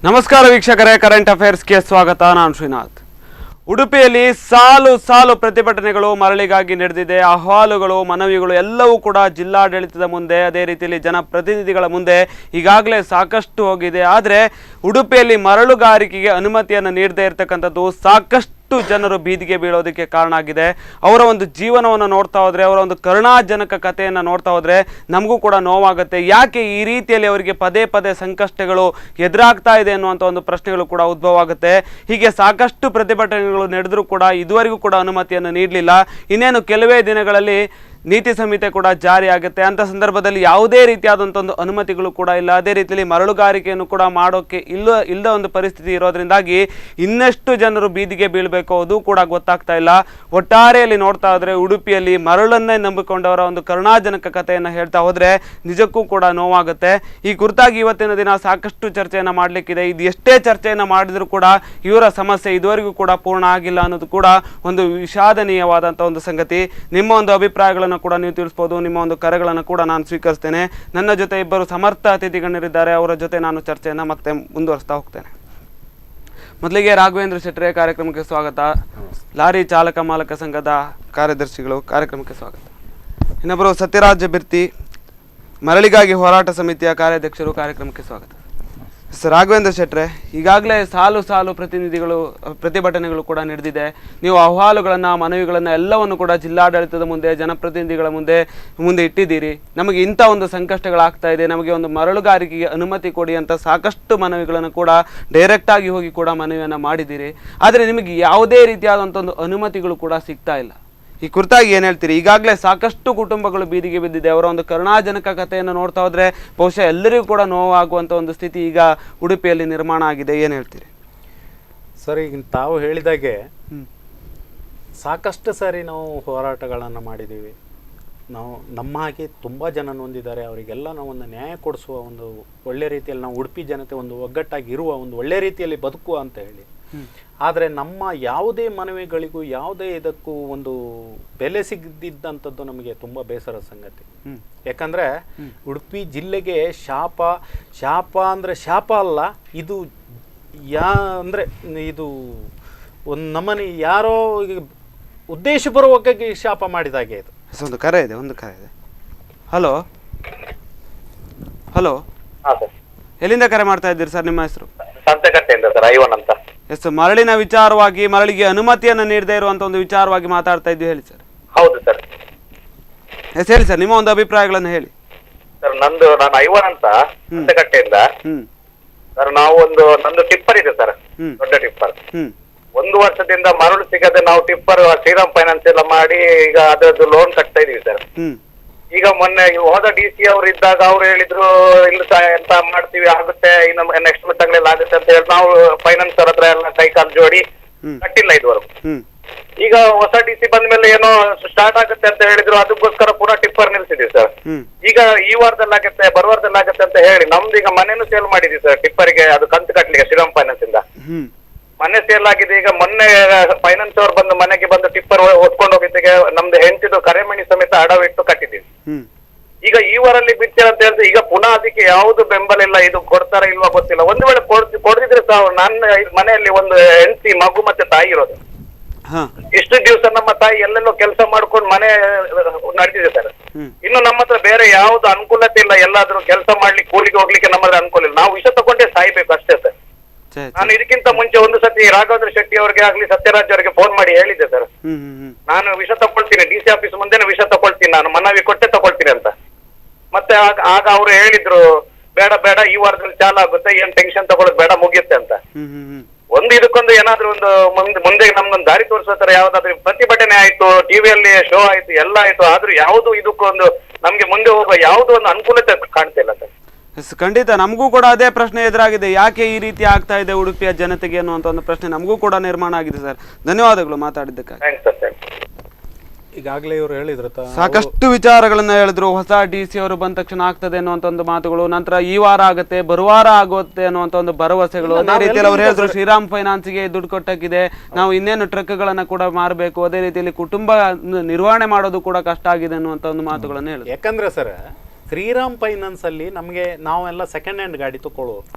ನಮಸ್ಕಾರ ವೀಕ್ಷಕರೇ, ಕರೆಂಟ್ ಅಫೇರ್ಸ್ಗೆ ಸ್ವಾಗತ. ನಾನು ಶ್ರೀನಾಥ್. ಉಡುಪಿಯಲ್ಲಿ ಸಾಲು ಸಾಲು ಪ್ರತಿಭಟನೆಗಳು ಮರಳಿಗಾಗಿ ನಡೆದಿದೆ. ಅಹವಾಲುಗಳು, ಮನವಿಗಳು ಎಲ್ಲವೂ ಕೂಡ ಜಿಲ್ಲಾಡಳಿತದ ಮುಂದೆ, ಅದೇ ರೀತಿಯಲ್ಲಿ ಜನಪ್ರತಿನಿಧಿಗಳ ಮುಂದೆ ಈಗಾಗಲೇ ಸಾಕಷ್ಟು ಹೋಗಿದೆ. ಆದರೆ ಉಡುಪಿಯಲ್ಲಿ ಮರಳುಗಾರಿಕೆಗೆ ಅನುಮತಿಯನ್ನು ನೀಡದೇ ಇರತಕ್ಕಂಥದ್ದು ಸಾಕಷ್ಟು ಜನರು ಬೀದಿಗೆ ಬೀಳೋದಕ್ಕೆ ಕಾರಣ ಆಗಿದೆ. ಅವರ ಒಂದು ಜೀವನವನ್ನು ನೋಡ್ತಾ ಹೋದರೆ, ಅವರ ಒಂದು ಕರುಣಾಜನಕ ಕಥೆಯನ್ನು ನೋಡ್ತಾ ಹೋದರೆ ನಮಗೂ ಕೂಡ ನೋವಾಗುತ್ತೆ. ಯಾಕೆ ಈ ರೀತಿಯಲ್ಲಿ ಅವರಿಗೆ ಪದೇ ಪದೇ ಸಂಕಷ್ಟಗಳು ಎದುರಾಗ್ತಾ ಇದೆ ಅನ್ನುವಂಥ ಒಂದು ಪ್ರಶ್ನೆಗಳು ಕೂಡ ಉದ್ಭವ ಆಗುತ್ತೆ. ಹೀಗೆ ಸಾಕಷ್ಟು ಪ್ರತಿಭಟನೆಗಳು ನಡೆದರೂ ಕೂಡ ಇದುವರೆಗೂ ಕೂಡ ಅನುಮತಿಯನ್ನು ನೀಡಲಿಲ್ಲ. ಇನ್ನೇನು ಕೆಲವೇ ದಿನಗಳಲ್ಲಿ ನೀತಿ ಸಂಹಿತೆ ಕೂಡ ಜಾರಿ ಆಗುತ್ತೆ. ಅಂಥ ಸಂದರ್ಭದಲ್ಲಿ ಯಾವುದೇ ರೀತಿಯಾದಂಥ ಒಂದು ಅನುಮತಿಗಳು ಕೂಡ ಇಲ್ಲ. ಅದೇ ರೀತಿಯಲ್ಲಿ ಮರಳುಗಾರಿಕೆಯನ್ನು ಕೂಡ ಮಾಡೋಕ್ಕೆ ಇಲ್ಲದ ಒಂದು ಪರಿಸ್ಥಿತಿ ಇರೋದ್ರಿಂದಾಗಿ ಇನ್ನಷ್ಟು ಜನರು ಬೀದಿಗೆ ಬೀಳಬೇಕು, ಅದು ಕೂಡ ಗೊತ್ತಾಗ್ತಾ ಇಲ್ಲ. ಒಟ್ಟಾರೆಯಲ್ಲಿ ನೋಡ್ತಾ ಹೋದರೆ ಉಡುಪಿಯಲ್ಲಿ ಮರಳನ್ನೇ ನಂಬಿಕೊಂಡವರ ಒಂದು ಕರುಣಾಜನಕ ಕಥೆಯನ್ನು ಹೇಳ್ತಾ ಹೋದರೆ ನಿಜಕ್ಕೂ ಕೂಡ ನೋವಾಗುತ್ತೆ. ಈ ಕುರಿತಾಗಿ ಇವತ್ತಿನ ದಿನ ಸಾಕಷ್ಟು ಚರ್ಚೆಯನ್ನು ಮಾಡಲಿಕ್ಕಿದೆ. ಇದು ಎಷ್ಟೇ ಚರ್ಚೆಯನ್ನು ಮಾಡಿದರೂ ಕೂಡ ಇವರ ಸಮಸ್ಯೆ ಇದುವರೆಗೂ ಕೂಡ ಪೂರ್ಣ ಆಗಿಲ್ಲ ಅನ್ನೋದು ಕೂಡ ಒಂದು ವಿಷಾದನೀಯವಾದಂಥ ಒಂದು ಸಂಗತಿ. ನಿಮ್ಮ ಒಂದು ಅಭಿಪ್ರಾಯಗಳನ್ನು ಕೂಡ ನೀವು ತಿಳಿಸಬಹುದು. ನಿಮ್ಮ ಒಂದು ಕರೆಗಳನ್ನು ಕೂಡ ನಾನು ಸ್ವೀಕರಿಸ್ತೇನೆ. ನನ್ನ ಜೊತೆ ಇಬ್ಬರು ಸಮರ್ಥ ಅತಿಥಿಗಣ್ಯರಿದ್ದಾರೆ. ಅವರ ಜೊತೆ ನಾನು ಚರ್ಚೆಯನ್ನು ಮತ್ತೆ ಮುಂದುವರಿಸ್ತಾ ಹೋಗ್ತೇನೆ. ಮೊದಲಿಗೆ ರಾಘವೇಂದ್ರ ಶೆಟ್ರೆ, ಕಾರ್ಯಕ್ರಮಕ್ಕೆ ಸ್ವಾಗತ. ಲಾರಿ ಚಾಲಕ ಮಾಲಕ ಸಂಘದ ಕಾರ್ಯದರ್ಶಿಗಳು, ಕಾರ್ಯಕ್ರಮಕ್ಕೆ ಸ್ವಾಗತ. ಇನ್ನೊಬ್ಬರು ಸತ್ಯರಾಜ್ ಬಿರ್ತಿ, ಮರಳಿಗಾಗಿ ಹೋರಾಟ ಸಮಿತಿಯ ಕಾರ್ಯಾಧ್ಯಕ್ಷರು, ಕಾರ್ಯಕ್ರಮಕ್ಕೆ ಸ್ವಾಗತ. ರಾಘವೇಂದ್ರ ಶೆಟ್ರೆ, ಈಗಾಗಲೇ ಸಾಲು ಸಾಲು ಪ್ರತಿಭಟನೆಗಳು ಕೂಡ ನಡೆದಿದೆ. ನೀವು ಅಹವಾಲುಗಳನ್ನು, ಮನವಿಗಳನ್ನು ಎಲ್ಲವನ್ನು ಕೂಡ ಜಿಲ್ಲಾಡಳಿತದ ಮುಂದೆ, ಜನಪ್ರತಿನಿಧಿಗಳ ಮುಂದೆ ಇಟ್ಟಿದ್ದೀರಿ. ನಮಗೆ ಇಂಥ ಒಂದು ಸಂಕಷ್ಟಗಳಾಗ್ತಾ ಇದೆ, ನಮಗೆ ಒಂದು ಮರಳುಗಾರಿಕೆಗೆ ಅನುಮತಿ ಕೊಡಿ ಅಂತ ಸಾಕಷ್ಟು ಮನವಿಗಳನ್ನು ಕೂಡ ಡೈರೆಕ್ಟಾಗಿ ಹೋಗಿ ಕೂಡ ಮನವಿಯನ್ನು ಮಾಡಿದ್ದೀರಿ. ಆದರೆ ನಿಮಗೆ ಯಾವುದೇ ರೀತಿಯಾದಂಥ ಒಂದು ಅನುಮತಿಗಳು ಕೂಡ ಸಿಗ್ತಾ ಇಲ್ಲ. ಈ ಕುರಿತಾಗಿ ಏನು ಹೇಳ್ತೀರಿ? ಈಗಾಗಲೇ ಸಾಕಷ್ಟು ಕುಟುಂಬಗಳು ಬೀದಿಗೆ ಬಿದ್ದಿದೆ. ಅವರ ಒಂದು ಕರುಣಾಜನಕ ಕಥೆಯನ್ನು ನೋಡ್ತಾ ಹೋದರೆ ಬಹುಶಃ ಎಲ್ಲರಿಗೂ ಕೂಡ ನೋವಾಗುವಂಥ ಒಂದು ಸ್ಥಿತಿ ಈಗ ಉಡುಪಿಯಲ್ಲಿ ನಿರ್ಮಾಣ ಆಗಿದೆ. ಏನು ಹೇಳ್ತೀರಿ ಸರ್? ಈಗ ತಾವು ಹೇಳಿದಾಗೆ ಸಾಕಷ್ಟು ಸಾರಿ ನಾವು ಹೋರಾಟಗಳನ್ನು ಮಾಡಿದ್ದೀವಿ. ನಾವು ನಮ್ಮ ಹಾಗೆ ತುಂಬ ಜನ ನೊಂದಿದ್ದಾರೆ. ಅವರಿಗೆಲ್ಲ ನಾವು ಒಂದು ನ್ಯಾಯ ಕೊಡಿಸುವ ಒಂದು ಒಳ್ಳೆ ರೀತಿಯಲ್ಲಿ, ನಾವು ಉಡುಪಿ ಜನತೆ ಒಂದು ಒಗ್ಗಟ್ಟಾಗಿ ಇರುವ, ಒಂದು ಒಳ್ಳೆ ರೀತಿಯಲ್ಲಿ ಬದುಕುವ ಅಂತ ಹೇಳಿ. ಆದರೆ ನಮ್ಮ ಯಾವುದೇ ಮನವಿಗಳಿಗೂ, ಯಾವುದೇ ಇದಕ್ಕೂ ಒಂದು ಬೆಲೆ ಸಿಗದಿದ್ದಂಥದ್ದು ನಮಗೆ ತುಂಬ ಬೇಸರದ ಸಂಗತಿ. ಯಾಕಂದರೆ ಉಡುಪಿ ಜಿಲ್ಲೆಗೆ ಶಾಪ ಅಂದರೆ ಶಾಪ ಅಲ್ಲ, ಇದು ಅಂದರೆ ಇದು ಒಂದು ನಮನಿ ಯಾರೋ ಉದ್ದೇಶಪೂರ್ವಕವಾಗಿ ಶಾಪ ಮಾಡಿದಾಗೆ ಇದು. ಒಂದು ಕರೆ ಇದೆ. ಹಲೋ, ಎಲ್ಲಿಂದ ಕರೆ ಮಾಡ್ತಾ ಇದ್ದೀರಿ ಸರ್? ನಿಮ್ಮ ಹೆಸರು? ಸಂತೆಕಟ್ಟೆಯಿಂದ ಸರ್, ಐವನ್ ಅಂತ. ಎಸ್, ಮರಳಿನ ವಿಚಾರವಾಗಿ, ಮರಳಿಗೆ ಅನುಮತಿಯನ್ನು ನೀಡದೇ ಇರುವಂತ ಒಂದು ವಿಚಾರವಾಗಿ ಮಾತಾಡ್ತಾ ಇದ್ದೀವಿ. ಹೇಳಿ ಸರ್. ಹೌದು ಸರ್. ಎಸ್, ಹೇಳಿ ಸರ್, ನಿಮ್ಮ ಒಂದು ಅಭಿಪ್ರಾಯಗಳನ್ನು ಹೇಳಿ ಸರ್. ನಾನು ಐವನ್ ಅಂತ, ಸಂತೆಕಟ್ಟೆಯಿಂದ. ಸರ್, ನಂದು ಟಿಪ್ಪರ್ ಇದೆ ಸರ್, ದೊಡ್ಡ ಟಿಪ್ಪರ್. 1 ವರ್ಷದಿಂದ ಮರಳು ಸಿಗದೆ ನಾವು ಟಿಪ್ಪರ್ ಶ್ರೀರಾಮ್ ಫೈನಾನ್ಸ್ ಎಲ್ಲ ಮಾಡಿ ಈಗ ಅದರದ್ದು ಲೋನ್ ಕಟ್ತಾ ಇದೀವಿ ಸರ್. ಈಗ ಮೊನ್ನೆ ಹೋದ DC ಅವರು ಇದ್ದಾಗ ಅವ್ರು ಹೇಳಿದ್ರು, ಇಲ್ಲ ಎಂತ ಮಾಡ್ತೀವಿ, ಆಗುತ್ತೆ, ಇನ್ನು ನೆಕ್ಸ್ಟ್ ತಿಂಗಳಲ್ಲಿ ಆಗುತ್ತೆ ಅಂತ ಹೇಳಿ ನಾವು ಫೈನಾನ್ಸ್ ಅವ್ರ ಹತ್ರ ಎಲ್ಲ ಕೈ ಕಾಲು ಜೋಡಿ ಕಟ್ಟಿಲ್ಲ ಇದುವರೆಗೂ. ಈಗ ಹೊಸ DC ಬಂದ್ಮೇಲೆ ಏನೋ ಸ್ಟಾರ್ಟ್ ಆಗುತ್ತೆ ಅಂತ ಹೇಳಿದ್ರು, ಅದಕ್ಕೋಸ್ಕರ ಪುನಃ ಟಿಪ್ಪರ್ ನಿಲ್ಸಿದೀವಿ ಸರ್. ಈಗ ಈ ವಾರದಲ್ಲಿ ಆಗುತ್ತೆ, ಬರುವಾರದಲ್ಲಿ ಆಗುತ್ತೆ ಅಂತ ಹೇಳಿ ನಮ್ದು ಈಗ ಮನೇನು ಸೇಲ್ ಮಾಡಿದ್ವಿ ಸರ್ ಟಿಪ್ಪರ್ಗೆ, ಅದು ಕಂತು ಕಟ್ಲಿಕ್ಕೆ ಶ್ರೀರಾಮ್ ಫೈನಾನ್ಸ್ ಇಂದ ಮನೆ ಸೇಲ್ ಆಗಿದೆ. ಈಗ ಮೊನ್ನೆ ಫೈನಾನ್ಸ್ ಅವ್ರು ಬಂದು ಮನೆಗೆ ಬಂದು ಟಿಪ್ಪರ್ ಹೊತ್ಕೊಂಡು ಹೋಗಿದ್ದಕ್ಕೆ ನಮ್ದು ಹೆಂಡತಿದು ಕರೆಮಣಿ ಸಮೇತ ಅಡವಿಟ್ಟು ಕಟ್ಟಿದ್ದೀವಿ. ಈಗ ಈ ವಾರಲ್ಲಿ ಬಿಡ್ತೀರ ಅಂತ ಹೇಳಿದ್ರೆ ಈಗ ಪುನಃ ಅದಕ್ಕೆ ಯಾವ್ದು ಬೆಂಬಲ ಇಲ್ಲ. ಇದು ಕೊಡ್ತಾರ ಇಲ್ವಾ ಗೊತ್ತಿಲ್ಲ. ಒಂದು ವೇಳೆ ಕೊಡ್ದಿದ್ರೆ ಸಹ ನನ್ನ ಮನೆಯಲ್ಲಿ ಒಂದು ಹೆಂಡತಿ, ಮಗು ಮತ್ತೆ ತಾಯಿ ಇರೋದು. ಇಷ್ಟು ದಿವಸ ನಮ್ಮ ತಾಯಿ ಎಲ್ಲೆಲ್ಲೋ ಕೆಲಸ ಮಾಡ್ಕೊಂಡು ಮನೆ ನಡೆದಿದೆ ಸರ್. ಇನ್ನು ನಮ್ಮ ಹತ್ರ ಬೇರೆ ಯಾವ್ದು ಅನುಕೂಲತೆ ಇಲ್ಲ. ಎಲ್ಲಾದ್ರೂ ಕೆಲಸ ಮಾಡ್ಲಿಕ್ಕೆ, ಕೂಲಿಗೆ ಹೋಗ್ಲಿಕ್ಕೆ ನಮ್ಮ ಹತ್ರ ಅನುಕೂಲ ಇಲ್ಲ. ನಾವು ವಿಷ ತಗೊಂಡೇ ಸಾಯ್ಬೇಕು ಅಷ್ಟೇ ಸರ್. ನಾನು ಇದಕ್ಕಿಂತ ಮುಂಚೆ ಒಂದು ಸತಿ ರಾಘವೇಂದ್ರ ಶೆಟ್ಟಿ ಅವ್ರಿಗೆ ಆಗ್ಲಿ, ಸತ್ಯರಾಜ್ ಅವರಿಗೆ ಫೋನ್ ಮಾಡಿ ಹೇಳಿದ್ದೆ ಸರ್, ನಾನು ವಿಷ ತಗೊಳ್ತೀನಿ, DC ಆಫೀಸ್ ಮುಂದೆ ವಿಷ ತಗೊಳ್ತೀನಿ, ನಾನು ಮನವಿ ಕೊಟ್ಟೆ ತಗೊಳ್ತೀನಿ ಅಂತ. ಮತ್ತೆ ಆಗ ಅವ್ರು ಹೇಳಿದ್ರು, ಬೇಡ ಈ ವಾರದಲ್ಲಿ ಚಾಲು ಆಗುತ್ತೆ, ಏನ್ ಟೆನ್ಷನ್ ತಗೊಳ್ಳೋದು ಬೇಡ, ಮುಗಿಯುತ್ತೆ ಅಂತ. ಇದಕ್ಕೊಂದು ಏನಾದ್ರೂ ಒಂದು ಮುಂದೆ ನಮ್ಗೊಂದು ದಾರಿ ತೋರಿಸೋ ತರ ಯಾವ್ದಾದ್ರು ಪ್ರತಿಭಟನೆ ಆಯ್ತು, ಟಿವಿಯಲ್ಲಿ ಶೋ ಆಯ್ತು, ಎಲ್ಲ ಆಯ್ತು, ಆದ್ರೂ ಯಾವ್ದು ಇದಕ್ಕೊಂದು ನಮ್ಗೆ ಮುಂದೆ ಹೋಗುವ ಯಾವ್ದು ಒಂದು ಅನುಕೂಲತೆ ಕಾಣ್ತಿಲ್ಲ ಸರ್. ಖಂಡಿತ ನಮಗೂ ಕೂಡ ಅದೇ ಪ್ರಶ್ನೆ ಎದುರಾಗಿದೆ. ಯಾಕೆ ಈ ರೀತಿ ಆಗ್ತಾ ಇದೆ ಉಡುಪಿಯ ಜನತೆಗೆ ಅನ್ನುವಂಥ ಒಂದು ಪ್ರಶ್ನೆ ನಮಗೂ ಕೂಡ ನಿರ್ಮಾಣ ಆಗಿದೆ ಸರ್. ಧನ್ಯವಾದಗಳು ಮಾತಾಡಿದ್ದಕ್ಕಾಗಿ. ಈಗಾಗಲೇ ಇವರು ಹೇಳಿದ್ರು, ಸಾಕಷ್ಟು ವಿಚಾರಗಳನ್ನ ಹೇಳಿದ್ರು. ಹೊಸ DC ಅವರು ಬಂದ ತಕ್ಷಣ ಆಗ್ತದೆ ಅನ್ನುವಂಥ ಒಂದು ಮಾತುಗಳು, ನಂತರ ಈ ವಾರ ಆಗುತ್ತೆ, ಬರುವಾರ ಆಗುತ್ತೆ ಅನ್ನುವಂಥ ಒಂದು ಭರವಸೆಗಳು. ಅದೇ ರೀತಿಯಲ್ಲಿ ಅವ್ರು ಹೇಳಿದ್ರು, ಶ್ರೀರಾಮ್ ಫೈನಾನ್ಸ್ಗೆ ದುಡ್ಡು ಕೊಟ್ಟಾಗಿದೆ, ನಾವು ಇನ್ನೇನು ಟ್ರಕ್ಗಳನ್ನ ಕೂಡ ಮಾರಬೇಕು, ಅದೇ ರೀತಿಯಲ್ಲಿ ಕುಟುಂಬ ನಿರ್ವಹಣೆ ಮಾಡೋದು ಕೂಡ ಕಷ್ಟ ಆಗಿದೆ ಅನ್ನುವಂಥ ಒಂದು ಮಾತುಗಳನ್ನು ಹೇಳಿದ್ರು. ಯಾಕಂದ್ರೆ ಸರ್, ಶ್ರೀರಾಮ್ ಫೈನಾನ್ಸ್ ಅಲ್ಲಿ ನಮಗೆ ನಾವೆಲ್ಲ ಸೆಕೆಂಡ್ ಹ್ಯಾಂಡ್ ಗಾಡಿ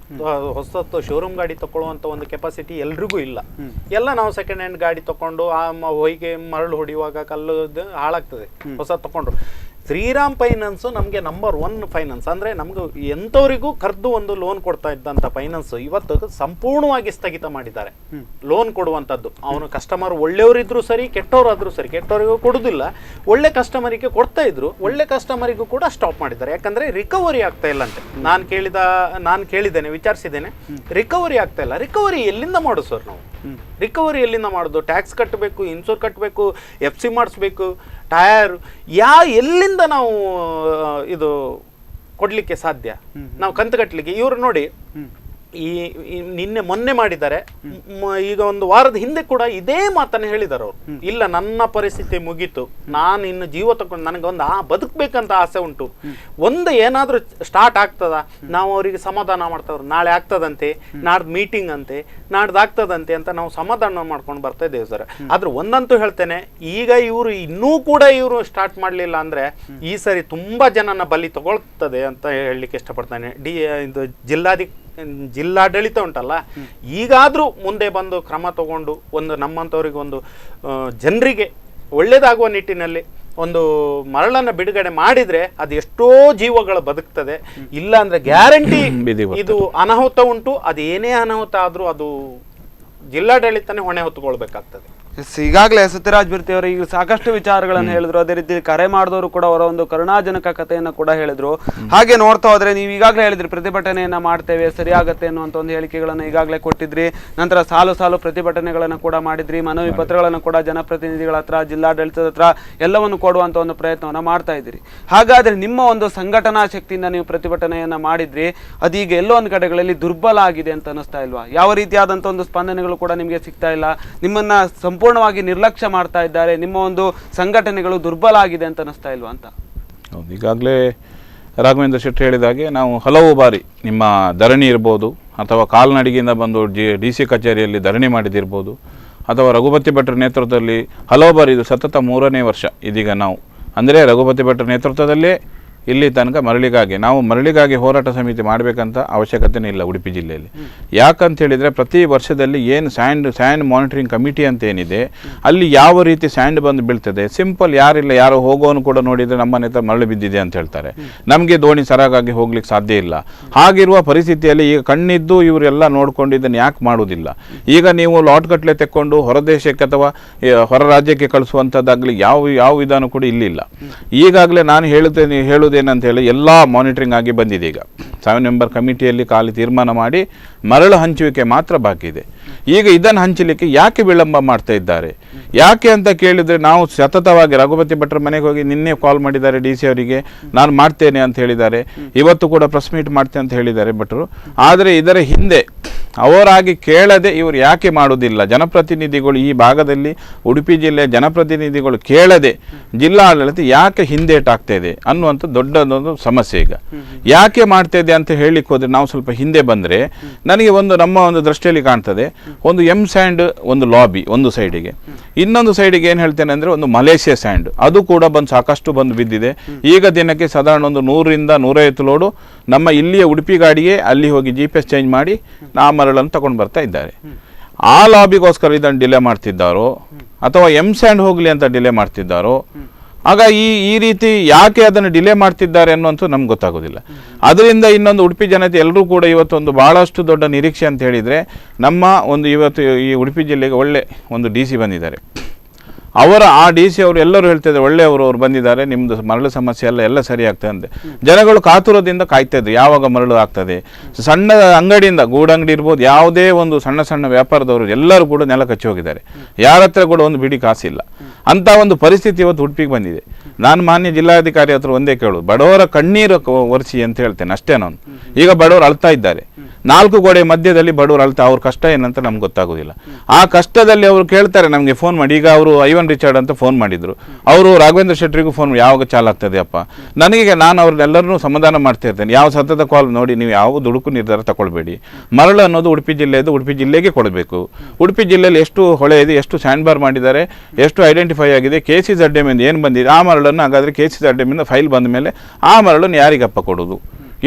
ಹೊಸತ್ತು ಶೋರೂಮ್ ಗಾಡಿ ತಗೊಳ್ಳುವಂತ ಒಂದು ಕೆಪಾಸಿಟಿ ಎಲ್ರಿಗೂ ಇಲ್ಲ. ಎಲ್ಲ ನಾವು ಸೆಕೆಂಡ್ ಹ್ಯಾಂಡ್ ಗಾಡಿ ತಗೊಂಡು ಹೊಯ್ಗೆ ಮರಳು ಹೊಡೆಯುವಾಗ ಕಲ್ಲು ಹಾಳಾಗ್ತದೆ ಹೊಸ ತಗೊಂಡ್ರು. ಶ್ರೀರಾಮ್ ಫೈನಾನ್ಸ್ ನಮಗೆ ನಂಬರ್ 1 ಫೈನಾನ್ಸ್, ಅಂದರೆ ನಮ್ಗೆ ಎಂಥವರಿಗೂ ಕರೆದು ಒಂದು ಲೋನ್ ಕೊಡ್ತಾ ಇದ್ದಂಥ ಫೈನಾನ್ಸ್ ಇವತ್ತು ಸಂಪೂರ್ಣವಾಗಿ ಸ್ಥಗಿತ ಮಾಡಿದ್ದಾರೆ ಲೋನ್ ಕೊಡುವಂಥದ್ದು. ಅವನು ಕಸ್ಟಮರ್ ಒಳ್ಳೆಯವರಿದ್ರು ಸರಿ, ಕೆಟ್ಟವರಾದರೂ ಸರಿ, ಕೆಟ್ಟವರಿಗೂ ಕೊಡೋದಿಲ್ಲ, ಒಳ್ಳೆ ಕಸ್ಟಮರಿಗೆ ಕೊಡ್ತಾ ಇದ್ರು, ಒಳ್ಳೆ ಕಸ್ಟಮರಿಗೂ ಕೂಡ ಸ್ಟಾಪ್ ಮಾಡಿದ್ದಾರೆ. ಯಾಕಂದರೆ ರಿಕವರಿ ಆಗ್ತಾ ಇಲ್ಲ ಅಂತೆ. ನಾನು ಕೇಳಿದ್ದೇನೆ, ವಿಚಾರಿಸಿದ್ದೇನೆ, ರಿಕವರಿ ಆಗ್ತಾ ಇಲ್ಲ. ರಿಕವರಿ ಎಲ್ಲಿಂದ ಮಾಡೋದು ಸರ್ ನಾವು? ರಿಕವರಿ ಎಲ್ಲಿಂದ ಮಾಡೋದು? ಟ್ಯಾಕ್ಸ್ ಕಟ್ಟಬೇಕು, ಇನ್ಶೂರ್ ಕಟ್ಟಬೇಕು, FC ಮಾಡಿಸ್ಬೇಕು, ಟಯರ್ ಎಲ್ಲಿಂದ ನಾವು ಇದು ಕೊಡ್ಲಿಕ್ಕೆ ಸಾಧ್ಯ? ನಾವು ಕಂತು ಕಟ್ಟಲಿಕ್ಕೆ ಇವರು ನೋಡಿ ಮೊನ್ನೆ ಮಾಡಿದ್ದಾರೆ. ಈಗ ಒಂದು ವಾರದ ಹಿಂದೆ ಕೂಡ ಇದೇ ಮಾತನ್ನ ಹೇಳಿದ್ದಾರೆ ಅವರು. ಇಲ್ಲ, ನನ್ನ ಪರಿಸ್ಥಿತಿ ಮುಗೀತು, ನಾನು ಇನ್ನು ಜೀವ ತಗೊಂಡು ನನಗೆ ಒಂದು ಬದುಕಬೇಕಂತ ಆಸೆ ಉಂಟು, ಒಂದು ಏನಾದ್ರೂ ಸ್ಟಾರ್ಟ್ ಆಗ್ತದ, ನಾವು ಅವರಿಗೆ ಸಮಾಧಾನ ಮಾಡ್ತಾವ್ರು. ನಾಳೆ ಆಗ್ತದಂತೆ, ನಾಡ್ದು ಮೀಟಿಂಗ್ ಅಂತೆ, ನಾಡ್ದು ಆಗ್ತದಂತೆ ಅಂತ ನಾವು ಸಮಾಧಾನ ಮಾಡ್ಕೊಂಡು ಬರ್ತಾ ಇದ್ದೇವೆ ಸರ್. ಆದ್ರೆ ಒಂದಂತೂ ಹೇಳ್ತೇನೆ, ಈಗ ಇವರು ಇನ್ನೂ ಕೂಡ ಇವರು ಸ್ಟಾರ್ಟ್ ಮಾಡಲಿಲ್ಲ ಅಂದ್ರೆ ಈ ಸರಿ ತುಂಬಾ ಜನನ ಬಲಿ ತಗೊಳ್ತದೆ ಅಂತ ಹೇಳಲಿಕ್ಕೆ ಇಷ್ಟಪಡ್ತಾನೆ. ಇದು ಜಿಲ್ಲಾಡಳಿತ ಉಂಟಲ್ಲ, ಈಗಾದ್ರೂ ಮುಂದೆ ಬಂದು ಕ್ರಮ ತಗೊಂಡು ಒಂದು ನಮ್ಮಂಥವ್ರಿಗೆ ಒಂದು ಜನರಿಗೆ ಒಳ್ಳೇದಾಗುವ ನಿಟ್ಟಿನಲ್ಲಿ ಒಂದು ಮರಳನ್ನ ಬಿಡುಗಡೆ ಮಾಡಿದ್ರೆ ಅದು ಎಷ್ಟೋ ಜೀವಗಳು ಬದುಕ್ತದೆ. ಇಲ್ಲ ಅಂದ್ರೆ ಗ್ಯಾರಂಟಿ ಇದು ಅನಾಹುತ ಉಂಟು. ಅದು ಏನೇ ಅನಾಹುತ ಆದ್ರೂ ಅದು ಜಿಲ್ಲಾಡಳಿತನೇ ಹೊಣೆ ಹೊತ್ತುಕೊಳ್ಬೇಕಾಗ್ತದೆ. ಈಗಾಗಲೇ ಸತ್ಯರಾಜ್ ಬಿರ್ತಿ ಅವರು ಈಗ ಸಾಕಷ್ಟು ವಿಚಾರಗಳನ್ನು ಹೇಳಿದ್ರು. ಅದೇ ರೀತಿ ಕರೆ ಮಾಡಿದವರು ಕೂಡ ಅವರ ಒಂದು ಕರುಣಾಜನಕ ಕಥೆಯನ್ನು ಕೂಡ ಹೇಳಿದ್ರು. ಹಾಗೆ ನೋಡ್ತಾ ಹೋದ್ರೆ ನೀವು ಈಗಾಗಲೇ ಹೇಳಿದ್ರಿ ಪ್ರತಿಭಟನೆಯನ್ನ ಮಾಡ್ತೇವೆ, ಸರಿಯಾಗತ್ತೆ ಅನ್ನುವಂಥ ಒಂದು ಹೇಳಿಕೆಗಳನ್ನು ಈಗಾಗಲೇ ಕೊಟ್ಟಿದ್ರಿ. ನಂತರ ಸಾಲು ಪ್ರತಿಭಟನೆಗಳನ್ನು ಕೂಡ ಮಾಡಿದ್ರಿ, ಮನವಿ ಪತ್ರಗಳನ್ನು ಕೂಡ ಜನಪ್ರತಿನಿಧಿಗಳ ಹತ್ರ, ಜಿಲ್ಲಾಡಳಿತದ ಹತ್ರ ಎಲ್ಲವನ್ನು ಕೊಡುವಂತ ಒಂದು ಪ್ರಯತ್ನವನ್ನ ಮಾಡ್ತಾ ಇದ್ದೀರಿ. ಹಾಗಾದ್ರೆ ನಿಮ್ಮ ಒಂದು ಸಂಘಟನಾ ಶಕ್ತಿಯಿಂದ ನೀವು ಪ್ರತಿಭಟನೆಯನ್ನ ಮಾಡಿದ್ರಿ, ಅದೀಗ ಎಲ್ಲೋ ಒಂದು ಕಡೆಗಳಲ್ಲಿ ದುರ್ಬಲ ಆಗಿದೆ ಅಂತ ಅನಿಸ್ತಾ ಇಲ್ವಾ? ಯಾವ ರೀತಿಯಾದಂಥ ಒಂದು ಸ್ಪಂದನೆಗಳು ಕೂಡ ನಿಮಗೆ ಸಿಗ್ತಾ ಇಲ್ಲ, ನಿಮ್ಮನ್ನ ಸಂಪೂರ್ಣವಾಗಿ ನಿರ್ಲಕ್ಷ್ಯ ಮಾಡ್ತಾ ಇದ್ದಾರೆ, ನಿಮ್ಮ ಒಂದು ಸಂಘಟನೆಗಳು ದುರ್ಬಲ ಆಗಿದೆ ಅಂತ ಅನಿಸ್ತಾ ಇಲ್ವಾ ಅಂತ? ಹೌದು, ಈಗಾಗಲೇ ರಾಘವೇಂದ್ರ ಶೆಟ್ಟಿ ಹೇಳಿದ ಹಾಗೆ ನಾವು ಹಲವು ಬಾರಿ ನಿಮ್ಮ ಧರಣಿ ಇರ್ಬೋದು, ಅಥವಾ ಕಾಲ್ನಡಿಗೆಯಿಂದ ಬಂದು DC ಕಚೇರಿಯಲ್ಲಿ ಧರಣಿ ಮಾಡಿದಿರ್ಬೋದು, ಅಥವಾ ರಘುಪತಿ ಭಟ್ರ ನೇತೃತ್ವದಲ್ಲಿ ಹಲವು ಬಾರಿ, ಇದು ಸತತ 3ನೇ ವರ್ಷ ಇದೀಗ ನಾವು, ಅಂದರೆ ರಘುಪತಿ ಭಟ್ರ ನೇತೃತ್ವದಲ್ಲೇ ಇಲ್ಲಿ ತನಕ ಮರಳಿಗಾಗಿ ಹೋರಾಟ ಸಮಿತಿ ಮಾಡಬೇಕಂತ ಅವಶ್ಯಕತೆನೇ ಇಲ್ಲ ಉಡುಪಿ ಜಿಲ್ಲೆಯಲ್ಲಿ. ಯಾಕಂತ ಹೇಳಿದರೆ ಪ್ರತಿ ವರ್ಷದಲ್ಲಿ ಏನು ಸ್ಯಾಂಡ್ ಮಾನಿಟರಿಂಗ್ ಕಮಿಟಿ ಅಂತ ಏನಿದೆ, ಅಲ್ಲಿ ಯಾವ ರೀತಿ ಸ್ಯಾಂಡ್ ಬಂದು ಬೀಳ್ತದೆ, ಸಿಂಪಲ್, ಯಾರೋ ಹೋಗೋನು ಕೂಡ ನೋಡಿದರೆ ನಮ್ಮ ಮನೆ ಹತ್ರ ಮರಳು ಬಿದ್ದಿದೆ ಅಂತ ಹೇಳ್ತಾರೆ. ನಮಗೆ ದೋಣಿ ಸರಾಗಾಗಿ ಹೋಗ್ಲಿಕ್ಕೆ ಸಾಧ್ಯ ಇಲ್ಲ. ಹಾಗಿರುವ ಪರಿಸ್ಥಿತಿಯಲ್ಲಿ ಈಗ ಕಣ್ಣಿದ್ದು ಇವರೆಲ್ಲ ನೋಡ್ಕೊಂಡು ಇದನ್ನು ಯಾಕೆ ಮಾಡುವುದಿಲ್ಲ? ಈಗ ನೀವು ಲಾಟ್ ಗಟ್ಟಲೆ ತೆಕ್ಕೊಂಡು ಹೊರ ದೇಶಕ್ಕೆ ಅಥವಾ ಹೊರ ರಾಜ್ಯಕ್ಕೆ ಕಳಿಸುವಂಥದ್ದಾಗಲಿ ಯಾವ ವಿಧಾನ ಕೂಡ ಇಲ್ಲಿಲ್ಲ. ಈಗಾಗಲೇ ನಾನು ಹೇಳುವುದೇನಂತ ಹೇಳಿ ಎಲ್ಲ ಮಾನಿಟರಿಂಗ್ ಆಗಿ ಬಂದಿದೆ. ಈಗ 7 ಮೆಂಬರ್ ಕಮಿಟಿಯಲ್ಲಿ ಖಾಲಿ ತೀರ್ಮಾನ ಮಾಡಿ ಮರಳು ಹಂಚುವಿಕೆ ಮಾತ್ರ ಬಾಕಿ ಇದೆ. ಈಗ ಇದನ್ನು ಹಂಚಲಿಕ್ಕೆ ಯಾಕೆ ವಿಳಂಬ ಮಾಡ್ತಾ ಇದ್ದಾರೆ? ಯಾಕೆ ಅಂತ ಕೇಳಿದರೆ, ನಾವು ಸತತವಾಗಿ ರಘುಪತಿ ಭಟ್ರ ಮನೆಗೆ ಹೋಗಿ ನಿನ್ನೆ ಕಾಲ್ ಮಾಡಿದ್ದಾರೆ DC ಅವರಿಗೆ, ನಾನು ಮಾಡ್ತೇನೆ ಅಂತ ಹೇಳಿದ್ದಾರೆ. ಇವತ್ತು ಕೂಡ ಪ್ರೆಸ್ ಮೀಟ್ ಮಾಡ್ತೇನೆ ಅಂತ ಹೇಳಿದ್ದಾರೆ ಭಟ್ರು. ಆದರೆ ಇದರ ಹಿಂದೆ ಅವರಾಗಿ ಕೇಳದೆ ಇವರು ಯಾಕೆ ಮಾಡುವುದಿಲ್ಲ? ಜನಪ್ರತಿನಿಧಿಗಳು ಈ ಭಾಗದಲ್ಲಿ, ಉಡುಪಿ ಜಿಲ್ಲೆಯ ಜನಪ್ರತಿನಿಧಿಗಳು ಕೇಳದೆ ಜಿಲ್ಲಾಡಳಿತ ಯಾಕೆ ಹಿಂದೇಟಾಗ್ತಾ ಇದೆ ಅನ್ನುವಂಥ ದೊಡ್ಡದೊಂದು ಸಮಸ್ಯೆ. ಈಗ ಯಾಕೆ ಮಾಡ್ತಾ ಇದೆ ಅಂತ ಹೇಳಿಕ್ಕೆ ಹೋದ್ರೆ, ನಾವು ಸ್ವಲ್ಪ ಹಿಂದೆ ಬಂದರೆ ನನಗೆ ನಮ್ಮ ಒಂದು ದೃಷ್ಟಿಯಲ್ಲಿ ಕಾಣ್ತದೆ, ಒಂದು ಸ್ಯಾಂಡ್ ಒಂದು ಲಾಬಿ ಒಂದು ಸೈಡಿಗೆ, ಇನ್ನೊಂದು ಸೈಡಿಗೆ ಏನು ಹೇಳ್ತೇನೆ ಅಂದರೆ ಒಂದು ಮಲೇಷ್ಯಾ ಸ್ಯಾಂಡ್, ಅದು ಕೂಡ ಸಾಕಷ್ಟು ಬಂದು ಬಿದ್ದಿದೆ. ಈಗ ದಿನಕ್ಕೆ ಸಾಧಾರಣ ಒಂದು 100ರಿಂದ 150 ಲೋಡು ನಮ್ಮ ಇಲ್ಲಿಯ ಉಡುಪಿ ಗಾಡಿಗೆ ಅಲ್ಲಿ ಹೋಗಿ GPS ಚೇಂಜ್ ಮಾಡಿ ಆ ಮರಳನ್ನು ತಗೊಂಡು ಬರ್ತಾ ಇದ್ದಾರೆ. ಆ ಲಾಬಿಗೋಸ್ಕರ ಇದನ್ನು ಡಿಲೇ ಮಾಡ್ತಿದ್ದಾರೋ ಅಥವಾ ಸ್ಯಾಂಡ್ ಹೋಗಲಿ ಅಂತ ಡಿಲೇ ಮಾಡ್ತಿದ್ದಾರೋ? ಆಗ ಈ ರೀತಿ ಯಾಕೆ ಅದನ್ನು ಡಿಲೇ ಮಾಡ್ತಿದ್ದಾರೆ ಅನ್ನುವಂಥ ನಮ್ಗೆ ಗೊತ್ತಾಗೋದಿಲ್ಲ. ಅದರಿಂದ ಇನ್ನೊಂದು ಉಡುಪಿ ಜನತೆ ಎಲ್ಲರೂ ಕೂಡ ಇವತ್ತೊಂದು ಬಹಳಷ್ಟು ದೊಡ್ಡ ನಿರೀಕ್ಷೆ ಅಂತ ಹೇಳಿದರೆ, ನಮ್ಮ ಒಂದು ಇವತ್ತು ಈ ಉಡುಪಿ ಜಿಲ್ಲೆಗೆ ಒಳ್ಳೆ ಒಂದು DC ಬಂದಿದ್ದಾರೆ. ಆ DC ಅವರು ಎಲ್ಲರೂ ಹೇಳ್ತಿದ್ದಾರೆ, ಒಳ್ಳೆಯವರು ಅವ್ರು ಬಂದಿದ್ದಾರೆ, ನಿಮ್ಮದು ಮರಳು ಸಮಸ್ಯೆ ಎಲ್ಲ ಸರಿ ಆಗ್ತದೆ ಅಂತೆ. ಜನಗಳು ಕಾತುರದಿಂದ ಕಾಯ್ತಾ ಇದ್ರು ಯಾವಾಗ ಮರಳು ಆಗ್ತದೆ. ಸಣ್ಣ ಅಂಗಡಿಯಿಂದ, ಗೂಡಂಗಡಿ ಇರ್ಬೋದು, ಯಾವುದೇ ಒಂದು ಸಣ್ಣ ವ್ಯಾಪಾರದವರು ಎಲ್ಲರೂ ಕೂಡ ನೆಲ ಕಚ್ಚಿ ಹೋಗಿದ್ದಾರೆ. ಯಾರ ಹತ್ರ ಕೂಡ ಒಂದು ಬಿಡಿ ಕಾಸಿಲ್ಲ. ಅಂತ ಒಂದು ಪರಿಸ್ಥಿತಿ ಇವತ್ತು ಉಡುಪಿಗೆ ಬಂದಿದೆ. ನಾನು ಮಾನ್ಯ ಜಿಲ್ಲಾಧಿಕಾರಿ ಹತ್ರ ಒಂದೇ ಕೇಳೋದು, ಬಡವರ ಕಣ್ಣೀರು ಒರೆಸಿ ಅಂತ ಹೇಳ್ತೇನೆ ಅಷ್ಟೇ. ನಾನು ಈಗ ಬಡವರು ಅಳ್ತಾ ಇದ್ದಾರೆ. 4 ಗೋಡೆ ಮಧ್ಯದಲ್ಲಿ ಬಡವರು ಅಳ್ತಾ ಅವ್ರ ಕಷ್ಟ ಏನಂತ ನಮ್ಗೆ ಗೊತ್ತಾಗೋದಿಲ್ಲ. ಆ ಕಷ್ಟದಲ್ಲಿ ಅವರು ಕೇಳ್ತಾರೆ ನಮಗೆ ಫೋನ್ ಮಾಡಿ. ಈಗ ಅವರು ಐವನ್ ರಿಚರ್ಡ್ ಅಂತ ಫೋನ್ ಮಾಡಿದ್ರು, ಅವರು ರಾಘವೇಂದ್ರ ಶೆಟ್ಟರಿಗೂ ಫೋನ್ ಯಾವಾಗ ಚಾಲಾಗ್ತದೆ ಅಪ್ಪ ನನಗೆ, ನಾನು ಅವ್ರನ್ನೆಲ್ಲರನ್ನೂ ಸಮಾಧಾನ ಮಾಡ್ತಾ ಇರ್ತೇನೆ. ಯಾವ ಸತತ ಕಾಲ್ ನೋಡಿ, ನೀವು ಯಾವ ದುಡುಕು ನಿರ್ಧಾರ ತಗೊಳ್ಬೇಡಿ. ಮರಳು ಅನ್ನೋದು ಉಡುಪಿ ಜಿಲ್ಲೆಯದು, ಉಡುಪಿ ಜಿಲ್ಲೆಗೆ ಕೊಡಬೇಕು. ಉಡುಪಿ ಜಿಲ್ಲೆಯಲ್ಲಿ ಎಷ್ಟು ಹೊಳೆ ಇದೆ, ಎಷ್ಟು ಸ್ಯಾಂಡ್ ಬಾರ್ ಮಾಡಿದ್ದಾರೆ, ಎಷ್ಟು ಐಡೆಂಟಿಫೈ ಆಗಿದೆ, KCZM ಇಂದ ಏನು ಬಂದಿದೆ ಆ ಮರಳನ್ನು, ಹಾಗಾದರೆ KCZM ಇಂದ ಫೈಲ್ ಬಂದ ಮೇಲೆ ಆ ಮರಳನ್ನು ಯಾರಿಗಪ್ಪ ಕೊಡೋದು?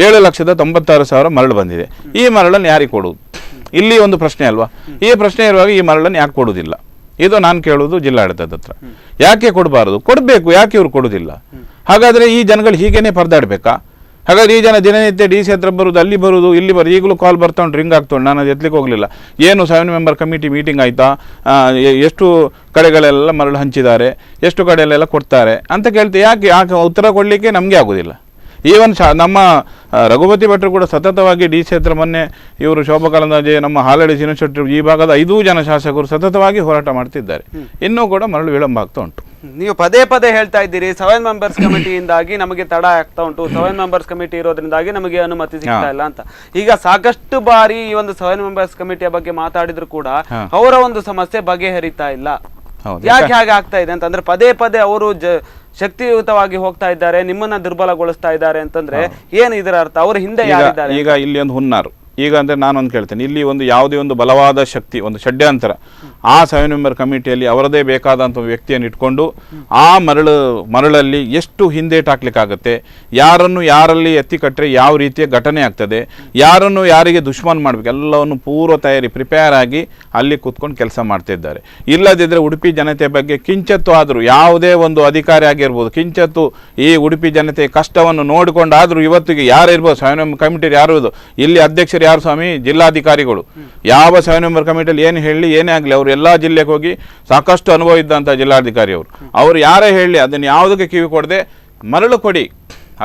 7,96,000 ಮರಳು ಬಂದಿದೆ, ಈ ಮರಳನ್ನು ಯಾರಿಗೆ ಕೊಡುವುದು? ಇಲ್ಲಿ ಒಂದು ಪ್ರಶ್ನೆ ಅಲ್ವಾ? ಈ ಪ್ರಶ್ನೆ ಇರುವಾಗ ಈ ಮರಳನ್ನು ಯಾಕೆ ಕೊಡುವುದಿಲ್ಲ? ಇದು ನಾನು ಕೇಳೋದು ಜಿಲ್ಲಾಡಳಿತದ ಹತ್ರ. ಯಾಕೆ ಕೊಡಬಾರದು? ಕೊಡಬೇಕು, ಯಾಕೆ ಇವರು ಕೊಡುವುದಿಲ್ಲ? ಹಾಗಾದರೆ ಈ ಜನಗಳು ಹೀಗೇನೆ ಪರದಾಡಬೇಕಾ? ಹಾಗಾದ್ರೆ ಈ ಜನ ದಿನನಿತ್ಯ DC ಹತ್ರ ಬರುವುದು, ಅಲ್ಲಿ ಬರುವುದು, ಇಲ್ಲಿ ಬರೋದು, ಈಗಲೂ ಕಾಲ್ ಬರ್ತಾ ಉಂಟು, ರಿಂಗ್ ಆಗ್ತಾ ಉಂಟು. ನಾನು ಅದು ಎತ್ತಲಿಕ್ಕೆ ಹೋಗಲಿಲ್ಲ. ಏನು 7 ಮೆಂಬರ್ ಕಮಿಟಿ ಮೀಟಿಂಗ್ ಆಯಿತಾ, ಎಷ್ಟು ಕಡೆಗಳೆಲ್ಲ ಮರಳು ಹಂಚಿದ್ದಾರೆ, ಎಷ್ಟು ಕಡೆಯಲ್ಲೆಲ್ಲ ಕೊಡ್ತಾರೆ ಅಂತ ಕೇಳ್ತೀವಿ. ಯಾಕೆ ಉತ್ತರ ಕೊಡಲಿಕ್ಕೆ ನಮಗೆ ಆಗೋದಿಲ್ಲ. ಈವನ್ ನಮ್ಮ ರಘುಪತಿ ಭಟ್ರು ಕೂಡ ಸತತವಾಗಿ DC ಹತ್ರ, ಮೊನ್ನೆ ಇವರು ಶೋಭಾ ಕರಂದ್ಲಾಜೆ, ನಮ್ಮ ಹಾಲಡಿ ಶ್ರೀನಿವಾಸ, ಈ ಭಾಗದ 5 ಜನ ಶಾಸಕರು ಸತತವಾಗಿ ಹೋರಾಟ ಮಾಡ್ತಿದ್ದಾರೆ. ಇನ್ನೂ ಕೂಡ ಮರಳು ವಿಳಂಬ ಆಗ್ತಾ ಉಂಟು. ನೀವು ಪದೇ ಪದೇ ಹೇಳ್ತಾ ಇದ್ದೀರಿ 7 ಮೆಂಬರ್ಸ್ ಕಮಿಟಿಯಿಂದಾಗಿ ನಮಗೆ ತಡ ಆಗ್ತಾ ಉಂಟು, 7 ಮೆಂಬರ್ಸ್ ಕಮಿಟಿ ಇರೋದ್ರಿಂದಾಗಿ ನಮಗೆ ಅನುಮತಿ ಸಿಗ್ತಾ ಇಲ್ಲ ಅಂತ. ಈಗ ಸಾಕಷ್ಟು ಬಾರಿ ಈ ಒಂದು 7 ಮೆಂಬರ್ಸ್ ಕಮಿಟಿಯ ಬಗ್ಗೆ ಮಾತಾಡಿದ್ರು ಕೂಡ ಅವರ ಒಂದು ಸಮಸ್ಯೆ ಬಗೆಹರಿತಾ ಇಲ್ಲ. ಯಾಕೆ ಹಾಗೆ ಆಗ್ತಾ ಇದೆ ಅಂತಂದ್ರೆ, ಪದೇ ಪದೇ ಅವರು ಶಕ್ತಿಯುತವಾಗಿ ಹೋಗ್ತಾ ಇದ್ದಾರೆ, ನಿಮ್ಮನ್ನ ದುರ್ಬಲಗೊಳಿಸ್ತಾ ಇದ್ದಾರೆ ಅಂತಂದ್ರೆ ಏನು ಇದರ ಅರ್ಥ? ಅವ್ರ ಹಿಂದೆ ಯಾರಿದ್ದಾರೆ? ಈಗ ಇಲ್ಲಿ ಒಂದು ಹುನ್ನಾರು. ಈಗ ಅಂದರೆ ನಾನೊಂದು ಕೇಳ್ತೇನೆ, ಇಲ್ಲಿ ಒಂದು ಯಾವುದೇ ಒಂದು ಬಲವಾದ ಶಕ್ತಿ, ಒಂದು ಷಡ್ಯಂತರ ಆ 7 ಮೆಂಬರ್ ಕಮಿಟಿಯಲ್ಲಿ ಅವರದೇ ಬೇಕಾದಂಥ ವ್ಯಕ್ತಿಯನ್ನು ಇಟ್ಕೊಂಡು ಆ ಮರಳಲ್ಲಿ ಎಷ್ಟು ಹಿಂದೇಟು ಹಾಕ್ಲಿಕ್ಕಾಗತ್ತೆ, ಯಾರನ್ನು ಯಾರಲ್ಲಿ ಎತ್ತಿ ಕಟ್ಟರೆ ಯಾವ ರೀತಿಯ ಘಟನೆ ಆಗ್ತದೆ, ಯಾರನ್ನು ಯಾರಿಗೆ ದುಶ್ಮನ್ ಮಾಡಬೇಕು, ಎಲ್ಲವನ್ನು ಪೂರ್ವ ತಯಾರಿ ಪ್ರಿಪೇರ್ ಆಗಿ ಅಲ್ಲಿ ಕೂತ್ಕೊಂಡು ಕೆಲಸ ಮಾಡ್ತಿದ್ದಾರೆ. ಇಲ್ಲದಿದ್ದರೆ ಉಡುಪಿ ಜನತೆ ಬಗ್ಗೆ ಕಿಂಚತ್ತು ಆದರೂ, ಯಾವುದೇ ಒಂದು ಅಧಿಕಾರಿ ಆಗಿರ್ಬೋದು, ಕಿಂಚತ್ತು ಈ ಉಡುಪಿ ಜನತೆ ಕಷ್ಟವನ್ನು ನೋಡಿಕೊಂಡಾದರೂ ಇವತ್ತಿಗೆ ಯಾರು ಇರ್ಬೋದು 7 ಮೆಂಬರ್ ಕಮಿಟಿ ಯಾರು, ಇಲ್ಲಿ ಅಧ್ಯಕ್ಷರು ಯಾರು ಸ್ವಾಮಿ? ಜಿಲ್ಲಾಧಿಕಾರಿಗಳು. ಯಾವ 7 ಮೆಂಬರ್ ಕಮಿಟಿಯಲ್ಲಿ ಏನು ಹೇಳಿ ಏನೇ ಆಗಲಿ, ಅವರು ಎಲ್ಲ ಜಿಲ್ಲೆಗೆ ಹೋಗಿ ಸಾಕಷ್ಟು ಅನುಭವ ಇದ್ದಂಥ ಜಿಲ್ಲಾಧಿಕಾರಿ ಅವರು ಯಾರೇ ಹೇಳಿ ಅದನ್ನು ಯಾವುದಕ್ಕೆ ಕಿವಿ ಕೊಡದೆ ಮರಳು ಕೊಡಿ,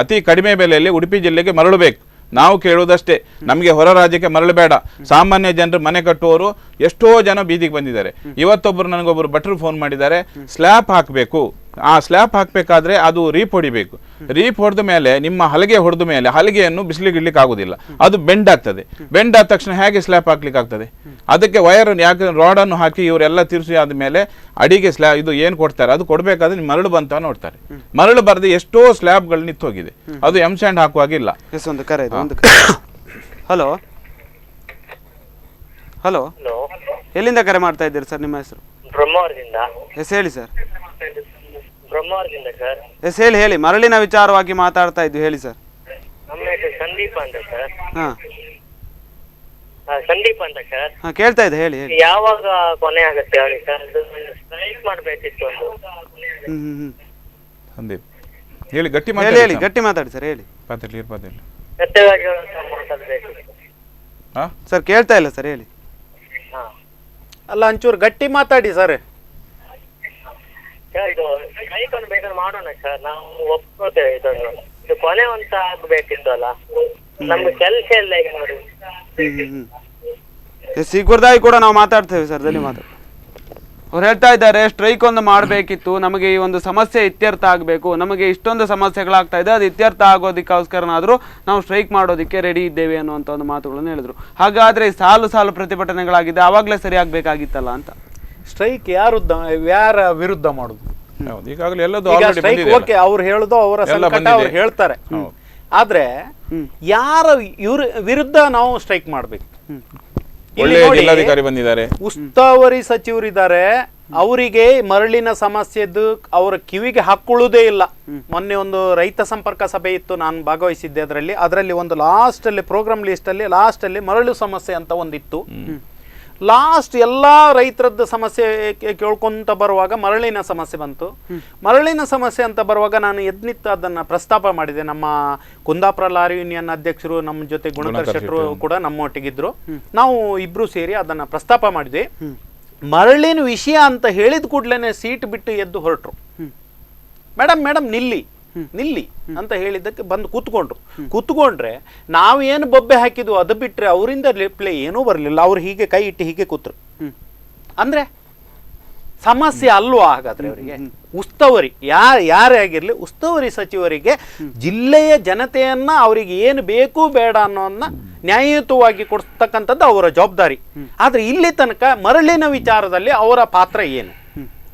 ಅತಿ ಕಡಿಮೆ ಬೆಲೆಯಲ್ಲಿ ಉಡುಪಿ ಜಿಲ್ಲೆಗೆ ಮರಳು ಬೇಕು. ನಾವು ಕೇಳುವುದಷ್ಟೇ, ನಮಗೆ ಹೊರ ರಾಜ್ಯಕ್ಕೆ ಮರಳು ಬೇಡ. ಸಾಮಾನ್ಯ ಜನರು ಮನೆ ಕಟ್ಟುವವರು ಎಷ್ಟೋ ಜನ ಬೀದಿಗೆ ಬಂದಿದ್ದಾರೆ. ಇವತ್ತೊಬ್ಬರು ನನಗೊಬ್ಬರು ಭಟ್ರು ಫೋನ್ ಮಾಡಿದ್ದಾರೆ, ಸ್ಲ್ಯಾಬ್ ಹಾಕಬೇಕು. ಆ ಸ್ಲ್ಯಾಬ್ ಹಾಕಬೇಕಾದ್ರೆ ಅದು ರೀಪ್ ಹೊಡಿಬೇಕು. ರೀಪ್ ಹೊಡೆದ ಮೇಲೆ, ನಿಮ್ಮ ಹಲಗೆ ಹೊಡೆದ ಮೇಲೆ ಹಲಗೆಯನ್ನು ಬಿಸಿಲಿಗೆ ಇಡ್ಲಿಕ್ಕೆ ಆಗುದಿಲ್ಲ, ಅದು ಬೆಂಡ್ ಆಗ್ತದೆ. ಬೆಂಡ್ ಆದ ತಕ್ಷಣ ಹೇಗೆ ಸ್ಲ್ಯಾಬ್ ಹಾಕ್ಲಿಕ್ಕೆ ಆಗ್ತದೆ? ಅದಕ್ಕೆ ವೈರನ್ನು, ಯಾಕೆ ರಾಡನ್ನು ಹಾಕಿ ಇವರೆಲ್ಲ ತಿರ್ಸಿ ಆದಮೇಲೆ ಅಡಿಗೆ ಇದು ಏನು ಕೊಡ್ತಾರೆ ಅದು ಕೊಡಬೇಕಾದ್ರೆ ನಿಮ್ಮ ಮರಳು ಬಂತ ನೋಡ್ತಾರೆ. ಮರಳು ಬರದೆ ಎಷ್ಟೋ ಸ್ಲ್ಯಾಬ್ಗಳು ನಿಂತು ಹೋಗಿದೆ, ಅದು ಸ್ಯಾಂಡ್ ಹಾಕುವಾಗಿಲ್ಲ. ಒಂದು ಕರೆ ಇದೆ, ಒಂದು ಹಲೋ ಹಲೋ, ಎಲ್ಲಿಂದ ಕರೆ ಮಾಡ್ತಾ ಇದ್ದೀರಿ ಸರ್? ನಿಮ್ಮ ಹೆಸರು? ಬ್ರಹ್ಮಾವರದಿಂದ. ಎಸ್ ಹೇಳಿ ಸರ್. ಬ್ರಹ್ಮಾವರದಿಂದ ಸರ್. ಎಸ್ ಹೇಳಿ. ಮರಳಿನ ವಿಚಾರವಾಗಿ ಮಾತಾಡ್ತಾ ಇದ್ವಿ, ಹೇಳಿ ಸರ್. ನಮ್ಮ ಹೆಸರು ಸಂದೀಪ್ ಅಂತ ಸರ್. ಹಾ ಸಂದೀಪ್ ಅಂತ ಸರ್. ಹಾ ಕೇಳ್ತಾ ಇದೆ, ಹೇಳಿ. ಯಾವಾಗ ಕೊನೆ ಆಗುತ್ತೆ ಅವನಿಗೆ ಸರ್? ಸ್ಟ್ರೈಕ್ ಮಾಡ್ಬೇಕಿತ್ತು ಒಂದು. ಸಂದೀಪ್ ಹೇಳಿ, ಗಟ್ಟಿ ಹೇಳಿ, ಗಟ್ಟಿ ಮಾತಾಡಿ ಸರ್, ಹೇಳಿ. ಸತ್ಯವಾಗಿ ಮಾತಾಡ್ಬೇಕಿತ್ತು ಸರ್. ಕೇಳ್ತಾ ಇಲ್ಲ ಸರ್, ಹೇಳಿ. ಅಲ್ಲ, ಒಂಚೂರು ಗಟ್ಟಿ ಮಾತಾಡಿ ಸರ್. ಇದು ಸ್ಟ್ರೈಕ್ ಅನ್ನು ಬೇಕಾದ್ರೆ ಮಾಡೋಣ ಸರ್, ನಾವು ಒಪ್ಕೋತೇವೆ. ಇದು ಕೊನೆ ಅಂತ ಆಗ್ಬೇಕಿತ್ತು ಅಲ್ಲ, ನಮ್ಗೆ ಕೆಲಸ ಇಲ್ಲ ಈಗ ನೋಡಿ. ಸಿಗುರ್ದಾಯಿ ಕೂಡ ನಾವು ಮಾತಾಡ್ತೇವೆ ಸರ್, ಧನ್ಯವಾದ. ಅವ್ರು ಹೇಳ್ತಾ ಇದ್ದಾರೆ, ಸ್ಟ್ರೈಕ್ ಒಂದು ಮಾಡಬೇಕಿತ್ತು, ನಮಗೆ ಈ ಒಂದು ಸಮಸ್ಯೆ ಇತ್ಯರ್ಥ ಆಗಬೇಕು, ನಮಗೆ ಇಷ್ಟೊಂದು ಸಮಸ್ಯೆಗಳಾಗ್ತಾ ಇದೆ, ಅದು ಇತ್ಯರ್ಥ ಆಗೋದಕ್ಕೋಸ್ಕರನಾದರೂ ನಾವು ಸ್ಟ್ರೈಕ್ ಮಾಡೋದಕ್ಕೆ ರೆಡಿ ಇದ್ದೇವೆ ಅನ್ನುವಂಥ ಒಂದು ಮಾತುಗಳನ್ನು ಹೇಳಿದ್ರು. ಹಾಗಾದ್ರೆ ಸಾಲು ಪ್ರತಿಭಟನೆಗಳಾಗಿದೆ, ಆವಾಗಲೇ ಸರಿಯಾಗಬೇಕಾಗಿತ್ತಲ್ಲ ಅಂತ. ಸ್ಟ್ರೈಕ್ ಯಾರ ವಿರುದ್ಧ ಮಾಡುದು? ಈಗಾಗಲೇ ಓಕೆ, ಅವ್ರು ಹೇಳುದು ಅವರ ಸಂಕಟ ಅವ್ರು ಹೇಳ್ತಾರೆ. ಆದ್ರೆ ಯಾರ ವಿರುದ್ಧ ನಾವು ಸ್ಟ್ರೈಕ್ ಮಾಡ್ಬೇಕು? ಜಿಲ್ಲಾಧಿಕಾರಿ ಬಂದಿದ್ದಾರೆ, ಉಸ್ತುವಾರಿ ಸಚಿವರಿದ್ದಾರೆ, ಅವರಿಗೆ ಮರಳಿನ ಸಮಸ್ಯೆದ್ದು ಅವರ ಕಿವಿಗೆ ಹಾಕೊಳ್ಳುವುದೇ ಇಲ್ಲ. ಮೊನ್ನೆ ಒಂದು ರೈತ ಸಂಪರ್ಕ ಸಭೆ ಇತ್ತು, ನಾನು ಭಾಗವಹಿಸಿದ್ದೆ. ಅದರಲ್ಲಿ ಒಂದು ಪ್ರೋಗ್ರಾಮ್ ಲಿಸ್ಟ್ ಅಲ್ಲಿ ಮರಳು ಸಮಸ್ಯೆ ಅಂತ ಒಂದಿತ್ತು. ಲಾಸ್ಟ್ ಎಲ್ಲಾ ರೈತರದ್ದು ಸಮಸ್ಯೆ ಕೇಳ್ಕೊಂತ ಬರುವಾಗ ಮರಳಿನ ಸಮಸ್ಯೆ ಬಂತು. ಮರಳಿನ ಸಮಸ್ಯೆ ಅಂತ ಬರುವಾಗ ನಾನು ಎದ್ನಿತ್ತು ಅದನ್ನ ಪ್ರಸ್ತಾಪ ಮಾಡಿದೆ. ನಮ್ಮ ಕುಂದಾಪುರ ಲಾರಿ ಯೂನಿಯನ್ ಅಧ್ಯಕ್ಷರು ನಮ್ಮ ಜೊತೆ ಗುಣಕರ್ ಶೆಟ್ಟರು ಕೂಡ ನಮ್ಮೊಟ್ಟಿಗಿದ್ರು. ನಾವು ಇಬ್ರು ಸೇರಿ ಅದನ್ನ ಪ್ರಸ್ತಾಪ ಮಾಡಿದ್ವಿ. ಮರಳಿನ ವಿಷಯ ಅಂತ ಹೇಳಿದ ಕೂಡ್ಲೇನೆ ಸೀಟ್ ಬಿಟ್ಟು ಎದ್ದು ಹೊರಟ್ರು. ಮೇಡಮ್ ನಿಲ್ಲಿ ಅಂತ ಹೇಳಿದ್ದಕ್ಕೆ ಬಂದು ಕೂತ್ಕೊಂಡ್ರೆ ನಾವೇನು ಬೊಬ್ಬೆ ಹಾಕಿದ್ವು ಅದು ಬಿಟ್ರೆ ಅವರಿಂದ ರಿಪ್ಲೈ ಏನೂ ಬರಲಿಲ್ಲ. ಅವ್ರು ಹೀಗೆ ಕೈ ಇಟ್ಟು ಹೀಗೆ ಕೂತ್ರು. ಅಂದ್ರೆ ಸಮಸ್ಯೆ ಅಲ್ವಾ ಹಾಗಾದ್ರೆ ಅವರಿಗೆ? ಉಸ್ತುವಾರಿ ಯಾರೇ ಆಗಿರ್ಲಿ, ಉಸ್ತುವಾರಿ ಸಚಿವರಿಗೆ ಜಿಲ್ಲೆಯ ಜನತೆಯನ್ನ ಅವರಿಗೆ ಏನು ಬೇಕು ಬೇಡ ಅನ್ನೋದನ್ನ ನ್ಯಾಯಯುತವಾಗಿ ಕೊಡ್ತಕ್ಕಂಥದ್ದು ಅವರ ಜವಾಬ್ದಾರಿ. ಆದ್ರೆ ಇಲ್ಲಿ ತನಕ ಮರಳಿನ ವಿಚಾರದಲ್ಲಿ ಅವರ ಪಾತ್ರ ಏನು?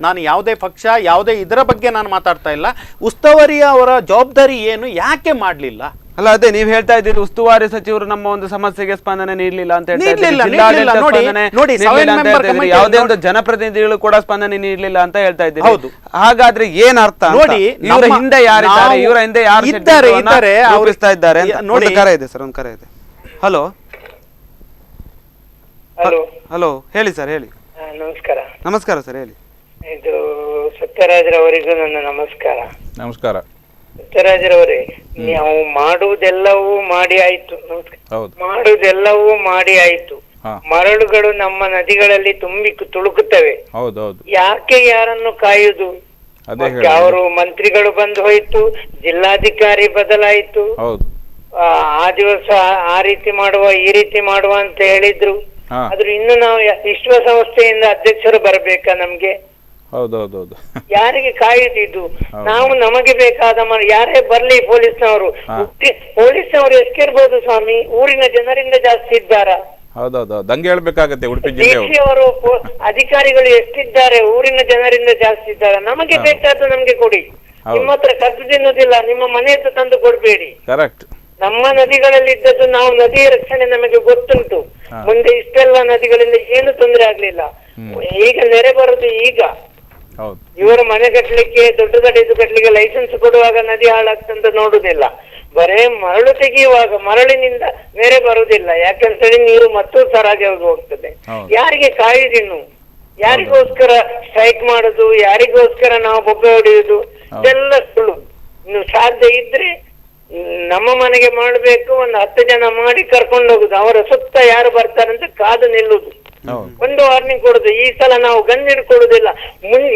ನಾನು ಯಾವುದೇ ಪಕ್ಷ ಯಾವುದೇ ಇದರ ಬಗ್ಗೆ ನಾನು ಮಾತಾಡ್ತಾ ಇಲ್ಲ. ಉಸ್ತುವಾರಿಯ ಅವರ ಜವಾಬ್ದಾರಿ ಏನು, ಯಾಕೆ ಮಾಡಲಿಲ್ಲ? ಅಲ್ಲ, ಅದೇ ನೀವ್ ಹೇಳ್ತಾ ಇದ್ದೀರಿ ಉಸ್ತುವಾರಿ ಸಚಿವರು ನಮ್ಮ ಒಂದು ಸಮಸ್ಯೆಗೆ ಸ್ಪಂದನೆ ನೀಡಲಿಲ್ಲ ಅಂತ ಹೇಳ್ತಾ ಇದ್ದೀರಿ. ನೀಡ್ಲಿಲ್ಲ. ಜಿಲ್ಲಾಡಳಿತ ನೋಡಿ, ಸ್ಪಂದನೆ ನೋಡಿ, ನೀಡ್ಲಿಲ್ಲ ಅಂತ 7 member ಹೇಳ್ತಾ ಇದ್ದೀರಿ. committee ಯಾವುದೇ ಒಂದು ಜನಪ್ರತಿನಿಧಿಗಳು ಕೂಡ ಸ್ಪಂದನೆ ನೀಡಲಿಲ್ಲ ಅಂತ ಹೇಳ್ತಾ ಇದ್ದೀರಿ. ಹೌದು. ಹಾಗಾದ್ರೆ ಏನ್ ಅರ್ಥ ಅಂತ? ನೋಡಿ, ಇವರ ನಮ್ಮ- ಹಿಂದೆ ಯಾರಿದ್ದಾರೆ, ನಾವು ಇವರ ಹಿಂದೆ ಯಾರು ಇದ್ದಾರೆ, ರೂಪಿಸ್ತಾ ಇದ್ದಾರೆ ಅಂತ? ನೋಡಿ, ಒಂದು ಕರೆ ಇದೆ ಸರ್, ಒಂದು ಕರೆ ಇದೆ. ಹಲೋ ಹಲೋ ಹಲೋ, ಹೇಳಿ ಸರ್, ಹೇಳಿ. ನಮಸ್ಕಾರ. ನಮಸ್ಕಾರ ಸರ್, ಹೇಳಿ. ಇದು ಸತ್ಯರಾಜ್ರವರಿಗೂ ನನ್ನ ನಮಸ್ಕಾರ. ನಮಸ್ಕಾರ. ಸತ್ಯರಾಜ್ರವರೇ, ನಾವು ಮಾಡುವುದೆಲ್ಲವೂ ಮಾಡಿ ಆಯ್ತು. ಹೌದು. ಮಾಡುವುದೆಲ್ಲವೂ ಮಾಡಿ ಆಯ್ತು. ಹಾ. ಮರಳುಗಳು ನಮ್ಮ ನದಿಗಳಲ್ಲಿ ತುಂಬಿ ತುಳುಕುತ್ತವೆ. ಹೌದು ಹೌದು, ಯಾಕೆ ಯಾರನ್ನು ಕಾಯುವುದು? ಅದೇ ಮತ್ತೆ ಹೇಳಿ. ಅವರು ಮಂತ್ರಿಗಳು ಬಂದು ಹೋಯ್ತು, ಜಿಲ್ಲಾಧಿಕಾರಿ ಬದಲಾಯಿತು. ಹೌದು. ಆ ದಿವಸ ಆ ರೀತಿ ಮಾಡುವ ಈ ರೀತಿ ಮಾಡುವ ಅಂತ ಹೇಳಿದ್ರು. ಹಾ. ಆದ್ರೂ ಇನ್ನು ನಾವು ವಿಶ್ವಸಂಸ್ಥೆಯಿಂದ ಅಧ್ಯಕ್ಷರು ಬರಬೇಕಾ ನಮ್ಗೆ? ಹೌದೌದೌದು. ಯಾರಿಗೆ ಕಾಯುತ್ತಿದ್ದು? ಹೌದು. ನಾವು ನಮಗೆ ಬೇಕಾದ ಯಾರೇ ಬರ್ಲಿ ಪೊಲೀಸ್ನವರು. ಹಾ. ಪೊಲೀಸ್ನವರು ಎಷ್ಟಿರ್ಬೋದು ಸ್ವಾಮಿ? ಊರಿನ ಜನರಿಂದ ಜಾಸ್ತಿ ಇದ್ದಾರಾ? ಹೌದೌದು, ದಂಗೆ ಹೇಳ್ಬೇಕಾಗತ್ತೆ ಉಡುಪಿ ಜಿಲ್ಲೆ. ಡಿಸಿ ಅವರು ಅಧಿಕಾರಿಗಳು ಎಷ್ಟಿದ್ದಾರೆ? ಊರಿನ ಜನರಿಂದ ಜಾಸ್ತಿ ಇದ್ದಾರೆ. ನಮಗೆ ಬೇಕಾದ್ದು ನಮ್ಗೆ ಕೊಡಿ. ಹೌದು. ನಿಮ್ಮ ಹತ್ರ ಕದ್ದು ತಿನ್ನುವುದಿಲ್ಲ, ನಿಮ್ಮ ಮನೆ ಹತ್ರ ತಂದು ಕೊಡ್ಬೇಡಿ. ಕರೆಕ್ಟ್. ನಮ್ಮ ನದಿಗಳಲ್ಲಿ ಇದ್ದದ್ದು ನಾವು ನದಿ ರಕ್ಷಣೆ ನಮಗೆ ಗೊತ್ತುಂಟು. ಹಾ. ಮುಂದೆ ಇಷ್ಟೆಲ್ಲ ನದಿಗಳಿಂದ ಏನು ತೊಂದರೆ ಆಗ್ಲಿಲ್ಲ. ಈಗ ನೆರೆ ಬರುದು ಈಗ. ಹೌದು. ಇವರು ಮನೆ ಕಟ್ಟಲಿಕ್ಕೆ ದೊಡ್ಡ ದೊಡ್ಡ ಇದು ಕಟ್ಟಲಿಕ್ಕೆ ಲೈಸೆನ್ಸ್ ಕೊಡುವಾಗ ನದಿ ಹಾಳಾಗ್ತಂತ ನೋಡುದಿಲ್ಲ. ಬರೇ ಮರಳು ತೆಗೆಯುವಾಗ ಮರಳಿನಿಂದ ನೆರೆ ಬರುದಿಲ್ಲ. ಯಾಕಂತೇಳಿ ನೀರು ಮತ್ತೂ ಸರಾಗಿ ಹೋಗ್ತದೆ. ಹೌದು. ಯಾರಿಗೆ ಕಾಯುದಿನ್ನು? ಯಾರಿಗೋಸ್ಕರ ಸ್ಟ್ರೈಕ್ ಮಾಡುದು? ಯಾರಿಗೋಸ್ಕರ ನಾವು ಬೊಬ್ಬೆ ಹೊಡೆಯುವುದು? ಇದೆಲ್ಲ ಸುಳ್ಳು. ಇನ್ನು ಸಾಧ್ಯ ಇದ್ರೆ ನಮ್ಮ ಮನೆಗೆ ಮಾಡಬೇಕು, ಒಂದು 10 ಜನ ಮಾಡಿ ಕರ್ಕೊಂಡು ಹೋಗುದು. ಅವರ ಸುತ್ತ ಯಾರು ಬರ್ತಾರಂತ ಕಾದು ನಿಲ್ಲುದು. ಹೌದು. ಒಂದು ವಾರ್ನಿಂಗ್ ಕೊಡುದು, ಈ ಸಲ ನಾವು ಗನ್ ಹಿಡ್ಕೊಳ್ಳುದಿಲ್ಲ,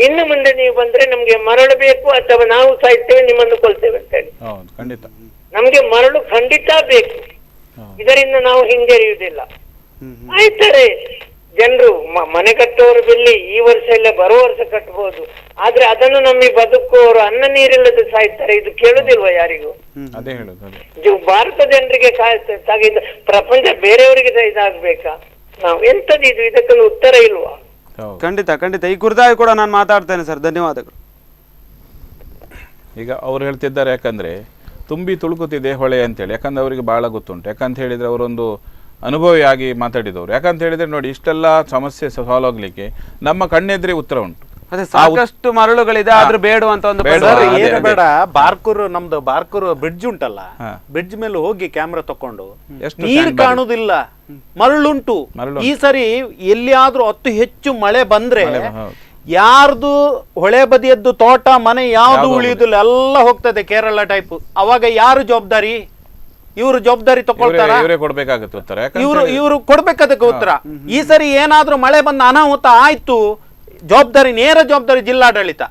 ಇನ್ನು ಮುಂದೆ ನೀವು ಬಂದ್ರೆ ನಮ್ಗೆ ಮರಳು ಬೇಕು ಅಥವಾ ನಾವು ಸಾಯ್ತೇವೆ, ನಿಮ್ಮನ್ನು ಕೊಲ್ತೇವೆ ಅಂತ ಹೇಳಿ. ಹೌದು, ಖಂಡಿತ. ನಮ್ಗೆ ಮರಳು ಖಂಡಿತ ಬೇಕು. ಇದರಿಂದ ನಾವು ಹಿಂಜರಿಯುವುದಿಲ್ಲ. ಆಯ್ತಾರೆ ಜನರು ಮನೆ ಕಟ್ಟುವವರು ಬಿಲ್ಲಿ ಈ ವರ್ಷ ಇಲ್ಲ ಬರುವ ವರ್ಷ ಕಟ್ಟಬಹುದು. ಆದ್ರೆ ಅದನ್ನು ನಮಗೆ ಬದುಕುವವರು ಅನ್ನ ನೀರಿಲ್ಲದೆ ಸಾಯ್ತಾರೆ. ಇದು ಕೇಳುದಿಲ್ವಾ ಯಾರಿಗೂ? ಅದೇ ಹೇಳುದು. ಅದೇ. ಇದು ಭಾರತ ಜನರಿಗೆ ಸಾಗಿದ ಪ್ರಪಂಚ ಬೇರೆಯವರಿಗೆ ಇದಾಗ್ಬೇಕಾ? ನಾವು ಎಂತದ್ದು ಇದು? ಇದಕ್ಕೊಂದು ಉತ್ತರ ಇಲ್ವಾ? ಹೌದು. ಖಂಡಿತ ಖಂಡಿತ, ಈ ಕುರಿತಾಗಿ ಕೂಡ ನಾನು ಮಾತಾಡ್ತೇನೆ ಸರ್. ಧನ್ಯವಾದಗಳು. ಈಗ ಅವ್ರು ಹೇಳ್ತಿದ್ದಾರೆ, ಯಾಕಂದ್ರೆ ತುಂಬಿ ತುಳುಕುತ್ತಿದೆ ಹೊಳೆ ಅಂತೇಳಿ. ಯಾಕಂದ್ರೆ ಅವರಿಗೆ ಬಹಳ ಗೊತ್ತುಂಟು. ಯಾಕಂತ ಹೇಳಿದ್ರೆ ಅವರೊಂದು ಅನುಭವಿಯಾಗಿ ಮಾತಾಡಿದವರು. ಯಾಕಂತ ಹೇಳಿದ್ರೆ ನೋಡಿ, ಇಷ್ಟೆಲ್ಲ ಸಮಸ್ಯೆ ಸಾಲ್ವ್ ಆಗ್ಲಿಕ್ಕೆ ನಮ್ಮ ಕಣ್ಣೆದ್ರೆ ಉತ್ತರ ಉಂಟು. ಅದೇ ಸಾಕಷ್ಟು ಮರಳುಗಳಿದೆ, ಆದ್ರೂ ಬೇಡುವಂತ ಒಂದು ಬೇಡ. ಪರಿಸ್ಥಿತಿ. ಅದೇ, ಏನು ಅದೇ. ಬೇಡ, ಬಾರ್ಕೂರು ನಮ್ದು ಬಾರ್ಕೂರು ಬ್ರಿಡ್ಜ್ ಉಂಟಲ್ಲ, ಹಾ. ಬ್ರಿಡ್ಜ್ ಮೇಲೆ ಹೋಗಿ ಕ್ಯಾಮ್ರಾ ತಕೊಂಡು ಎಷ್ಟು ನೀರ್ sandbar ಕಾಣುದಿಲ್ಲ, ಮರಳುಂಟು. ಮರಳುಂಟು. ಈ ಸರಿ ಎಲ್ಲಿಯಾದ್ರೂ ಅತಿ ಹೆಚ್ಚು ಮಳೆ ಬಂದ್ರೆ ಹೌದು. ಯಾರ್ದು ಹೊಳೆ ಬದಿಯದ್ದು ತೋಟ ಮನೆ ಯಾವ್ದು ಯಾವ್ದು ಉಳಿಯುದಿಲ್ಲ, ಎಲ್ಲ ಹೋಗ್ತದೆ ಕೇರಳ ಟೈಪ್. ಅವಾಗ ಯಾರು ಜವಾಬ್ದಾರಿ? ಇವರು ಜವಾಬ್ದಾರಿ ತಗೊಳ್ತಾರ? ಇವರೇ ಕೊಡ್ಬೇಕಾಗತ್ತೆ ಉತ್ತರ. ಯಾಕಂತ ಇವರು ಕೊಡ್ಬೇಕದಕ್ಕೆ ಉತ್ತರ. ಈ ಸರಿ ಏನಾದ್ರೂ ಮಳೆ ಬಂದ ಅನಾಹುತ ಆಯ್ತು, ಜವಾಬ್ದಾರಿ ನೇರ ಜವಾಬ್ದಾರಿ ಜಿಲ್ಲಾಡಳಿತ,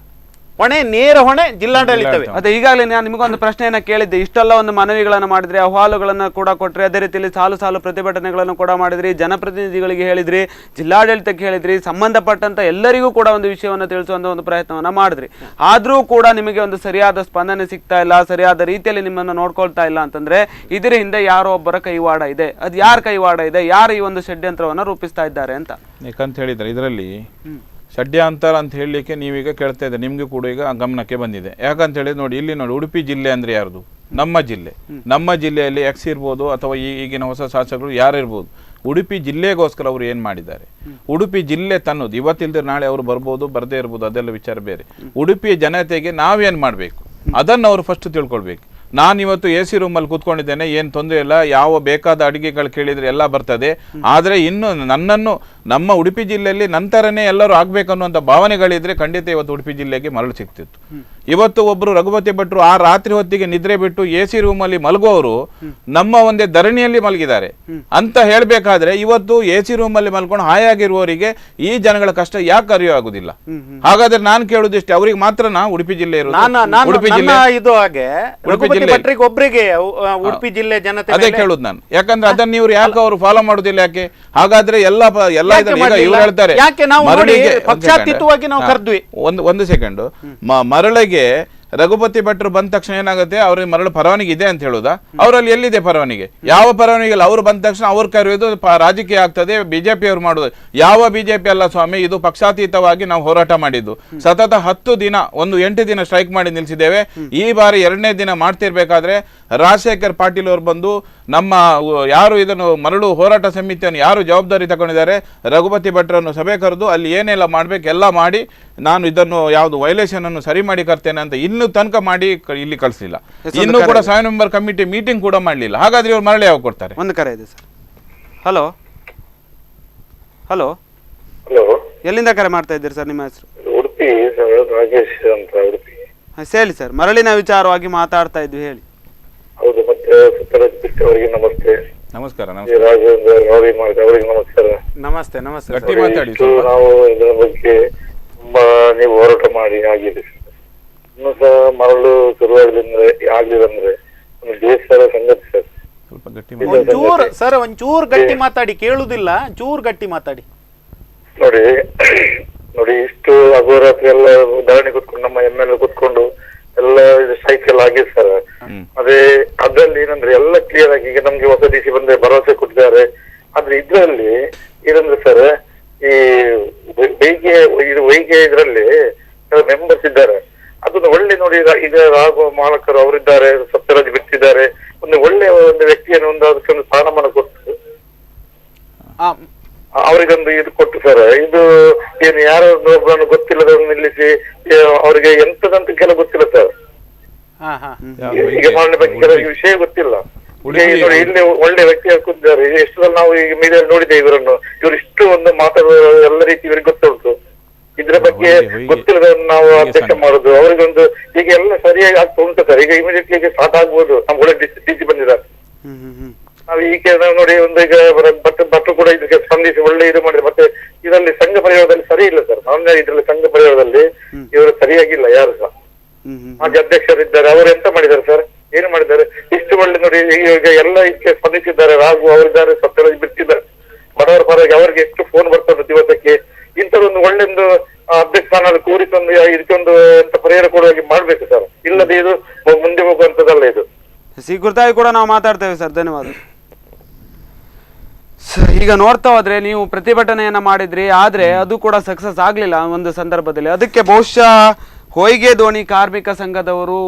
ಹೊಣೆ ನೇರ ಹೊಣೆ ಜಿಲ್ಲಾಡಳಿತವೇ. ಅದೇ ಈಗಾಗಲೇ ನಾನು ನಿಮಗೊಂದು ಪ್ರಶ್ನೆಯನ್ನ ಕೇಳಿದ್ದೆ. ಇಷ್ಟೆಲ್ಲ ಒಂದು ಮನವಿಗಳನ್ನು ಮಾಡಿದ್ರಿ, ಅಹವಾಲುಗಳನ್ನು ಕೂಡ ಕೊಟ್ರಿ, ಅದೇ ರೀತಿಯಲ್ಲಿ ಸಾಲು ಸಾಲು ಪ್ರತಿಭಟನೆಗಳನ್ನು ಕೂಡ ಮಾಡಿದ್ರಿ, ಜನಪ್ರತಿನಿಧಿಗಳಿಗೆ ಹೇಳಿದ್ರಿ, ಜಿಲ್ಲಾಡಳಿತಕ್ಕೆ ಹೇಳಿದ್ರಿ, ಸಂಬಂಧಪಟ್ಟಂತ ಎಲ್ಲರಿಗೂ ಕೂಡ ಒಂದು ವಿಷಯವನ್ನು ತಿಳಿಸುವಂತ ಒಂದು ಪ್ರಯತ್ನವನ್ನ ಮಾಡಿದ್ರಿ. ಆದ್ರೂ ಕೂಡ ನಿಮಗೆ ಒಂದು ಸರಿಯಾದ ಸ್ಪಂದನೆ ಸಿಗ್ತಾ ಇಲ್ಲ, ಸರಿಯಾದ ರೀತಿಯಲ್ಲಿ ನಿಮ್ಮನ್ನು ನೋಡ್ಕೊಳ್ತಾ ಇಲ್ಲ ಅಂತಂದ್ರೆ ಇದರ ಹಿಂದೆ ಯಾರೋ ಒಬ್ಬರ ಕೈವಾಡ ಇದೆ. ಅದು ಯಾರ ಕೈವಾಡ ಇದೆ? ಯಾರು ಈ ಒಂದು ಷಡ್ಯಂತ್ರವನ್ನ ರೂಪಿಸ್ತಾ ಇದ್ದಾರೆ ಅಂತ ಯಾಕಂತ ಹೇಳಿದ್ರೆ ಇದರಲ್ಲಿ ಷಡ್ಯಂತರ ಅಂತ ಹೇಳಲಿಕ್ಕೆ ನೀವೀಗ ಕೇಳ್ತಾ ಇದ್ದೀರಿ, ನಿಮ್ಗೆ ಕೂಡ ಈಗ ಗಮನಕ್ಕೆ ಬಂದಿದೆ. ಯಾಕಂತ ಹೇಳಿದ್ರೆ ನೋಡಿ, ಇಲ್ಲಿ ನೋಡಿ, ಉಡುಪಿ ಜಿಲ್ಲೆ ಅಂದ್ರೆ ಯಾರ್ದು? ನಮ್ಮ ಜಿಲ್ಲೆ. ನಮ್ಮ ಜಿಲ್ಲೆಯಲ್ಲಿ ಎಕ್ಸ್ ಇರ್ಬೋದು ಅಥವಾ ಈಗಿನ ಹೊಸ ಶಾಸಕರು ಯಾರಿರ್ಬೋದು, ಉಡುಪಿ ಜಿಲ್ಲೆಗೋಸ್ಕರ ಅವರು ಏನು ಮಾಡಿದ್ದಾರೆ? ಉಡುಪಿ ಜಿಲ್ಲೆ ತನ್ನೋದು. ಇವತ್ತಿಲ್ದ್ರೆ ನಾಳೆ ಅವರು ಬರ್ಬೋದು, ಬರದೇ ಇರ್ಬೋದು, ಅದೆಲ್ಲ ವಿಚಾರ ಬೇರೆ. ಉಡುಪಿಯ ಜನತೆಗೆ ನಾವೇನು ಮಾಡಬೇಕು ಅದನ್ನು ಅವರು ಫಸ್ಟ್ ತಿಳ್ಕೊಳ್ಬೇಕು. ನಾನಿವತ್ತು ಎ ಸಿ ರೂಮಲ್ಲಿ ಕೂತ್ಕೊಂಡಿದ್ದೇನೆ, ಏನು ತೊಂದರೆ ಇಲ್ಲ, ಯಾವ ಬೇಕಾದ ಅಡುಗೆಗಳು ಕೇಳಿದರೆ ಎಲ್ಲ ಬರ್ತದೆ. ಆದರೆ ಇನ್ನು ನನ್ನನ್ನು ನಮ್ಮ ಉಡುಪಿ ಜಿಲ್ಲೆಯಲ್ಲಿ ನಂತರನೇ ಎಲ್ಲರೂ ಆಗಬೇಕನ್ನುವಂಥ ಭಾವನೆಗಳಿದ್ರೆ ಖಂಡಿತ ಇವತ್ತು ಉಡುಪಿ ಜಿಲ್ಲೆಗೆ ಮರಳು ಸಿಗ್ತಿತ್ತು. ಇವತ್ತು ಒಬ್ಬರು ರಘುಪತಿ ಭಟ್ರು ಆ ರಾತ್ರಿ ಹೊತ್ತಿಗೆ ನಿದ್ರೆ ಬಿಟ್ಟು ಎ ಸಿ ರೂಮಲ್ಲಿ ಮಲಗುವವರು ನಮ್ಮ ಒಂದೇ ಧರಣಿಯಲ್ಲಿ ಮಲಗಿದ್ದಾರೆ ಅಂತ ಹೇಳಬೇಕಾದ್ರೆ, ಇವತ್ತು ಎ ಸಿ ರೂಮಲ್ಲಿ ಮಲ್ಕೊಂಡು ಹಾಯಾಗಿರುವವರಿಗೆ ಈ ಜನಗಳ ಕಷ್ಟ ಯಾಕೆ ಅರಿವಾಗುದಿಲ್ಲ? ಹಾಗಾದ್ರೆ ನಾನು ಕೇಳುದಿಷ್ಟೇ, ಅವ್ರಿಗೆ ಮಾತ್ರನಾ ಉಡುಪಿ ಜಿಲ್ಲೆ ಇರೋದು? ಉಡುಪಿ ಜಿಲ್ಲೆ ಇದು ಹಾಗೆ ಭಟ್ರಿಗೆ ಒಬ್ಬರಿಗೆ ಉಡುಪಿ ಜಿಲ್ಲೆ ಜನತೆ ಅದೇ ಕೇಳುದು ನಾನು. ಯಾಕಂದ್ರೆ ಅದನ್ನ ಇವ್ರು ಯಾಕೆ ಅವರು ಫಾಲೋ ಮಾಡುದಿಲ್ಲ? ಯಾಕೆ? ಹಾಗಾದ್ರೆ ಎಲ್ಲ ಇದ್ದಾರೆ. ಈಗ ಇವ್ರು ಹೇಳ್ತಾರೆ ಯಾಕೆ ನಾವು ಮರಳಿಗೆ ಪಕ್ಷಾತೀತವಾಗಿ ನಾವು ಕರೆದ್ವಿ. ಒಂದು ಸೆಕೆಂಡ್, ಮರಳಿಗೆ ರಘುಪತಿ ಭಟ್ರು ಬಂದ ತಕ್ಷಣ ಏನಾಗುತ್ತೆ, ಅವ್ರಿಗೆ ಮರಳು ಪರವಾನಗಿ ಇದೆ ಅಂತ ಹೇಳುದಾ? ಅವರಲ್ಲಿ ಎಲ್ಲಿದೆ ಪರವಾನಗಿ? ಯಾವ ಪರವಾನಗಿ ಇಲ್ಲ. ಅವ್ರು ಬಂದ ತಕ್ಷಣ ಅವ್ರು ಕರೆಯೋದು ರಾಜಕೀಯ ಆಗ್ತದೆ, ಬಿಜೆಪಿ ಅವ್ರು ಮಾಡೋದು. ಯಾವ ಬಿಜೆಪಿ ಅಲ್ಲ ಸ್ವಾಮಿ, ಇದು ಪಕ್ಷಾತೀತವಾಗಿ ನಾವು ಹೋರಾಟ ಮಾಡಿದ್ದು. ಸತತ 10 ದಿನ, 8 ದಿನ ಸ್ಟ್ರೈಕ್ ಮಾಡಿ ನಿಲ್ಸಿದ್ದೇವೆ. ಈ ಬಾರಿ 2ನೇ ದಿನ ಮಾಡ್ತಿರ್ಬೇಕಾದ್ರೆ ರಾಜಶೇಖರ್ ಪಾಟೀಲ್ ಅವರು ಬಂದು ನಮ್ಮ ಯಾರು ಇದನ್ನು ಮರಳು ಹೋರಾಟ ಸಮಿತಿಯನ್ನು ಯಾರು ಜವಾಬ್ದಾರಿ ತಗೊಂಡಿದ್ದಾರೆ, ರಘುಪತಿ ಭಟ್ರನ್ನು ಸಭೆ ಕರೆದು ಅಲ್ಲಿ ಏನೆಲ್ಲ ಮಾಡ್ಬೇಕೆಲ್ಲ ಮಾಡಿ ನಾನು ಇದನ್ನು ಯಾವುದು ವೈಲೇಷನ್ ಅನ್ನು ಸರಿ ಮಾಡಿ ಕರ್ತೇನೆ ಅಂತ ಇನ್ನೂ ತನಕ ಮಾಡಿ ಇಲ್ಲಿ ಕಳಿಸಲಿಲ್ಲ. ಇನ್ನೂ ಕೂಡ 7 ಮೆಂಬರ್ ಕಮಿಟಿ ಮೀಟಿಂಗ್ ಕೂಡ ಮಾಡಲಿಲ್ಲ. ಹಾಗಾದ್ರೆ ಇವ್ರು ಮರಳಿ ಯಾವಾಗ ಕೊಡ್ತಾರೆ? ಒಂದು ಕರೆ ಇದೆ ಸರ್. ಹಲೋ ಹಲೋ ಹಲೋ, ಎಲ್ಲಿಂದ ಕರೆ ಮಾಡ್ತಾ ಇದ್ದೀರಿ ಸರ್? ನಿಮ್ಮ ಹೆಸರು? ಉಡುಪಿ ರಾಜೇಶ್ ಅಂತ, ಉಡುಪಿ. ಹೇಳಿ ಸರ್, ಮರಳಿನ ವಿಚಾರವಾಗಿ ಮಾತಾಡ್ತಾ ಇದ್ವಿ, ಹೇಳಿ. ಹೌದು, ಮತ್ತೆ ಸತ್ಯರಾಜ್ ಬಿಟ್ಟು ಅವರಿಗೆ ನಮಸ್ತೆ. ನಮಸ್ಕಾರ. ರಾಜೇಂದ್ರ ಅವರಿಗೆ ಮಾಡಿದೆ, ಅವರಿಗೆ ನಮಸ್ಕಾರ. ನಮಸ್ತೆ. ನಮಸ್ತೆ. ಗಟ್ಟಿ ಮಾತಾಡಿ. ನಾವು ಇದರ ಬಗ್ಗೆ ತುಂಬಾ ನೀವು ಹೋರಾಟ ಮಾಡಿ ಆಗಿದೆ. ಇನ್ನು ಸಹ ಮರಳು ಆಗ್ಲಿಲ್ಲಂದ್ರೆ ಒಂದು ಬೇಸರ ಸಂಗತಿ ಸರ್. ಸ್ವಲ್ಪ ಗಟ್ಟಿ ಒಂಚೂರು ಸರ್, ಒಂಚೂರು ಗಟ್ಟಿ ಮಾತಾಡಿ, ಕೇಳುದಿಲ್ಲ. ಚೂರು ಗಟ್ಟಿ ಮಾತಾಡಿ. ನೋಡಿ ಇಷ್ಟು ಅಹೋರಾತ್ರಿ ಎಲ್ಲ ಧರಣಿ ಕುತ್ಕೊಂಡು ನಮ್ಮ MLA ಕುತ್ಕೊಂಡು ಎಲ್ಲ ಸ್ಟ್ರೈಕ್ ಎಲ್ಲ ಆಗಿದೆ ಸರ್. ಅದೇ ಅದ್ರಲ್ಲಿ ಏನಂದ್ರೆ ಎಲ್ಲ ಕ್ಲಿಯರ್ ಆಗಿ ಈಗ ನಮ್ಗೆ ಹೊಸ DC ಬಂದ್ರೆ ಭರವಸೆ ಕೊಟ್ಟಿದ್ದಾರೆ. ಆದ್ರೆ ಇದ್ರಲ್ಲಿ ಏನಂದ್ರೆ ಸರ್, ಈ ವೈಗೆ ಇದರಲ್ಲಿ ಮೆಂಬರ್ಸ್ ಇದ್ದಾರೆ. ಅದನ್ನು ಒಳ್ಳೆ ನೋಡಿ, ಈಗ ರಾಘವ ಮಾಲಕರು ಅವರಿದ್ದಾರೆ, ಸತ್ಯರಾಜ್ ಬಿಟ್ಟಿದ್ದಾರೆ. ಒಂದು ಒಂದು ವ್ಯಕ್ತಿಯನ್ನು ಅದಕ್ಕೊಂದು ಸ್ಥಾನಮಾನ ಕೊಟ್ಟು ಅವರಿಗೊಂದು ಇದು ಕೊಟ್ಟು ಸರ್, ಇದು ಏನು ಯಾರೋ ಒಬ್ಬರನ್ನು ಗೊತ್ತಿಲ್ಲದನ್ನು ನಿಲ್ಲಿಸಿ ಅವರಿಗೆ ಎಂತದಂತ ಕೆಲ ಗೊತ್ತಿಲ್ಲ ಸರ್. ಈಗ ಮಾಡಲಿ ಬಗ್ಗೆ ಕೆಲವರಿಗೆ ವಿಷಯ ಗೊತ್ತಿಲ್ಲ. ನೋಡಿ ಇಲ್ಲಿ ಒಳ್ಳೆ ವ್ಯಕ್ತಿ ಕೂತಿದ್ದಾರೆ. ಎಷ್ಟು ನಾವು ಈಗ ಮೀಡಿಯಲ್ಲಿ ನೋಡಿದ್ದೇವೆ ಇವರನ್ನು. ಇವರು ಇಷ್ಟು ಒಂದು ಮಾತಾಡುವ ಎಲ್ಲ ರೀತಿ ಇವರಿಗೆ ಗೊತ್ತುಂಟು. ಇದ್ರ ಬಗ್ಗೆ ಗೊತ್ತಿಲ್ಲದನ್ನು ನಾವು ಅಧ್ಯಕ್ಷ ಮಾಡುದು, ಅವರಿಗೊಂದು ಈಗ ಎಲ್ಲ ಸರಿಯಾಗಿ ಆಗ್ತಾ ಉಂಟು ಸರ್. ಈಗ ಇಮಿಡಿಯೇಟ್ಲಿ ಸ್ಟಾರ್ಟ್ ಆಗ್ಬೋದು. ನಮ್ಮ ಒಳ್ಳೆ DC ಬಂದಿದ್ದಾರೆ. ನಾವು ಈಗ ನಾವು ನೋಡಿ ಒಂದು ಈಗ ಭಟ್ರು ಕೂಡ ಇದಕ್ಕೆ ಸ್ಪಂದಿಸಿ ಒಳ್ಳೆ ಇದು ಮಾಡಿದ್ರೆ. ಮತ್ತೆ ಇದರಲ್ಲಿ ಸಂಘ ಪರಿವಾರದಲ್ಲಿ ಸರಿ ಇಲ್ಲ ಸರ್. ಮಾನ್ಯ ಇದರಲ್ಲಿ ಸಂಘ ಪರಿವಾರದಲ್ಲಿ ಇವರು ಸರಿಯಾಗಿಲ್ಲ ಯಾರು ಸಹ. ಮಾಜಿ ಅಧ್ಯಕ್ಷರಿದ್ದಾರೆ, ಅವರು ಎಂತ ಮಾಡಿದ್ದಾರೆ ಸರ್? ಏನು ಮಾಡಿದ್ದಾರೆ? ಇಷ್ಟು ಒಳ್ಳೆ ನೋಡಿ ಈಗ ಎಲ್ಲ ಇದಕ್ಕೆ ಸ್ಪಂದಿಸಿದ್ದಾರೆ. ರಾಘು ಅವರಿದ್ದಾರೆ, ಸತ್ಯರಾಜ್ ಬಿಟ್ಟಿದ್ದಾರೆ. ಬಡವರ ಪರವಾಗಿ ಅವರಿಗೆ ಎಷ್ಟು ಫೋನ್ ಬರ್ತದೆ ದಿವಸಕ್ಕೆ. ಇಂಥದೊಂದು ಒಳ್ಳೆಂದು ಅಧ್ಯಕ್ಷ ಸ್ಥಾನ ಕೂರಿಸೊಂದು ಇದಕ್ಕೊಂದು ಎಂತ ಪರಿಹಾರ ಕೊಡುವಾಗಿ ಮಾಡ್ಬೇಕು ಸರ್. ಇಲ್ಲದೆ ಇದು ಮುಂದೆ ಹೋಗುವಂತದಲ್ಲ ಇದು. ಈ ಕುರಿತಾಗಿ ಕೂಡ ನಾವು ಮಾತಾಡ್ತೇವೆ ಸರ್. ಧನ್ಯವಾದ. ಈಗ ನೋಡ್ತಾ ಹೋದ್ರೆ ನೀವು ಪ್ರತಿಭಟನೆಯನ್ನ ಮಾಡಿದ್ರಿ, ಆದ್ರೆ ಅದು ಕೂಡ ಸಕ್ಸಸ್ ಆಗ್ಲಿಲ್ಲ ಒಂದು ಸಂದರ್ಭದಲ್ಲಿ. ಅದಕ್ಕೆ ಬಹುಶಃ ಹೊಯ್ಗೆ ದೋಣಿ ಕಾರ್ಮಿಕ ಸಂಘದವರು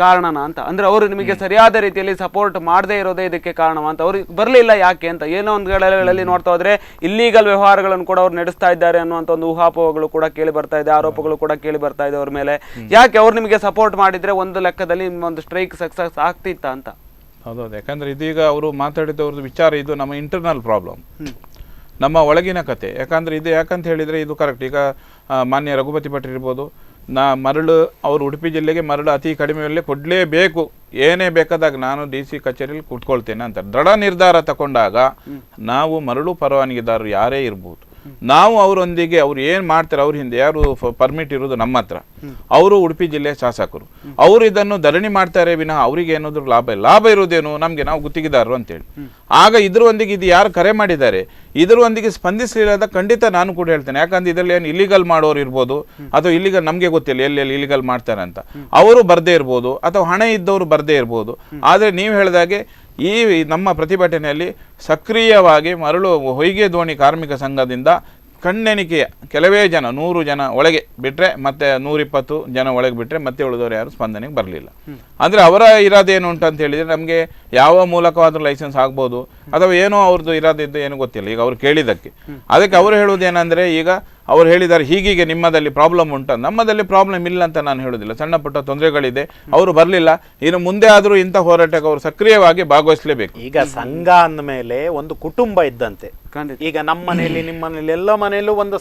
ಕಾರಣನ ಅಂತ, ಅಂದ್ರೆ ಅವರು ನಿಮಗೆ ಸರಿಯಾದ ರೀತಿಯಲ್ಲಿ ಸಪೋರ್ಟ್ ಮಾಡದೇ ಇರೋದೇ ಇದಕ್ಕೆ ಕಾರಣ ಅಂತ. ಅವ್ರಿಗೆ ಬರಲಿಲ್ಲ ಯಾಕೆ ಅಂತ ಏನೋ ಒಂದು ಗಳಲ್ಲಿ ನೋಡ್ತಾ ಹೋದ್ರೆ ಇಲ್ಲೀಗಲ್ ವ್ಯವಹಾರಗಳನ್ನು ಕೂಡ ಅವ್ರು ನಡೆಸ್ತಾ ಇದ್ದಾರೆ ಅನ್ನುವಂಥ ಒಂದು ಊಹಾಪೋಹಗಳು ಕೂಡ ಕೇಳಿ ಬರ್ತಾ ಇದೆ, ಆರೋಪಗಳು ಕೂಡ ಕೇಳಿ ಬರ್ತಾ ಇದೆ ಅವ್ರ ಮೇಲೆ. ಯಾಕೆ ಅವ್ರು ನಿಮಗೆ ಸಪೋರ್ಟ್ ಮಾಡಿದ್ರೆ ಒಂದು ಲೆಕ್ಕದಲ್ಲಿ ಒಂದು ಸ್ಟ್ರೈಕ್ ಸಕ್ಸಸ್ ಆಗ್ತಿತ್ತ ಅಂತ. ಹೌದೌದು, ಯಾಕಂದ್ರೆ ಇದೀಗ ಅವರು ಮಾತಾಡಿದವ್ರದ್ದು ವಿಚಾರ ಇದು ನಮ್ಮ ಇಂಟರ್ನಲ್ ಪ್ರಾಬ್ಲಮ್, ನಮ್ಮ ಒಳಗಿನ ಕತೆ. ಯಾಕಂತ ಹೇಳಿದ್ರೆ ಇದು ಕರೆಕ್ಟ್. ಈಗ ಮಾನ್ಯ ರಘುಪತಿ ಭಟ್ರು ಇರ್ಬೋದು, ಮರಳು ಅವರು ಉಡುಪಿ ಜಿಲ್ಲೆಗೆ ಮರಳು ಅತಿ ಕಡಿಮೆಯಲ್ಲೇ ಕೊಡಲೇಬೇಕು, ಏನೇ ಬೇಕಾದಾಗ ನಾನು DC ಕಚೇರಿಯಲ್ಲಿ ಕುತ್ಕೊಳ್ತೇನೆ ಅಂತ ದೃಢ ನಿರ್ಧಾರ ತಗೊಂಡಾಗ ನಾವು ಮರಳು ಪರವಾನಗಿದಾರರು ಯಾರೇ ಇರ್ಬೋದು, ನಾವು ಅವರೊಂದಿಗೆ ಅವ್ರು ಏನು ಮಾಡ್ತಾರೆ, ಅವ್ರ ಹಿಂದೆ ಯಾರು ಪರ್ಮಿಟ್ ಇರೋದು ನಮ್ಮ ಹತ್ರ, ಅವರು ಉಡುಪಿ ಜಿಲ್ಲೆಯ ಶಾಸಕರು, ಅವರು ಇದನ್ನು ಧರಣಿ ಮಾಡ್ತಾರೆ ವಿನಃ ಅವ್ರಿಗೆ ಏನಾದ್ರು ಲಾಭ ಇರೋದೇನು ನಮಗೆ, ನಾವು ಗುತ್ತಿಗೆದಾರರು ಅಂತೇಳಿ. ಆಗ ಇದ್ರೊಂದಿಗೆ ಇದು ಯಾರು ಕರೆ ಮಾಡಿದ್ದಾರೆ ಇದರೊಂದಿಗೆ ಸ್ಪಂದಿಸಲಿಲ್ಲದ ಖಂಡಿತ ನಾನು ಕೂಡ ಹೇಳ್ತೇನೆ. ಯಾಕಂದ್ರೆ ಇದರಲ್ಲಿ ಏನು ಇಲ್ಲಿಗಲ್ ಮಾಡೋರು ಇರ್ಬೋದು, ಅಥವಾ ಇಲ್ಲಿಗಲ್ ನಮಗೆ ಗೊತ್ತಿಲ್ಲ ಎಲ್ಲೆಲ್ಲಿ ಇಲ್ಲಿಗಲ್ ಮಾಡ್ತಾರೆ ಅಂತ, ಅವರು ಬರ್ದೇ ಇರ್ಬೋದು, ಅಥವಾ ಹಣ ಇದ್ದವರು ಬರ್ದೇ ಇರ್ಬೋದು. ಆದರೆ ನೀವು ಹೇಳಿದಾಗೆ ಈ ನಮ್ಮ ಪ್ರತಿಭಟನೆಯಲ್ಲಿ ಸಕ್ರಿಯವಾಗಿ ಮರಳು ಹೊಯ್ಗೆ ದೋಣಿ ಕಾರ್ಮಿಕ ಸಂಘದಿಂದ ಕಣ್ಣೆಣಿಕೆಯ ಕೆಲವೇ ಜನ, 100 ಜನ ಒಳಗೆ ಬಿಟ್ಟರೆ, ಮತ್ತೆ 120 ಜನ ಒಳಗೆ ಬಿಟ್ಟರೆ ಮತ್ತೆ ಉಳಿದವರು ಯಾರು ಸ್ಪಂದನೆಗೆ ಬರಲಿಲ್ಲ. ಅಂದರೆ ಅವರ ಇರಾದೆ ಏನು ಉಂಟು ಅಂತ ಹೇಳಿದರೆ, ನಮಗೆ ಯಾವ ಮೂಲಕವಾದರೂ ಲೈಸೆನ್ಸ್ ಆಗ್ಬೋದು, ಅಥವಾ ಏನೋ ಅವ್ರದ್ದು ಇರಾದೆ ಇದ್ದು ಏನು ಗೊತ್ತಿಲ್ಲ. ಈಗ ಅವ್ರು ಕೇಳಿದ್ದಕ್ಕೆ ಅದಕ್ಕೆ ಅವರು ಹೇಳುವುದೇನೆಂದರೆ, ಈಗ ಅವ್ರು ಹೇಳಿದ್ದಾರೆ ಹೀಗೀಗೆ ನಿಮ್ಮದಲ್ಲಿ ಪ್ರಾಬ್ಲಮ್ ಉಂಟು. ನಮ್ಮದಲ್ಲಿ ಪ್ರಾಬ್ಲಮ್ ಇಲ್ಲ ಅಂತ ನಾನು ಹೇಳೋದಿಲ್ಲ, ಸಣ್ಣ ಪುಟ್ಟ ತೊಂದರೆಗಳಿದೆ, ಅವರು ಬರಲಿಲ್ಲ. ಇನ್ನು ಮುಂದೆ ಆದರೂ ಇಂಥ ಹೋರಾಟಕ್ಕೆ ಅವರು ಸಕ್ರಿಯವಾಗಿ ಭಾಗವಹಿಸಲೇಬೇಕು. ಈಗ ಸಂಘ ಅಂದ ಮೇಲೆ ಒಂದು ಕುಟುಂಬ ಇದ್ದಂತೆ. ಈಗ ನಮ್ಮ ಮನೆಯಲ್ಲಿ, ನಿಮ್ಮ ಮನೆಯಲ್ಲಿ, ಎಲ್ಲ ಮನೆಯಲ್ಲೂ ಒಂದು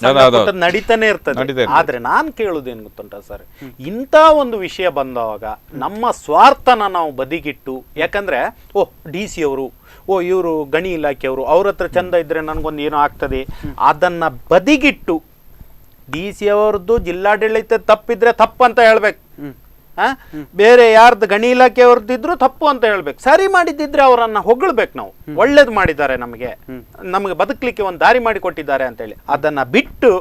ನಡೀತಾನೆ ಇರ್ತದೆ. ಆದ್ರೆ ನಾನ್ ಕೇಳುದೇನು ಗೊತ್ತುಂಟ ಸರ್, ಇಂಥ ಒಂದು ವಿಷಯ ಬಂದಾಗ ನಮ್ಮ ಸ್ವಾರ್ಥನ ನಾವು ಬದಿಗಿಟ್ಟು, ಯಾಕಂದ್ರೆ DC ಅವರು, ಇವರು ಗಣಿ ಇಲಾಖೆಯವರು, ಅವ್ರ ಹತ್ರ ಚಂದ ಇದ್ರೆ ನನ್ಗೊಂದು ಏನೋ ಆಗ್ತದೆ, ಅದನ್ನ ಬದಿಗಿಟ್ಟು DC ಅವರದ್ದು ಜಿಲ್ಲಾಡಳಿತ ತಪ್ಪಿದ್ರೆ ತಪ್ಪಂತ ಹೇಳ್ಬೇಕು. ಬೇರೆ ಯಾರ್ದು ಗಣಿ ಇಲಾಖೆ ಅವ್ರದ್ದಿದ್ರು ತಪ್ಪು ಅಂತ ಹೇಳ್ಬೇಕು. ಸರಿ ಮಾಡಿದ್ದಿದ್ರೆ ಅವರನ್ನ ಹೊಗಳ್ಬೇಕು ನಾವು, ಒಳ್ಳೇದು ಮಾಡಿದ್ದಾರೆ, ನಮಗೆ ಬದುಕಲಿಕ್ಕೆ ಒಂದು ದಾರಿ ಮಾಡಿ ಕೊಟ್ಟಿದ್ದಾರೆ ಅಂತ ಹೇಳಿ. ಅದನ್ನ ಬಿಟ್ಟು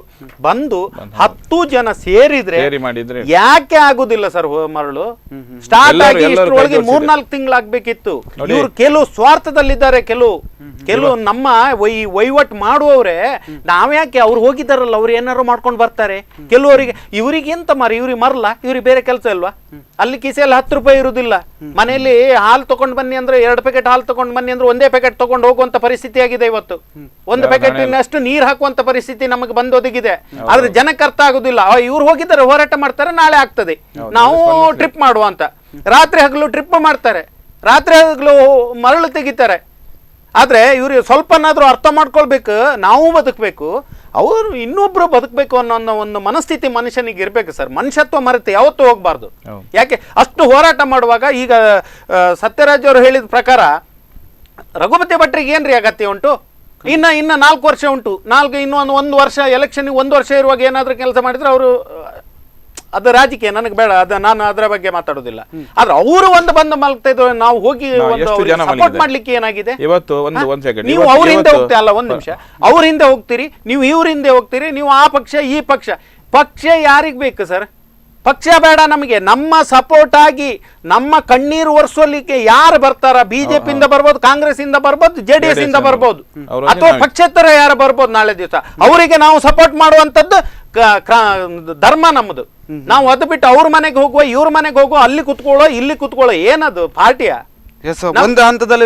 ಬಂದು 10 ಜನ ಸೇರಿದ್ರೆ ಯಾಕೆ ಆಗುದಿಲ್ಲ ಸರ್? ಮರಳು ಸ್ಟಾರ್ಟ್ ಆಗಿ ಇಷ್ಟರೊಳಗೆ 3-4 ತಿಂಗಳಾಗ್ಬೇಕಿತ್ತು. ಇವ್ರು ಕೆಲವು ಸ್ವಾರ್ಥದಲ್ಲಿದ್ದಾರೆ, ಕೆಲವು ನಮ್ಮ ವಹಿವಾಟು ಮಾಡುವವ್ರೆ. ನಾವ್ಯಾಕೆ ಅವ್ರು ಹೋಗಿದ್ದಾರಲ್ಲ, ಅವ್ರು ಏನಾರು ಮಾಡ್ಕೊಂಡು ಬರ್ತಾರೆ. ಕೆಲವರಿಗೆ ಇವ್ರಿಗೆ ಎಂತ ಇವ್ರಿಗೆ ಮರಲ್ಲ, ಇವ್ರಿಗೆ ಬೇರೆ ಕೆಲಸ ಇಲ್ವಾ? ಅಲ್ಲಿ ಕಿಸೆಯಲ್ಲಿ 10 ರೂಪಾಯಿ ಇರುವುದಿಲ್ಲ. ಮನೆಯಲ್ಲಿ ಹಾಲು ತಗೊಂಡು ಬನ್ನಿ ಅಂದ್ರೆ 2 ಪ್ಯಾಕೆಟ್ ಹಾಲು ತಗೊಂಡು ಬನ್ನಿ ಅಂದ್ರೆ ಒಂದೇ ಪ್ಯಾಕೆಟ್ ತಗೊಂಡು ಹೋಗುವಂತ ಪರಿಸ್ಥಿತಿ ಆಗಿದೆ ಇವತ್ತು. ಒಂದು ಪ್ಯಾಕೆಟಿನಷ್ಟು ನೀರು ಹಾಕುವಂತ ಪರಿಸ್ಥಿತಿ ನಮಗೆ ಬಂದು ಒದಗಿದೆ. ಆದ್ರೆ ಜನಕ್ಕೆ ಅರ್ಥ ಆಗುದಿಲ್ಲ. ಇವ್ರು ಹೋಗಿದ್ದಾರೆ, ಹೋರಾಟ ಮಾಡ್ತಾರೆ, ನಾಳೆ ಆಗ್ತದೆ, ನಾವು ಟ್ರಿಪ್ ಮಾಡುವ ಅಂತ. ರಾತ್ರಿ ಹಗಲು ಟ್ರಿಪ್ ಮಾಡ್ತಾರೆ, ರಾತ್ರಿ ಹಗಲು ಮರಳು ತೆಗಿತಾರೆ. ಆದ್ರೆ ಇವ್ರಿಗೆ ಸ್ವಲ್ಪನಾದ್ರೂ ಅರ್ಥ ಮಾಡ್ಕೊಳ್ಬೇಕು, ನಾವು ಬದುಕಬೇಕು, ಅವರು ಇನ್ನೊಬ್ರು ಬದುಕಬೇಕು ಅನ್ನೋ ಒಂದು ಮನಸ್ಥಿತಿ ಮನುಷ್ಯನಿಗೆ ಇರ್ಬೇಕು ಸರ್. ಮನುಷ್ಯತ್ವ ಮರೆತು ಯಾವತ್ತೂ ಹೋಗ್ಬಾರ್ದು. ಯಾಕೆ ಅಷ್ಟು ಹೋರಾಟ ಮಾಡುವಾಗ, ಈಗ ಸತ್ಯರಾಜ್ ಅವರು ಹೇಳಿದ ಪ್ರಕಾರ ರಘುಪತಿ ಭಟ್ರಿಗೆ ಏನ್ರಿ ಅಗತ್ಯ ಉಂಟು? ಇನ್ನ 4 ವರ್ಷ ಉಂಟು. ಇನ್ನೊಂದು 1 ವರ್ಷ ಎಲೆಕ್ಷನ್ಗೆ 1 ವರ್ಷ ಇರುವಾಗ ಏನಾದ್ರೂ ಕೆಲಸ ಮಾಡಿದ್ರೆ ಅವರು ಅದು ರಾಜಕೀಯ, ನನಗೆ ಬೇಡ, ನಾನು ಅದರ ಬಗ್ಗೆ ಮಾತಾಡೋದಿಲ್ಲ. ಆದ್ರೆ ಅವರು ಬಂದು ಮಲ್ತಾ ಇದ್ರು, ನಾವು ಹೋಗಿ ಸಪೋರ್ಟ್ ಮಾಡ್ಲಿಕ್ಕೆ ಏನಾಗಿದೆ ಇವತ್ತು? ನೀವು ಅವ್ರ ಹಿಂದೆ ಹೋಗ್ತೀರಿ ಅಲ್ಲ, 1 ನಿಮಿಷ, ಅವ್ರ ಹಿಂದೆ ಹೋಗ್ತೀರಿ, ನೀವು ಇವ್ರ ಹಿಂದೆ ಹೋಗ್ತೀರಿ, ನೀವು ಆ ಪಕ್ಷ ಈ ಪಕ್ಷ ಯಾರಿಗ್ ಬೇಕು ಸರ್? ಪಕ್ಷ ಬೇಡ ನಮಗೆ. ನಮ್ಮ ಸಪೋರ್ಟ್ ಆಗಿ ನಮ್ಮ ಕಣ್ಣೀರು ಒರೆಸಲಿಕ್ಕೆ ಯಾರು ಬರ್ತಾರ? ಬಿಜೆಪಿ ಇಂದ ಬರ್ಬೋದು, ಕಾಂಗ್ರೆಸ್ ಇಂದ ಬರ್ಬೋದು, JDS ಇಂದ ಬರ್ಬೋದು, ಅಥವಾ ಪಕ್ಷೇತರ ಯಾರು ಬರ್ಬೋದು ನಾಳೆ ದಿವಸ. ಅವರಿಗೆ ನಾವು ಸಪೋರ್ಟ್ ಮಾಡುವಂತದ್ದು ಧರ್ಮ ನಮ್ಮದು. ನಾವು ಅದು ಬಿಟ್ಟು ಅವ್ರ ಮನೆಗೆ ಹೋಗುವ, ಇವ್ರ ಮನೆಗೆ ಹೋಗುವ, ಅಲ್ಲಿ ಕುತ್ಕೊಳ್ಳೋ ಇಲ್ಲಿ ಕುತ್ಕೊಳ್ಳೋ, ಏನದು ಪಾರ್ಟಿಯ? ಒಂದು ಹಂತದಲ್ಲಿ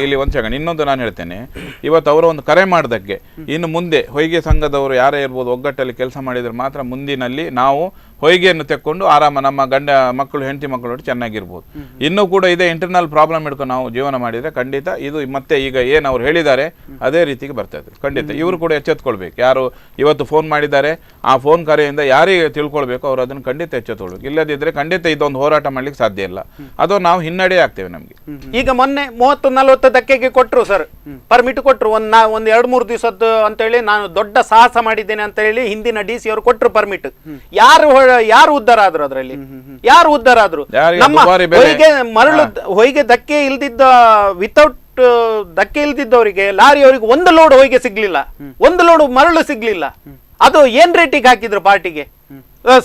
ಇಲ್ಲಿ ಒಂದ್ ಸೆಕೆಂಡ್ ಇನ್ನೊಂದು ನಾನು ಹೇಳ್ತೇನೆ. ಇವತ್ತು ಅವರು ಒಂದು ಕರೆ ಮಾಡಿದಕ್ಕೆ ಇನ್ನು ಮುಂದೆ ಹೊಯ್ಗೆ ಸಂಘದವರು ಯಾರೇ ಇರ್ಬೋದು, ಒಗ್ಗಟ್ಟಲ್ಲಿ ಕೆಲಸ ಮಾಡಿದ್ರೆ ಮಾತ್ರ ಮುಂದಿನಲ್ಲಿ ನಾವು ಹೊಯ್ಗೆಯನ್ನು ತೆಕ್ಕೊಂಡು ಆರಾಮ ನಮ್ಮ ಗಂಡ ಮಕ್ಕಳು ಹೆಂಡತಿ ಮಕ್ಕಳು ಚೆನ್ನಾಗಿರ್ಬೋದು. ಇನ್ನೂ ಕೂಡ ಇದೇ ಇಂಟರ್ನಲ್ ಪ್ರಾಬ್ಲಮ್ ಇಟ್ಕೊಂಡು ನಾವು ಜೀವನ ಮಾಡಿದ್ರೆ ಖಂಡಿತ ಇದು ಮತ್ತೆ ಈಗ ಏನು ಅವ್ರು ಹೇಳಿದ್ದಾರೆ ಅದೇ ರೀತಿಗೆ ಬರ್ತಾ ಇದೆ. ಖಂಡಿತ ಇವರು ಕೂಡ ಎಚ್ಚೆತ್ಕೊಳ್ಬೇಕು. ಯಾರು ಇವತ್ತು ಫೋನ್ ಮಾಡಿದ್ದಾರೆ, ಆ ಫೋನ್ ಕರೆಯಿಂದ ಯಾರಿಗೆ ತಿಳ್ಕೊಳ್ಬೇಕು ಅವ್ರು ಅದನ್ನು ಖಂಡಿತ ಎಚ್ಚೆತ್ಕೊಳ್ಬೇಕು. ಇಲ್ಲದಿದ್ರೆ ಖಂಡಿತ ಇದೊಂದು ಹೋರಾಟ ಮಾಡ್ಲಿಕ್ಕೆ ಸಾಧ್ಯ ಇಲ್ಲ. ಅದು ನಾವು ಹಿನ್ನಡೆ ಆಗ್ತೇವೆ ನಮ್ಗೆ. ಈಗ ಮೊನ್ನೆ 30-40 ಧಕ್ಕೆಗೆ ಕೊಟ್ಟರು ಸರ್, ಪರ್ಮಿಟ್ ಕೊಟ್ಟರು. ಒಂದು 2-3 ದಿವಸದ್ದು ಅಂತ ಹೇಳಿ ನಾನು ದೊಡ್ಡ ಸಾಹಸ ಮಾಡಿದ್ದೇನೆ ಅಂತ ಹೇಳಿ ಹಿಂದಿನ DC ಅವರು ಕೊಟ್ಟರು ಪರ್ಮಿಟ್. ಯಾರು ಉದ್ಧಾರ ಆದ್ರು? ಅದರಲ್ಲಿ ಯಾರು ಉದ್ಧಾರ ಆದ್ರು? ನಮ್ಮ ಹೊಯ್ಗೆ ಧಕ್ಕೆ ಇಲ್ದಿದ್ದ, ವಿತೌಟ್ ಧಕ್ಕೆ ಇಲ್ದಿದ್ದವರಿಗೆ, ಲಾರಿ ಅವರಿಗೆ 1 ಲೋಡ್ ಹೊಯ್ಗೆ ಸಿಗ್ಲಿಲ್ಲ, 1 ಲೋಡ್ ಮರಳು ಸಿಗ್ಲಿಲ್ಲ. ಅದು ಏನ್ ರೇಟಿಗೆ ಹಾಕಿದ್ರು ಪಾರ್ಟಿಗೆ?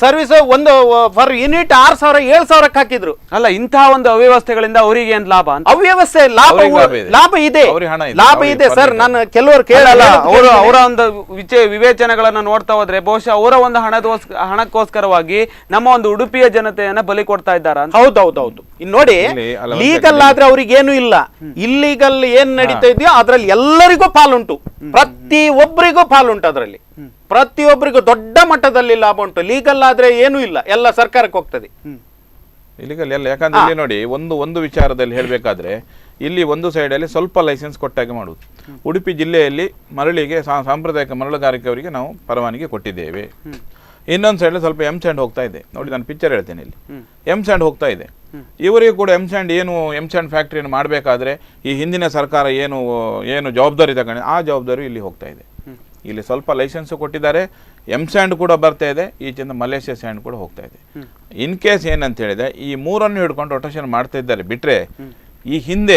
ಸರ್ವಿಸ್ ಒಂದು ಫರ್ ಯೂನಿಟ್ 6,000-7,000 ಹಾಕಿದ್ರು. ಅಲ್ಲ, ಇಂತಹ ಒಂದು ಅವ್ಯವಸ್ಥೆಗಳಿಂದ ಅವರಿಗೆ ಏನ್ ಲಾಭ? ಅವ್ಯವಸ್ಥೆ ಲಾಭ ಇದೆ ಸರ್. ನಾನು ಕೆಲವರು ಕೇಳಲ್ಲ, ಅವರ ಒಂದು ವಿವೇಚನೆಗಳನ್ನ ನೋಡ್ತಾ ಹೋದ್ರೆ ಬಹುಶಃ ಅವರ ಒಂದು ಹಣಕ್ಕೋಸ್ಕರವಾಗಿ ನಮ್ಮ ಒಂದು ಉಡುಪಿಯ ಜನತೆಯನ್ನ ಬಲಿ ಕೊಡ್ತಾ ಇದ್ದಾರ. ಹೌದೌದು. ಇನ್ ನೋಡಿ, ಲೀಗಲ್ ಆದ್ರೆ ಅವ್ರಿಗೆ ಏನು ಇಲ್ಲ, ಇಲ್ಲೀಗಲ್ ಏನ್ ನಡೀತಾ ಇದೆಯೋ ಅದ್ರಲ್ಲಿ ಎಲ್ಲರಿಗೂ ಪಾಲುಂಟು, ಪ್ರತಿ ಒಬ್ಬರಿಗೂ ಪಾಲುಂಟು. ಅದರಲ್ಲಿ ಪ್ರತಿಯೊಬ್ಬರಿಗೂ ದೊಡ್ಡ ಮಟ್ಟದಲ್ಲಿ ಲಾಭ ಉಂಟು. ಲೀಗಲ್ ಆದ್ರೆ ಏನೂ ಇಲ್ಲ, ಎಲ್ಲ ಸರ್ಕಾರಕ್ಕೆ ಹೋಗ್ತದೆ. ಇಲ್ಲಿಗಲ್ ಎಲ್ಲ, ಯಾಕಂದ್ರೆ ಇಲ್ಲಿ ನೋಡಿ, ಒಂದು ವಿಚಾರದಲ್ಲಿ ಹೇಳ್ಬೇಕಾದ್ರೆ ಇಲ್ಲಿ ಒಂದು ಸೈಡಲ್ಲಿ ಸ್ವಲ್ಪ ಲೈಸೆನ್ಸ್ ಕೊಟ್ಟಾಗೆ ಮಾಡುವುದು. ಉಡುಪಿ ಜಿಲ್ಲೆಯಲ್ಲಿ ಮರಳಿಗೆ ಸಾಂಪ್ರದಾಯಿಕ ಮರಳುಗಾರಿಕೆಯವರಿಗೆ ನಾವು ಪರವಾನಗಿ ಕೊಟ್ಟಿದ್ದೇವೆ. ಇನ್ನೊಂದು ಸೈಡ್ ಸ್ವಲ್ಪ ಎಮ್ಸ್ಯಾಂಡ್ ಹೋಗ್ತಾ ಇದೆ ನೋಡಿ. ನಾನು ಪಿಕ್ಚರ್ ಹೇಳ್ತೇನೆ, ಇಲ್ಲಿ ಎಮ್ಸ್ಯಾಂಡ್ ಹೋಗ್ತಾ ಇದೆ. ಇವರಿಗೆ ಕೂಡ ಎಮ್ಸ್ಯಾಂಡ್ ಫ್ಯಾಕ್ಟ್ರಿಯನ್ನು ಮಾಡಬೇಕಾದ್ರೆ ಈ ಹಿಂದಿನ ಸರ್ಕಾರ ಏನು ಜವಾಬ್ದಾರಿ ತಗೊಂಡು ಆ ಜವಾಬ್ದಾರಿ ಇಲ್ಲಿ ಹೋಗ್ತಾ ಇದೆ. ಇಲ್ಲಿ ಸ್ವಲ್ಪ ಲೈಸೆನ್ಸ್ ಕೊಟ್ಟಿದ್ದಾರೆ, ಎಮ್ಸ್ಯಾಂಡ್ ಕೂಡ ಬರ್ತಾ ಇದೆ, ಈಚಿಂದ ಮಲೇಷ್ಯಾ ಸ್ಯಾಂಡ್ ಕೂಡ ಹೋಗ್ತಾ ಇದೆ. ಇನ್ ಕೇಸ್ ಏನಂತ ಹೇಳಿದ್ರೆ ಈ 3 ಹಿಡ್ಕೊಂಡು ರೊಟೇಷನ್ ಮಾಡ್ತಾ ಇದ್ದಾರೆ ಬಿಟ್ರೆ, ಈ ಹಿಂದೆ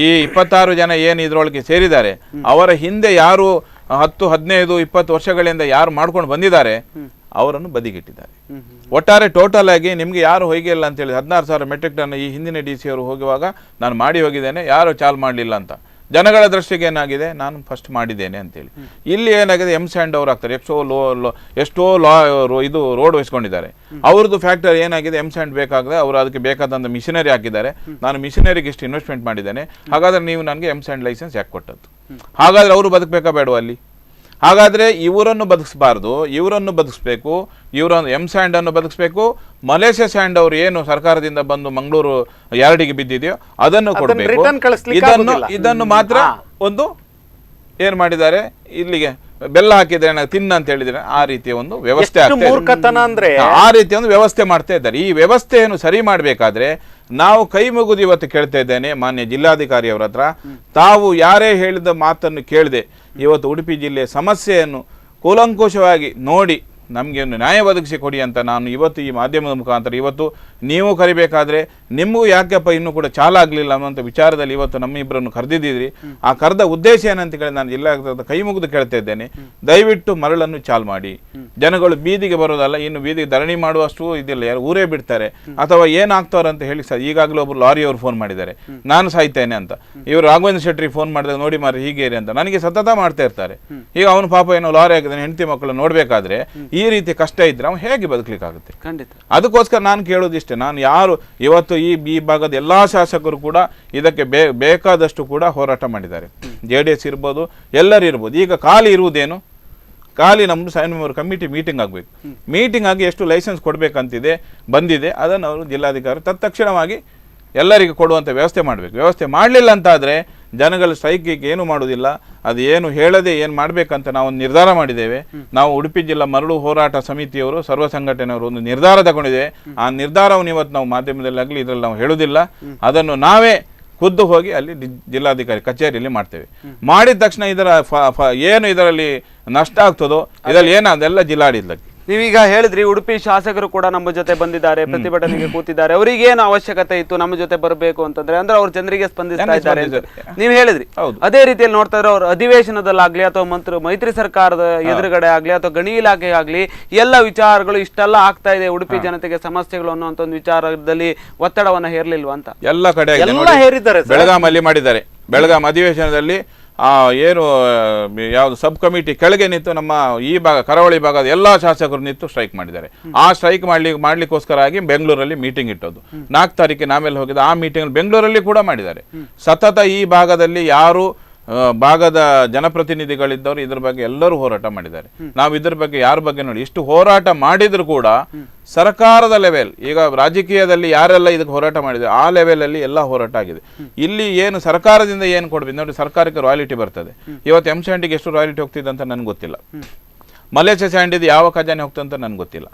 ಈ 26 ಜನ ಏನು ಇದ್ರೊಳಗೆ ಸೇರಿದ್ದಾರೆ, ಅವರ ಹಿಂದೆ ಯಾರು 10, 15, 20 ವರ್ಷಗಳಿಂದ ಯಾರು ಮಾಡ್ಕೊಂಡು ಬಂದಿದ್ದಾರೆ ಅವರನ್ನು ಬದಿಗಿಟ್ಟಿದ್ದಾರೆ. ಒಟ್ಟಾರೆ ಟೋಟಲ್ ಆಗಿ ನಿಮ್ಗೆ ಯಾರು ಹೋಗಿಲ್ಲ ಅಂತ ಹೇಳಿ 16,000 ಮೆಟ್ರಿಕ್ ಟನ್ ಈ ಹಿಂದಿನ DC ಅವರು ಹೋಗುವಾಗ ನಾನು ಮಾಡಿ ಹೋಗಿದ್ದೇನೆ, ಯಾರು ಚಾಲ್ ಮಾಡಲಿಲ್ಲ ಅಂತ ಜನಗಳ ದೃಷ್ಟಿಗೆ ಏನಾಗಿದೆ, ನಾನು ಫಸ್ಟ್ ಮಾಡಿದ್ದೇನೆ ಅಂತೇಳಿ. ಇಲ್ಲಿ ಏನಾಗಿದೆ, ಎಮ್ಸ್ಯಾಂಡ್ ಅವ್ರು ಆಗ್ತಾರೆ, ಎಷ್ಟೋ ಇದು ರೋಡ್ ವಹಿಸ್ಕೊಂಡಿದ್ದಾರೆ. ಅವ್ರದ್ದು ಫ್ಯಾಕ್ಟರಿ ಏನಾಗಿದೆ, ಎಮ್ಸ್ಯಾಂಡ್ ಬೇಕಾಗದೆ ಅವರು ಅದಕ್ಕೆ ಬೇಕಾದಂಥ ಮಿಷನರಿ ಹಾಕಿದ್ದಾರೆ. ನಾನು ಮಿಷನರಿಗೆ ಇಷ್ಟು ಇನ್ವೆಸ್ಟ್ಮೆಂಟ್ ಮಾಡಿದ್ದೇನೆ, ಹಾಗಾದ್ರೆ ನೀವು ನನಗೆ ಎಮ್ಸ್ಯಾಂಡ್ ಲೈಸೆನ್ಸ್ ಯಾಕೆ ಕೊಟ್ಟದ್ದು? ಹಾಗಾದ್ರೆ ಅವರು ಬದುಕಬೇಕಾ ಬೇಡವಾ ಅಲ್ಲಿ? ಹಾಗಾದ್ರೆ ಇವರನ್ನು ಬದುಕಿಸಬಾರ್ದು, ಇವರನ್ನು ಬದುಕಿಸ್ಬೇಕು, ಇವರನ್ನು ಎಮ್ಸ್ಯಾಂಡ್ ಅನ್ನು ಬದುಕಿಸ್ಬೇಕು. ಮಲೇಷ್ಯಾ ಸ್ಯಾಂಡ್ ಅವರು ಏನು ಸರ್ಕಾರದಿಂದ ಬಂದು ಮಂಗಳೂರು ಯಾರ್ಡಿಗೆ ಬಿದ್ದಿದೆಯೋ ಅದನ್ನು ಕೊಡಬೇಕು. ಇದನ್ನು ಮಾತ್ರ ಒಂದು ಏನ್ ಮಾಡಿದ್ದಾರೆ, ಇಲ್ಲಿಗೆ ಬೆಲ್ಲ ಹಾಕಿದ್ರೆ ತಿನ್ನ ಅಂತ ಹೇಳಿದ್ರೆ ಆ ರೀತಿಯ ಒಂದು ವ್ಯವಸ್ಥೆ ಆ ರೀತಿಯ ಒಂದು ವ್ಯವಸ್ಥೆ ಮಾಡ್ತಾ ಇದ್ದಾರೆ. ಈ ವ್ಯವಸ್ಥೆಯನ್ನು ಸರಿ ಮಾಡಬೇಕಾದ್ರೆ ನಾವು ಕೈ ಮುಗಿದು ಇವತ್ತು ಕೇಳ್ತಾ ಇದ್ದೇನೆ ಮಾನ್ಯ ಜಿಲ್ಲಾಧಿಕಾರಿ ಅವರ ಹತ್ರ, ತಾವು ಯಾರೇ ಹೇಳಿದ ಮಾತನ್ನು ಕೇಳದೆ ಇವತ್ತು ಉಡುಪಿ ಜಿಲ್ಲೆಯ ಸಮಸ್ಯೆಯನ್ನು ಕೂಲಂಕುಷವಾಗಿ ನೋಡಿ ನಮಗೆ ಒಂದು ನ್ಯಾಯ ಒದಗಿಸಿ ಕೊಡಿ ಅಂತ ನಾನು ಇವತ್ತು ಈ ಮಾಧ್ಯಮದ ಮುಖಾಂತರ ಇವತ್ತು ನೀವು ಕರಿಬೇಕಾದ್ರೆ ನಿಮಗೂ ಯಾಕೆಪ್ಪ ಇನ್ನೂ ಕೂಡ ಚಾಲ ಆಗಲಿಲ್ಲ ಅನ್ನೋಂಥ ವಿಚಾರದಲ್ಲಿ ಇವತ್ತು ನಮ್ಮಿಬ್ಬರನ್ನು ಕರೆದಿದ್ದೀರಿ. ಆ ಕರೆದ ಉದ್ದೇಶ ಏನಂತ ಕೇಳಿ ನಾನು ಜಿಲ್ಲಾಡಳಿತದ ಕೈ ಮುಗಿದು ಕೇಳ್ತಾ ಇದ್ದೇನೆ, ದಯವಿಟ್ಟು ಮರಳನ್ನು ಚಾಲು ಮಾಡಿ. ಜನಗಳು ಬೀದಿಗೆ ಬರೋದಲ್ಲ, ಇನ್ನು ಬೀದಿಗೆ ಧರಣಿ ಮಾಡುವಷ್ಟು ಇದಿಲ್ಲ, ಯಾರು ಊರೇ ಬಿಡ್ತಾರೆ ಅಥವಾ ಏನಾಗ್ತಾರ ಅಂತ ಹೇಳಿ ಸರ್. ಈಗಾಗಲೇ ಒಬ್ರು ಲಾರಿಯವರು ಫೋನ್ ಮಾಡಿದ್ದಾರೆ, ನಾನು ಸಾಯ್ತೇನೆ ಅಂತ. ಇವರು ರಾಘವೇಂದ್ರ ಶೆಟ್ಟಿ ಫೋನ್ ಮಾಡಿದಾಗ ನೋಡಿ ಮಾರಿ ಹೀಗೆ ಅಂತ ನನಗೆ ಸತತ ಮಾಡ್ತಾ ಇರ್ತಾರೆ. ಈಗ ಅವನು ಪಾಪ ಏನೋ ಲಾರಿ ಆಗಿದ್ದಾನೆ, ಹೆಂಡತಿ ಮಕ್ಕಳು ನೋಡ್ಬೇಕಾದ್ರೆ ಈ ರೀತಿ ಕಷ್ಟ ಇದ್ರೆ ಅವ್ನು ಹೇಗೆ ಬದುಕಲಿಕ್ಕಾಗುತ್ತೆ? ಖಂಡಿತ. ಅದಕ್ಕೋಸ್ಕರ ನಾನು ಕೇಳೋದಿಷ್ಟೇ, ನಾನು ಯಾರು ಇವತ್ತು ಈ ಭಾಗದ ಎಲ್ಲಾ ಶಾಸಕರು ಕೂಡ ಇದಕ್ಕೆ ಬೇಕಾದಷ್ಟು ಕೂಡ ಹೋರಾಟ ಮಾಡಿದ್ದಾರೆ. JDS ಇರ್ಬೋದು, ಎಲ್ಲರೂ ಇರ್ಬೋದು. ಈಗ ಖಾಲಿ ಇರುವುದೇನು? ಖಾಲಿ ನಮ್ಮದು ಸೈನ್ಯ ಕಮಿಟಿ ಮೀಟಿಂಗ್ ಆಗಬೇಕು. ಮೀಟಿಂಗ್ ಆಗಿ ಎಷ್ಟು ಲೈಸೆನ್ಸ್ ಕೊಡಬೇಕಂತಿದೆ ಬಂದಿದೆ, ಅದನ್ನು ಅವರು ಜಿಲ್ಲಾಧಿಕಾರಿ ತತ್ಕ್ಷಣವಾಗಿ ಎಲ್ಲರಿಗೂ ಕೊಡುವಂಥ ವ್ಯವಸ್ಥೆ ಮಾಡಬೇಕು. ವ್ಯವಸ್ಥೆ ಮಾಡಲಿಲ್ಲ ಅಂತಾದರೆ ಜನಗಳ ಸ್ಟ್ರೈಕಿಗೆ ಏನು ಮಾಡೋದಿಲ್ಲ. ಅದು ಏನು ಹೇಳದೆ ಏನು ಮಾಡಬೇಕಂತ ನಾವು ಒಂದು ನಿರ್ಧಾರ ಮಾಡಿದ್ದೇವೆ. ನಾವು ಉಡುಪಿ ಜಿಲ್ಲಾ ಮರಳು ಹೋರಾಟ ಸಮಿತಿಯವರು, ಸರ್ವ ಸಂಘಟನೆಯವರು ಒಂದು ನಿರ್ಧಾರ ತಗೊಂಡಿದ್ದೇವೆ. ಆ ನಿರ್ಧಾರವನ್ನು ಇವತ್ತು ನಾವು ಮಾಧ್ಯಮದಲ್ಲಿ ಆಗಲಿ ಇದರಲ್ಲಿ ನಾವು ಹೇಳೋದಿಲ್ಲ. ಅದನ್ನು ನಾವೇ ಖುದ್ದು ಹೋಗಿ ಅಲ್ಲಿ ಜಿಲ್ಲಾಧಿಕಾರಿ ಕಚೇರಿಯಲ್ಲಿ ಮಾಡ್ತೇವೆ. ಮಾಡಿದ ತಕ್ಷಣ ಇದರ ಏನು ಇದರಲ್ಲಿ ನಷ್ಟ ಆಗ್ತದೋ ಇದರಲ್ಲಿ ಅದೆಲ್ಲ ಜಿಲ್ಲಾಡಳಿತಕ್ಕೆ. ನೀವೀಗ ಹೇಳಿದ್ರಿ ಉಡುಪಿ ಶಾಸಕರು ಕೂಡ ನಮ್ಮ ಜೊತೆ ಬಂದಿದ್ದಾರೆ, ಪ್ರತಿಭಟನೆಗೆ ಕೂತಿದ್ದಾರೆ. ಅವರಿಗೆ ಏನು ಅವಶ್ಯಕತೆ ಇತ್ತು ನಮ್ಮ ಜೊತೆ ಬರಬೇಕು ಅಂತಂದ್ರೆ ಅಂದ್ರೆ ಅವ್ರ ಜನರಿಗೆ ಸ್ಪಂದಿಸ್ತಾ ಇದ್ದಾರೆ ಅಂತ ನೀವು ಹೇಳಿದ್ರಿ. ಅದೇ ರೀತಿಯಲ್ಲಿ ನೋಡ್ತಾ ಇದ್ರೆ ಅವ್ರ ಅಧಿವೇಶನದಲ್ಲಾಗ್ಲಿ ಅಥವಾ ಮೈತ್ರಿ ಸರ್ಕಾರದ ಎದುರುಗಡೆ ಆಗ್ಲಿ ಅಥವಾ ಗಣಿ ಇಲಾಖೆ ಆಗ್ಲಿ ಎಲ್ಲ ವಿಚಾರಗಳು ಇಷ್ಟೆಲ್ಲ ಆಗ್ತಾ ಇದೆ, ಉಡುಪಿ ಜನತೆಗೆ ಸಮಸ್ಯೆಗಳು ಅನ್ನುವಂತ ಒಂದು ವಿಚಾರದಲ್ಲಿ ಒತ್ತಡವನ್ನ ಹೇರ್ಲಿಲ್ವಾ ಅಂತ? ಎಲ್ಲ ಕಡೆ ಹೇರಿದ್ದಾರೆ. ಬೆಳಗಾಮಲ್ಲಿ ಮಾಡಿದ್ದಾರೆ. ಬೆಳಗಾಂ ಅಧಿವೇಶನದಲ್ಲಿ ಏನು ಯಾವುದು ಸಬ್ ಕಮಿಟಿ ಕೆಳಗೆ ನಿಂತು ನಮ್ಮ ಈ ಭಾಗ ಕರಾವಳಿ ಭಾಗದ ಎಲ್ಲಾ ಶಾಸಕರು ನಿಂತು ಸ್ಟ್ರೈಕ್ ಮಾಡಿದ್ದಾರೆ. ಆ ಸ್ಟ್ರೈಕ್ ಮಾಡ್ಲಿಕ್ಕೋಸ್ಕರ ಆಗಿ ಬೆಂಗಳೂರಲ್ಲಿ ಮೀಟಿಂಗ್ ಇಟ್ಟದ್ದು. 4 ತಾರೀಕಿಗೆ ನಾವೆಲ್ಲ ಹೋಗಿದ್ದು. ಆ ಮೀಟಿಂಗ್ ಬೆಂಗಳೂರಲ್ಲಿ ಕೂಡ ಮಾಡಿದ್ದಾರೆ. ಸತತ ಈ ಭಾಗದಲ್ಲಿ ಯಾರು ಭಾಗದ ಜನಪ್ರತಿನಿಧಿಗಳಿದ್ದವರು ಇದ್ರ ಬಗ್ಗೆ ಎಲ್ಲರೂ ಹೋರಾಟ ಮಾಡಿದ್ದಾರೆ. ನಾವು ಇದ್ರ ಬಗ್ಗೆ ಯಾರ ಬಗ್ಗೆ ನೋಡಿ ಇಷ್ಟು ಹೋರಾಟ ಮಾಡಿದ್ರು ಕೂಡ ಸರ್ಕಾರದ ಲೆವೆಲ್, ಈಗ ರಾಜಕೀಯದಲ್ಲಿ ಯಾರೆಲ್ಲ ಇದಕ್ಕೆ ಹೋರಾಟ ಮಾಡಿದ್ದಾರೆ ಆ ಲೆವೆಲ್ ಅಲ್ಲಿ ಎಲ್ಲ ಹೋರಾಟ ಆಗಿದೆ. ಇಲ್ಲಿ ಏನು ಸರ್ಕಾರದಿಂದ ಏನು ಕೊಡ್ಬೇಕು ನೋಡಿ, ಸರ್ಕಾರಕ್ಕೆ ರಾಯಲ್ಟಿ ಬರ್ತದೆ. ಇವತ್ತು M-Sandiಗೆ ಎಷ್ಟು ರಾಯಲ್ಟಿ ಹೋಗ್ತಿದೆ ಅಂತ ನನ್ಗೆ ಗೊತ್ತಿಲ್ಲ. ಮಲೇಷ್ಯಾ ಸ್ಯಾಂಡಿದು ಯಾವ ಖಜಾನೆ ಹೋಗ್ತದೆ ಅಂತ ನನ್ಗೆ ಗೊತ್ತಿಲ್ಲ.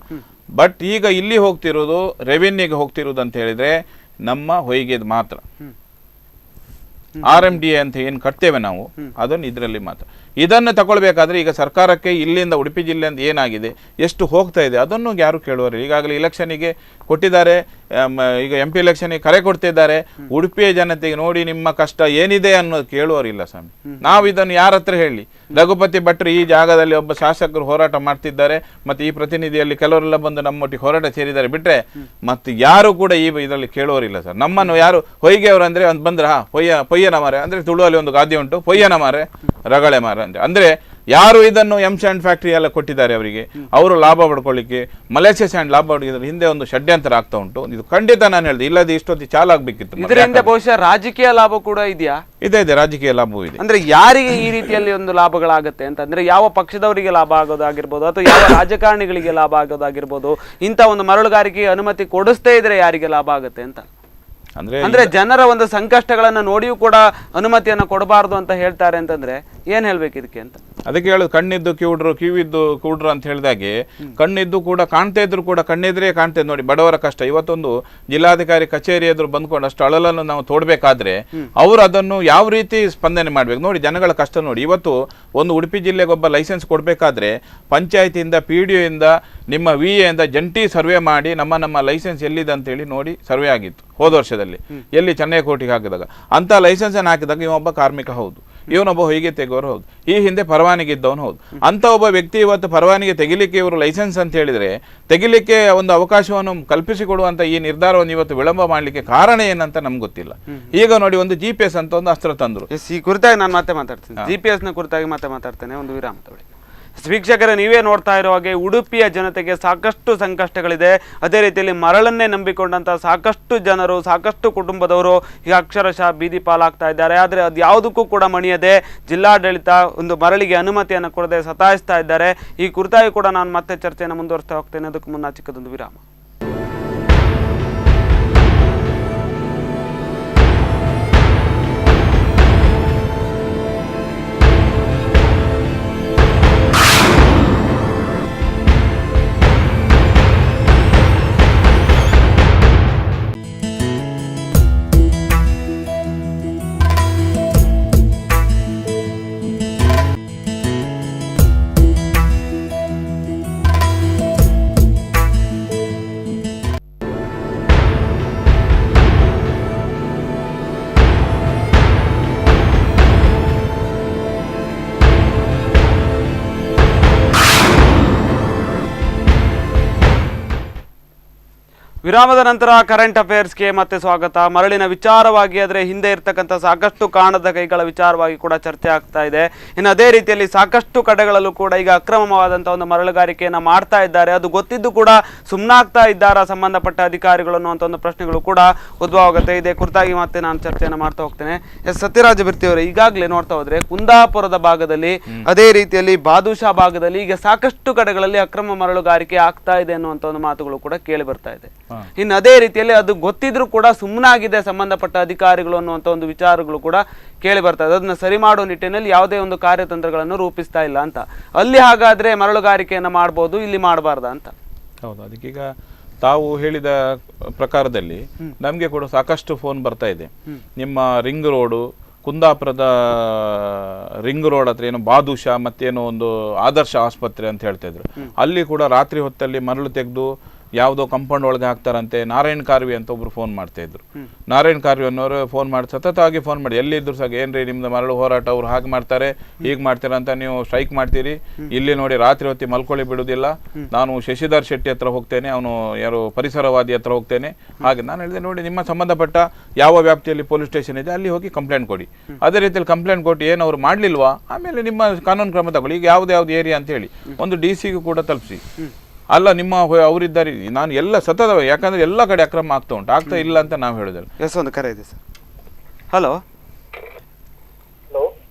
ಬಟ್ ಈಗ ಇಲ್ಲಿ ಹೋಗ್ತಿರೋದು ರೆವಿನ್ಯೂಗೆ ಹೋಗ್ತಿರೋದು ಅಂತ ಹೇಳಿದ್ರೆ ನಮ್ಮ ಹೊಯ್ಗೆದು ಮಾತ್ರ. RMDA ಅಂತ ಏನು ಕಟ್ತೇವೆ ನಾವು ಅದನ್ನು ಇದರಲ್ಲಿ ಮಾತ್ರ. ಇದನ್ನು ತಗೊಳ್ಬೇಕಾದ್ರೆ ಈಗ ಸರ್ಕಾರಕ್ಕೆ ಇಲ್ಲಿಂದ ಉಡುಪಿ ಜಿಲ್ಲೆಯಿಂದ ಏನಾಗಿದೆ, ಎಷ್ಟು ಹೋಗ್ತಾ ಇದೆ ಅದನ್ನು ಯಾರು ಕೇಳುವರು. ಈಗಾಗಲೇ ಇಲೆಕ್ಷನಿಗೆ ಕೊಟ್ಟಿದ್ದಾರೆ, ಈಗ MP ಎಲೆಕ್ಷನ್ಗೆ ಕರೆ ಕೊಡ್ತಿದ್ದಾರೆ. ಉಡುಪಿಯ ಜನತೆಗೆ ನೋಡಿ ನಿಮ್ಮ ಕಷ್ಟ ಏನಿದೆ ಅನ್ನೋದು ಕೇಳುವರಿಲ್ಲ ಸ್ವಾಮಿ. ನಾವು ಇದನ್ನು ಯಾರ ಹತ್ರ ಹೇಳಿ? ರಘುಪತಿ ಭಟ್ರು ಈ ಜಾಗದಲ್ಲಿ ಒಬ್ಬ ಶಾಸಕರು ಹೋರಾಟ ಮಾಡ್ತಿದ್ದಾರೆ, ಮತ್ತೆ ಈ ಪ್ರತಿನಿಧಿಯಲ್ಲಿ ಕೆಲವರೆಲ್ಲ ಬಂದು ನಮ್ಮೊಟ್ಟಿಗೆ ಹೋರಾಟ ಸೇರಿದ್ದಾರೆ ಬಿಟ್ರೆ ಮತ್ತೆ ಯಾರು ಕೂಡ ಈ ಇದರಲ್ಲಿ ಕೇಳುವರಿಲ್ಲ ಸರ್. ನಮ್ಮನ್ನು ಯಾರು ಹೊಯ್ಗೆ ಅವರು ಅಂದ್ರೆ ಒಂದು ಬಂದ್ರ ಪೊಯ್ಯನ ಮಾರೆ ಅಂದ್ರೆ ತುಳುವಲ್ಲಿ ಒಂದು ಗಾದೆ ಉಂಟು, ಪೊಯ್ಯನ ಮಾರೆ ರಗಳೆ ಮಾರೆ ಅಂದ್ರೆ ಯಾರು ಇದನ್ನು M-Sand ಫ್ಯಾಕ್ಟರಿ ಎಲ್ಲ ಕೊಟ್ಟಿದ್ದಾರೆ ಅವರಿಗೆ, ಅವರು ಲಾಭ ಪಡ್ಕೊಳ್ಳಿಕ್ಕೆ, ಮಲೇಷ್ಯಾ ಸ್ಯಾಂಡ್ ಲಾಭ ಪಡ್ಕೊಳ್ಳಿಕ್ಕೆ ಹಿಂದೆ ಒಂದು ಷಡ್ಯಂತರ ಆಗ್ತಾ ಉಂಟು. ಇದು ಖಂಡಿತ ನಾನು ಹೇಳಿದೆ, ಇಲ್ಲದೆ ಇಷ್ಟೊತ್ತಿ ಚಾಲು ಆಗ್ಬೇಕಿತ್ತು. ಇದರಿಂದ ಬಹುಶಃ ರಾಜಕೀಯ ಲಾಭ ಕೂಡ ಇದೆಯಾ? ಇದೆ, ರಾಜಕೀಯ ಲಾಭವೂ ಇದೆ. ಅಂದ್ರೆ ಯಾರಿಗೆ ಈ ರೀತಿಯಲ್ಲಿ ಒಂದು ಲಾಭಗಳಾಗುತ್ತೆ ಅಂತಂದ್ರೆ ಯಾವ ಪಕ್ಷದವರಿಗೆ ಲಾಭ ಆಗೋದಾಗಿರ್ಬೋದು ಅಥವಾ ಯಾವ ರಾಜಕಾರಣಿಗಳಿಗೆ ಲಾಭ ಆಗೋದಾಗಿರ್ಬೋದು, ಇಂಥ ಒಂದು ಮರಳುಗಾರಿಕೆಗೆ ಅನುಮತಿ ಕೊಡಿಸದೇ ಇದ್ರೆ ಯಾರಿಗೆ ಲಾಭ ಆಗುತ್ತೆ ಅಂತ? ಅಂದ್ರೆ ಜನರ ಒಂದು ಸಂಕಷ್ಟಗಳನ್ನ ನೋಡಿಯೂ ಕೂಡ ಅನುಮತಿಯನ್ನ ಕೊಡಬಾರ್ದು ಅಂತ ಹೇಳ್ತಾರೆ ಅಂತಂದ್ರೆ ಏನ್ ಹೇಳ್ಬೇಕು ಇದಕ್ಕೆ ಅಂತ? ಅದಕ್ಕೆ ಹೇಳುದು ಕಣ್ಣಿದ್ದು ಕಿವುಡ್ರು, ಕಿವಿದ್ದು ಕುಡ್ರು ಅಂತ ಹೇಳಿದಾಗೆ ಕಣ್ಣಿದ್ದು ಕೂಡ ಕಾಣ್ತಾ ಇದ್ರು ಕೂಡ ಕಣ್ಣೆದ್ರೆ ಕಾಣ್ತಾ ನೋಡಿ ಬಡವರ ಕಷ್ಟ. ಇವತ್ತೊಂದು ಜಿಲ್ಲಾಧಿಕಾರಿ ಕಚೇರಿ ಎದುರು ಬಂದ್ಕೊಂಡು ಅಷ್ಟು ಅಳಲನ್ನು ನಾವು ತೋಡ್ಬೇಕಾದ್ರೆ ಅವರು ಅದನ್ನು ಯಾವ ರೀತಿ ಸ್ಪಂದನೆ ಮಾಡ್ಬೇಕು ನೋಡಿ, ಜನಗಳ ಕಷ್ಟ ನೋಡಿ. ಇವತ್ತು ಒಂದು ಉಡುಪಿ ಜಿಲ್ಲೆಗೆ ಒಬ್ಬ ಲೈಸೆನ್ಸ್ ಕೊಡ್ಬೇಕಾದ್ರೆ ಪಂಚಾಯತಿಯಿಂದ PDO ಇಂದ ನಿಮ್ಮ VA ಇಂದ ಜಂಟಿ ಸರ್ವೆ ಮಾಡಿ ನಮ್ಮ ಲೈಸೆನ್ಸ್ ಎಲ್ಲಿದೆ ಅಂತ ಹೇಳಿ ನೋಡಿ ಸರ್ವೆ ಆಗಿತ್ತು ಹೋದ ವರ್ಷದಲ್ಲಿ. ಎಲ್ಲಿ ಚೆನ್ನೈಕೋಟಿಗೆ ಹಾಕಿದಾಗ ಅಂತ ಲೈಸೆನ್ಸ್ ಅನ್ನು ಹಾಕಿದಾಗ ಇವೊಬ್ಬ ಕಾರ್ಮಿಕ ಹೌದು, ಇವನೊಬ್ಬ ಹೊಯ್ಗೆ ತೆಗೋರು ಹೌದು, ಈ ಹಿಂದೆ ಪರವಾನಗಿ ಇದ್ದವನು ಹೌದು. ಅಂತ ಒಬ್ಬ ವ್ಯಕ್ತಿ ಇವತ್ತು ಪರವಾನಗಿ ತೆಗಿಲಿಕ್ಕೆ ಇವರು ಲೈಸೆನ್ಸ್ ಅಂತ ಹೇಳಿದ್ರೆ ತೆಗಿಲಿಕ್ಕೆ ಒಂದು ಅವಕಾಶವನ್ನು ಕಲ್ಪಿಸಿಕೊಡುವಂತ ಈ ನಿರ್ಧಾರವನ್ನು ಇವತ್ತು ವಿಳಂಬ ಮಾಡ್ಲಿಕ್ಕೆ ಕಾರಣ ಏನಂತ ನಮ್ಗೆ ಗೊತ್ತಿಲ್ಲ. ಈಗ ನೋಡಿ ಒಂದು GPS ಅಂತ ಒಂದು ಅಸ್ತ್ರ ತಂದ್ರು. ಈ ಕುರಿತಾಗಿ ನಾನು ಮತ್ತೆ ಮಾತಾಡ್ತೀನಿ, GPS ನ ಕುರಿತಾಗಿ ಮತ್ತೆ ಮಾತಾಡ್ತೇನೆ. ಒಂದು ವಿರಾಮ ತಗೊಳ್ಳಿ. ವೀಕ್ಷಕರೇ, ನೀವೇ ನೋಡ್ತಾ ಇರೋ ಹಾಗೆ ಉಡುಪಿಯ ಜನತೆಗೆ ಸಾಕಷ್ಟು ಸಂಕಷ್ಟಗಳಿದೆ. ಅದೇ ರೀತಿಯಲ್ಲಿ ಮರಳನ್ನೇ ನಂಬಿಕೊಂಡಂತ ಸಾಕಷ್ಟು ಜನರು, ಸಾಕಷ್ಟು ಕುಟುಂಬದವರು ಈಗ ಅಕ್ಷರಶಃ ಬೀದಿ ಪಾಲಾಗ್ತಾ ಇದ್ದಾರೆ. ಆದರೆ ಅದು ಯಾವುದಕ್ಕೂ ಕೂಡ ಮಣಿಯದೆ ಜಿಲ್ಲಾಡಳಿತ ಒಂದು ಮರಳಿಗೆ ಅನುಮತಿಯನ್ನು ಕೊಡದೆ ಸತಾಯಿಸ್ತಾ ಇದ್ದಾರೆ. ಈ ಕುರಿತಾಗಿ ಕೂಡ ನಾನು ಮತ್ತೆ ಚರ್ಚೆಯನ್ನು ಮುಂದುವರಿಸ್ತಾ ಹೋಗ್ತೇನೆ. ಅದಕ್ಕೂ ಮುನ್ನ ಚಿಕ್ಕದೊಂದು ವಿರಾಮ. ವಿರಾಮದ ನಂತರ ಕರೆಂಟ್ ಅಫೇರ್ಸ್ಗೆ ಮತ್ತೆ ಸ್ವಾಗತ. ಮರಳಿನ ವಿಚಾರವಾಗಿ ಆದರೆ ಹಿಂದೆ ಇರ್ತಕ್ಕಂಥ ಸಾಕಷ್ಟು ಕಾಣದ ಕೈಗಳ ವಿಚಾರವಾಗಿ ಕೂಡ ಚರ್ಚೆ ಆಗ್ತಾ ಇದೆ. ಇನ್ನು ಅದೇ ರೀತಿಯಲ್ಲಿ ಸಾಕಷ್ಟು ಕಡೆಗಳಲ್ಲೂ ಕೂಡ ಈಗ ಅಕ್ರಮವಾದಂಥ ಒಂದು ಮರಳುಗಾರಿಕೆಯನ್ನು ಮಾಡ್ತಾ ಇದ್ದಾರೆ. ಅದು ಗೊತ್ತಿದ್ದು ಕೂಡ ಸುಮ್ಮನಾಗ್ತಾ ಇದ್ದಾರಾ ಸಂಬಂಧಪಟ್ಟ ಅಧಿಕಾರಿಗಳು ಅನ್ನುವಂಥ ಒಂದು ಪ್ರಶ್ನೆಗಳು ಕೂಡ ಉದ್ಭವ ಆಗುತ್ತೆ. ಇದೇ ಕುರಿತಾಗಿ ಮತ್ತೆ ನಾನು ಚರ್ಚೆಯನ್ನು ಮಾಡ್ತಾ ಹೋಗ್ತೇನೆ. ಸತ್ಯರಾಜ ಬಿರ್ತಿ ಅವರು, ಈಗಾಗಲೇ ನೋಡ್ತಾ ಹೋದ್ರೆ ಕುಂದಾಪುರದ ಭಾಗದಲ್ಲಿ ಅದೇ ರೀತಿಯಲ್ಲಿ ಬಾದುಷಾ ಭಾಗದಲ್ಲಿ ಈಗ ಸಾಕಷ್ಟು ಕಡೆಗಳಲ್ಲಿ ಅಕ್ರಮ ಮರಳುಗಾರಿಕೆ ಆಗ್ತಾ ಇದೆ ಅನ್ನುವಂಥ ಒಂದು ಮಾತುಗಳು ಕೂಡ ಕೇಳಿ ಬರ್ತಾ ಇದೆ. ಇನ್ನು ಅದೇ ರೀತಿಯಲ್ಲಿ ಅದು ಗೊತ್ತಿದ್ರು ಕೂಡ ಸುಮ್ಮನಾಗಿದೆ ಸಂಬಂಧಪಟ್ಟ ಅಧಿಕಾರಿಗಳು ಅನ್ನುವಂಥ ಒಂದು ವಿಚಾರಗಳು ಕೂಡ ಕೇಳಿ ಬರ್ತಾ ಇದೆ. ಅದನ್ನ ಸರಿ ಮಾಡುವ ನಿಟ್ಟಿನಲ್ಲಿ ಯಾವುದೇ ಒಂದು ಕಾರ್ಯತಂತ್ರಗಳನ್ನು ರೂಪಿಸ್ತಾ ಇಲ್ಲ ಅಂತ. ಅಲ್ಲಿ ಹಾಗಾದ್ರೆ ಮರಳುಗಾರಿಕೆಯನ್ನು ಮಾಡ್ಬೋದು, ಇಲ್ಲಿ ಮಾಡಬಾರ್ದ ಅಂತ? ಹೌದು, ಅದಕ್ಕೀಗ ತಾವು ಹೇಳಿದ ಪ್ರಕಾರದಲ್ಲಿ ನಮಗೆ ಕೂಡ ಸಾಕಷ್ಟು ಫೋನ್ ಬರ್ತಾ ಇದೆ. ನಿಮ್ಮ ರಿಂಗ್ ರೋಡು, ಕುಂದಾಪುರದ ರಿಂಗ್ ರೋಡ್ ಹತ್ರ ಏನೋ ಬಾದುಷಾ ಮತ್ತೇನೋ ಒಂದು ಆದರ್ಶ ಆಸ್ಪತ್ರೆ ಅಂತ ಹೇಳ್ತಾ ಇದ್ರು. ಅಲ್ಲಿ ಕೂಡ ರಾತ್ರಿ ಹೊತ್ತಲ್ಲಿ ಮರಳು ತೆಗೆದು ಯಾವುದೋ ಕಂಪೌಂಡ್ ಒಳಗೆ ಹಾಕ್ತಾರಂತೆ. ನಾರಾಯಣ್ ಕಾರ್ವಿ ಅಂತ ಒಬ್ರು ಫೋನ್ ಮಾಡ್ತಾ ಇದ್ರು. ನಾರಾಯಣ್ ಕಾರ್ವಿ ಅನ್ನೋರು ಫೋನ್ ಮಾಡಿ ಸತತವಾಗಿ ಫೋನ್ ಮಾಡಿ ಎಲ್ಲಿದ್ರು ಸಹ ಏನ್ರಿ ನಿಮ್ದು ಮರಳು ಹೋರಾಟ, ಅವ್ರು ಹಾಗೆ ಮಾಡ್ತಾರೆ ಹೀಗೆ ಮಾಡ್ತಾರೆ ಅಂತ ನೀವು ಸ್ಟ್ರೈಕ್ ಮಾಡ್ತೀರಿ, ಇಲ್ಲಿ ನೋಡಿ ರಾತ್ರಿ ಹೊತ್ತಿ ಮಲ್ಕೊಳ್ಳಿ ಬಿಡುದಿಲ್ಲ, ನಾನು ಶಶಿಧರ್ ಶೆಟ್ಟಿ ಹತ್ರ ಹೋಗ್ತೇನೆ, ಅವನು ಯಾರು ಪರಿಸರವಾದಿ ಹತ್ರ ಹೋಗ್ತೇನೆ. ಹಾಗೆ ನಾನು ಹೇಳಿದೆ, ನೋಡಿ ನಿಮ್ಮ ಸಂಬಂಧಪಟ್ಟ ಯಾವ ವ್ಯಾಪ್ತಿಯಲ್ಲಿ ಪೊಲೀಸ್ ಸ್ಟೇಷನ್ ಇದೆ ಅಲ್ಲಿ ಹೋಗಿ ಕಂಪ್ಲೇಂಟ್ ಕೊಡಿ. ಅದೇ ರೀತಿಯಲ್ಲಿ ಕಂಪ್ಲೇಂಟ್ ಕೊಟ್ಟು ಏನು ಅವ್ರು ಮಾಡ್ಲಿಲ್ವಾ ಆಮೇಲೆ ನಿಮ್ಮ ಕಾನೂನು ಕ್ರಮ ತಗೊಳ್ಳಿ. ಈಗ ಯಾವ್ದು ಏರಿಯಾ ಅಂತ ಹೇಳಿ ಒಂದು DC ಕೂಡ ತಲುಪಿಸಿ. ಅಲ್ಲ ನಿಮ್ಮ ಅವರಿದ್ದಾರೆ, ನಾನು ಎಲ್ಲ ಸತತ, ಯಾಕಂದ್ರೆ ಎಲ್ಲ ಕಡೆ ಅಕ್ರಮ ಆಗ್ತಾ ಇಲ್ಲ ಅಂತ ನಾವು ಹೇಳುದಿಲ್ಲ. ಒಂದು ಕರೆ ಇದೆ ಸರ್. ಹಲೋ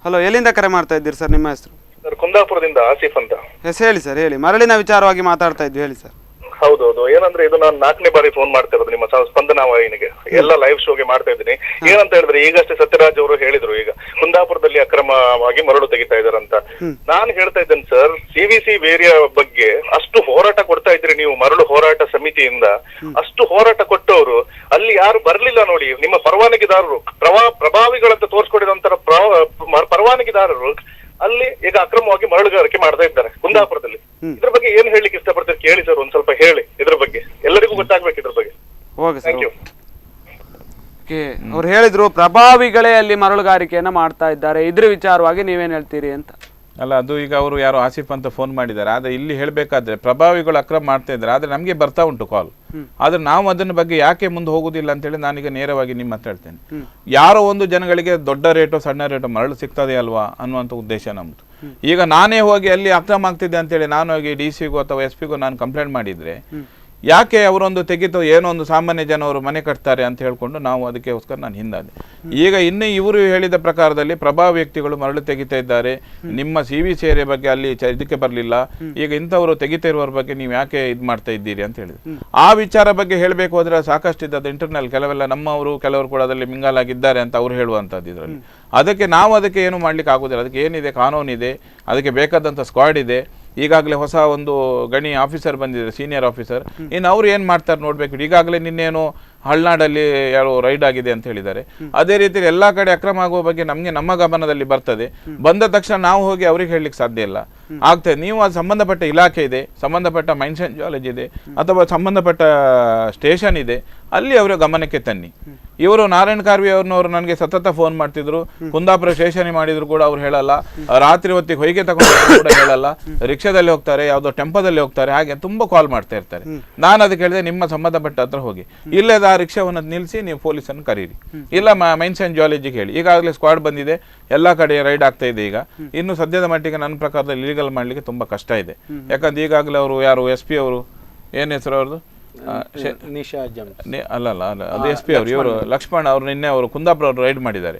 ಹಲೋ, ಎಲ್ಲಿಂದ ಕರೆ ಮಾಡ್ತಾ ಇದ್ದೀರಿ ಸರ್? ನಿಮ್ಮ ಹೆಸರು? ಸರ್, ಕುಂದಾಪುರದಿಂದ ಆಸಿಫ್ ಅಂತ. ಎಸ್, ಹೇಳಿ ಸರ್, ಹೇಳಿ. ಮರಳಿನ ವಿಚಾರವಾಗಿ ಮಾತಾಡ್ತಾ ಇದ್ವಿ, ಹೇಳಿ ಸರ್. ಹೌದೌದು, ಏನಂದ್ರೆ ಇದು ನಾನು 4ನೇ ಬಾರಿ ಫೋನ್ ಮಾಡ್ತಾ ಇರೋದು ನಿಮ್ಮ ಸ್ಪಂದನ ವಾಹಿನಿಗೆ, ಎಲ್ಲ ಲೈವ್ ಶೋಗೆ ಮಾಡ್ತಾ ಇದ್ದೀನಿ. ಏನಂತ ಹೇಳಿದ್ರೆ, ಈಗಷ್ಟೇ ಸತ್ಯರಾಜ್ ಅವರು ಹೇಳಿದ್ರು, ಈಗ ಕುಂದಾಪುರದಲ್ಲಿ ಅಕ್ರಮವಾಗಿ ಮರಳು ತೆಗಿತಾ ಇದಾರಂತ. ನಾನು ಹೇಳ್ತಾ ಇದ್ದೇನೆ ಸರ್, CVC ಏರಿಯಾ ಬಗ್ಗೆ ಅಷ್ಟು ಹೋರಾಟ ಕೊಡ್ತಾ ಇದ್ರಿ ನೀವು, ಮರಳು ಹೋರಾಟ ಸಮಿತಿಯಿಂದ ಅಷ್ಟು ಹೋರಾಟ ಕೊಟ್ಟವರು ಅಲ್ಲಿ ಯಾರು ಬರ್ಲಿಲ್ಲ ನೋಡಿ. ನಿಮ್ಮ ಪರವಾನಗಿದಾರರು ಪ್ರಭಾವಿಗಳಂತ ತೋರಿಸ್ಕೊಡಿದಂತರ ಪರವಾನಗಿದಾರರು ಅಲ್ಲಿ ಈಗ ಅಕ್ರಮವಾಗಿ ಮರಳುಗಾರಿಕೆ ಮಾಡ್ತಾ ಇದ್ದಾರೆ ಕುಂದಾಪುರದಲ್ಲಿ. ಇದ್ರ ಬಗ್ಗೆ ಏನ್ ಹೇಳಲಿಕ್ಕೆ ಇಷ್ಟಪಡ್ತೀರಿ ಕೇಳಿ ಸರ್, ಒಂದ್ ಸ್ವಲ್ಪ ಹೇಳಿ ಇದ್ರ ಬಗ್ಗೆ, ಎಲ್ಲರಿಗೂ ಗೊತ್ತಾಗ್ಬೇಕು ಇದ್ರ ಬಗ್ಗೆ. Thank you. ಅವ್ರು ಹೇಳಿದ್ರು ಪ್ರಭಾವಿಗಳೇ ಅಲ್ಲಿ ಮರಳುಗಾರಿಕೆಯನ್ನ ಮಾಡ್ತಾ ಇದ್ದಾರೆ, ಇದ್ರ ವಿಚಾರವಾಗಿ ನೀವೇನ್ ಹೇಳ್ತೀರಿ ಅಂತ. ಅಲ್ಲ, ಅದು ಈಗ ಅವರು ಯಾರು ಆಸಿಫ್ ಅಂತ ಫೋನ್ ಮಾಡಿದ್ದಾರೆ. ಆದ್ರೆ ಇಲ್ಲಿ ಹೇಳಬೇಕಾದ್ರೆ ಪ್ರಭಾವಿಗಳು ಅಕ್ರಮ ಮಾಡ್ತಾ ಇದ್ದಾರೆ, ಆದ್ರೆ ನಮಗೆ ಬರ್ತಾ ಉಂಟು ಕಾಲ್. ಆದ್ರೆ ನಾವು ಅದನ್ನ ಬಗ್ಗೆ ಯಾಕೆ ಮುಂದೆ ಹೋಗುದಿಲ್ಲ ಅಂತ ಹೇಳಿ ನಾನೀಗ ನೇರವಾಗಿ ನಿಮ್ಮ ಹತ್ರ ಹೇಳ್ತೇನೆ. ಯಾರೋ ಒಂದು ಜನಗಳಿಗೆ ದೊಡ್ಡ ರೇಟೋ ಸಣ್ಣ ರೇಟೋ ಮರಳು ಸಿಗ್ತದೆ ಅಲ್ವಾ ಅನ್ನುವಂಥ ಉದ್ದೇಶ ನಮ್ದು. ಈಗ ನಾನೇ ಹೋಗಿ ಅಲ್ಲಿ ಅಕ್ರಮ ಆಗ್ತಿದೆ ಅಂತೇಳಿ ನಾನು ಹೋಗಿ DC-ಗೋ ಅಥವಾ SP-ಗೋ ನಾನು ಕಂಪ್ಲೇಂಟ್ ಮಾಡಿದ್ರೆ ಯಾಕೆ ಅವರೊಂದು ತೆಗಿತು, ಏನೋ ಒಂದು ಸಾಮಾನ್ಯ ಜನವರು ಮನೆ ಕಟ್ತಾರೆ ಅಂತ ಹೇಳ್ಕೊಂಡು ನಾವು ಅದಕ್ಕೋಸ್ಕರ ನಾನು ಹಿಂದಾದೆ. ಈಗ ಇನ್ನು ಇವರು ಹೇಳಿದ ಪ್ರಕಾರದಲ್ಲಿ ಪ್ರಭಾವಿ ವ್ಯಕ್ತಿಗಳು ಮರಳು ತೆಗಿತಾ ಇದ್ದಾರೆ, ನಿಮ್ಮ CVC ಏರಿಯಾ ಬಗ್ಗೆ ಅಲ್ಲಿ ಇದಕ್ಕೆ ಬರಲಿಲ್ಲ, ಈಗ ಇಂಥವರು ತೆಗಿತಾ ಇರುವವ್ರ ಬಗ್ಗೆ ನೀವು ಯಾಕೆ ಇದು ಮಾಡ್ತಾ ಇದ್ದೀರಿ ಅಂತ ಹೇಳಿದ್ರು. ಆ ವಿಚಾರ ಬಗ್ಗೆ ಹೇಳಬೇಕು ಹೋದ್ರೆ ಸಾಕಷ್ಟು ಇದ್ದದ್ದು ಇಂಟರ್ನಲ್, ಕೆಲವೆಲ್ಲ ನಮ್ಮವರು ಕೆಲವರು ಕೂಡ ಅದರಲ್ಲಿ ಮಿಂಗಾಲಾಗಿದ್ದಾರೆ ಅಂತ ಅವ್ರು ಹೇಳುವಂಥದ್ದು ಇದರಲ್ಲಿ. ಅದಕ್ಕೆ ಏನು ಮಾಡ್ಲಿಕ್ಕೆ ಆಗೋದಿಲ್ಲ. ಅದಕ್ಕೆ ಏನಿದೆ, ಕಾನೂನಿದೆ, ಅದಕ್ಕೆ ಬೇಕಾದಂಥ ಸ್ಕ್ವಾಡ್ ಇದೆ. ಈಗಾಗಲೇ ಹೊಸ ಒಂದು ಗಣಿ ಆಫೀಸರ್ ಬಂದಿದೆ, ಸೀನಿಯರ್ ಆಫೀಸರ್. ಇನ್ನು ಅವ್ರು ಏನು ಮಾಡ್ತಾರೆ ನೋಡ್ಬೇಕು. ಈಗಾಗಲೇ ನಿನ್ನೇನು ಹಳ್ನಾಡಲ್ಲಿ ಯಾರೋ ರೈಡ್ ಆಗಿದೆ ಅಂತ ಹೇಳಿದ್ದಾರೆ. ಅದೇ ರೀತಿ ಎಲ್ಲ ಕಡೆ ಅಕ್ರಮ ಆಗುವ ಬಗ್ಗೆ ನಮ್ಮ ಗಮನದಲ್ಲಿ ಬರ್ತದೆ. ಬಂದ ತಕ್ಷಣ ನಾವು ಹೋಗಿ ಅವ್ರಿಗೆ ಹೇಳಲಿಕ್ಕೆ ಸಾಧ್ಯ ಇಲ್ಲ, ಆಗ್ತದೆ. ನೀವು ಅದು ಸಂಬಂಧಪಟ್ಟ ಇಲಾಖೆ ಇದೆ, ಸಂಬಂಧಪಟ್ಟ ಮೈನ್ಸ್ ಅಂಡ್ ಜಿಯಾಲಜಿ ಇದೆ, ಅಥವಾ ಸಂಬಂಧಪಟ್ಟ ಸ್ಟೇಷನ್ ಇದೆ, ಅಲ್ಲಿ ಅವರ ಗಮನಕ್ಕೆ ತನ್ನಿ. ಇವರು ನಾರಾಯಣ್ ಕಾರ್ವಿ ಅವ್ರನ್ನವರು ನನಗೆ ಸತತ ಫೋನ್ ಮಾಡ್ತಿದ್ರು. ಕುಂದಾಪುರ ಸ್ಟೇಷನ್ ಮಾಡಿದ್ರು ಕೂಡ ಅವ್ರು ಹೇಳಲ್ಲ, ರಾತ್ರಿ ಹೊತ್ತಿಗೆ ಹೊಯ್ಗೆ ತಗೊಂಡು ಕೂಡ ಹೇಳಲ್ಲ, ರಿಕ್ಷಾದಲ್ಲಿ ಹೋಗ್ತಾರೆ, ಯಾವುದೋ ಟೆಂಪೋದಲ್ಲಿ ಹೋಗ್ತಾರೆ, ಹಾಗೆ ತುಂಬಾ ಕಾಲ್ ಮಾಡ್ತಾ ಇರ್ತಾರೆ. ನಾನು ಅದಕ್ಕೆ ಹೇಳಿದೆ, ನಿಮ್ಮ ಸಂಬಂಧಪಟ್ಟ ಹತ್ರ ಹೋಗಿ, ಇಲ್ಲದ ಆ ರಿಕ್ಷಾವನ್ನು ನಿಲ್ಲಿಸಿ ನೀವು ಪೊಲೀಸನ್ನು ಕರೀರಿ, ಇಲ್ಲ ಮೈನ್ಸ್ ಅಂಡ್ ಜಿಯಾಲಜಿಗೆ ಹೇಳಿ. ಈಗಾಗಲೇ ಸ್ಕ್ವಾಡ್ ಬಂದಿದೆ, ಎಲ್ಲ ಕಡೆ ರೈಡ್ ಆಗ್ತಾ ಇದೆ. ಈಗ ಇನ್ನು ಸದ್ಯದ ಮಟ್ಟಿಗೆ ನನ್ನ ಪ್ರಕಾರದಲ್ಲಿ ಲೀಗಲ್ ಮಾಡ್ಲಿಕ್ಕೆ ತುಂಬಾ ಕಷ್ಟ ಇದೆ. ಯಾಕಂದ್ರೆ ಈಗಾಗಲೇ ಅವರು ಯಾರು SP ಅವರು, ಏನ್ ಹೆಸರು ಅವ್ರದ್ದು, ಅಲ್ಲ ಅದು SP ಅವರು, ಇವರು ಲಕ್ಷ್ಮಣ್ ಅವರು, ನಿನ್ನೆ ಅವರು ಕುಂದಾಪುರ ಅವರು ರೈಡ್ ಮಾಡಿದ್ದಾರೆ.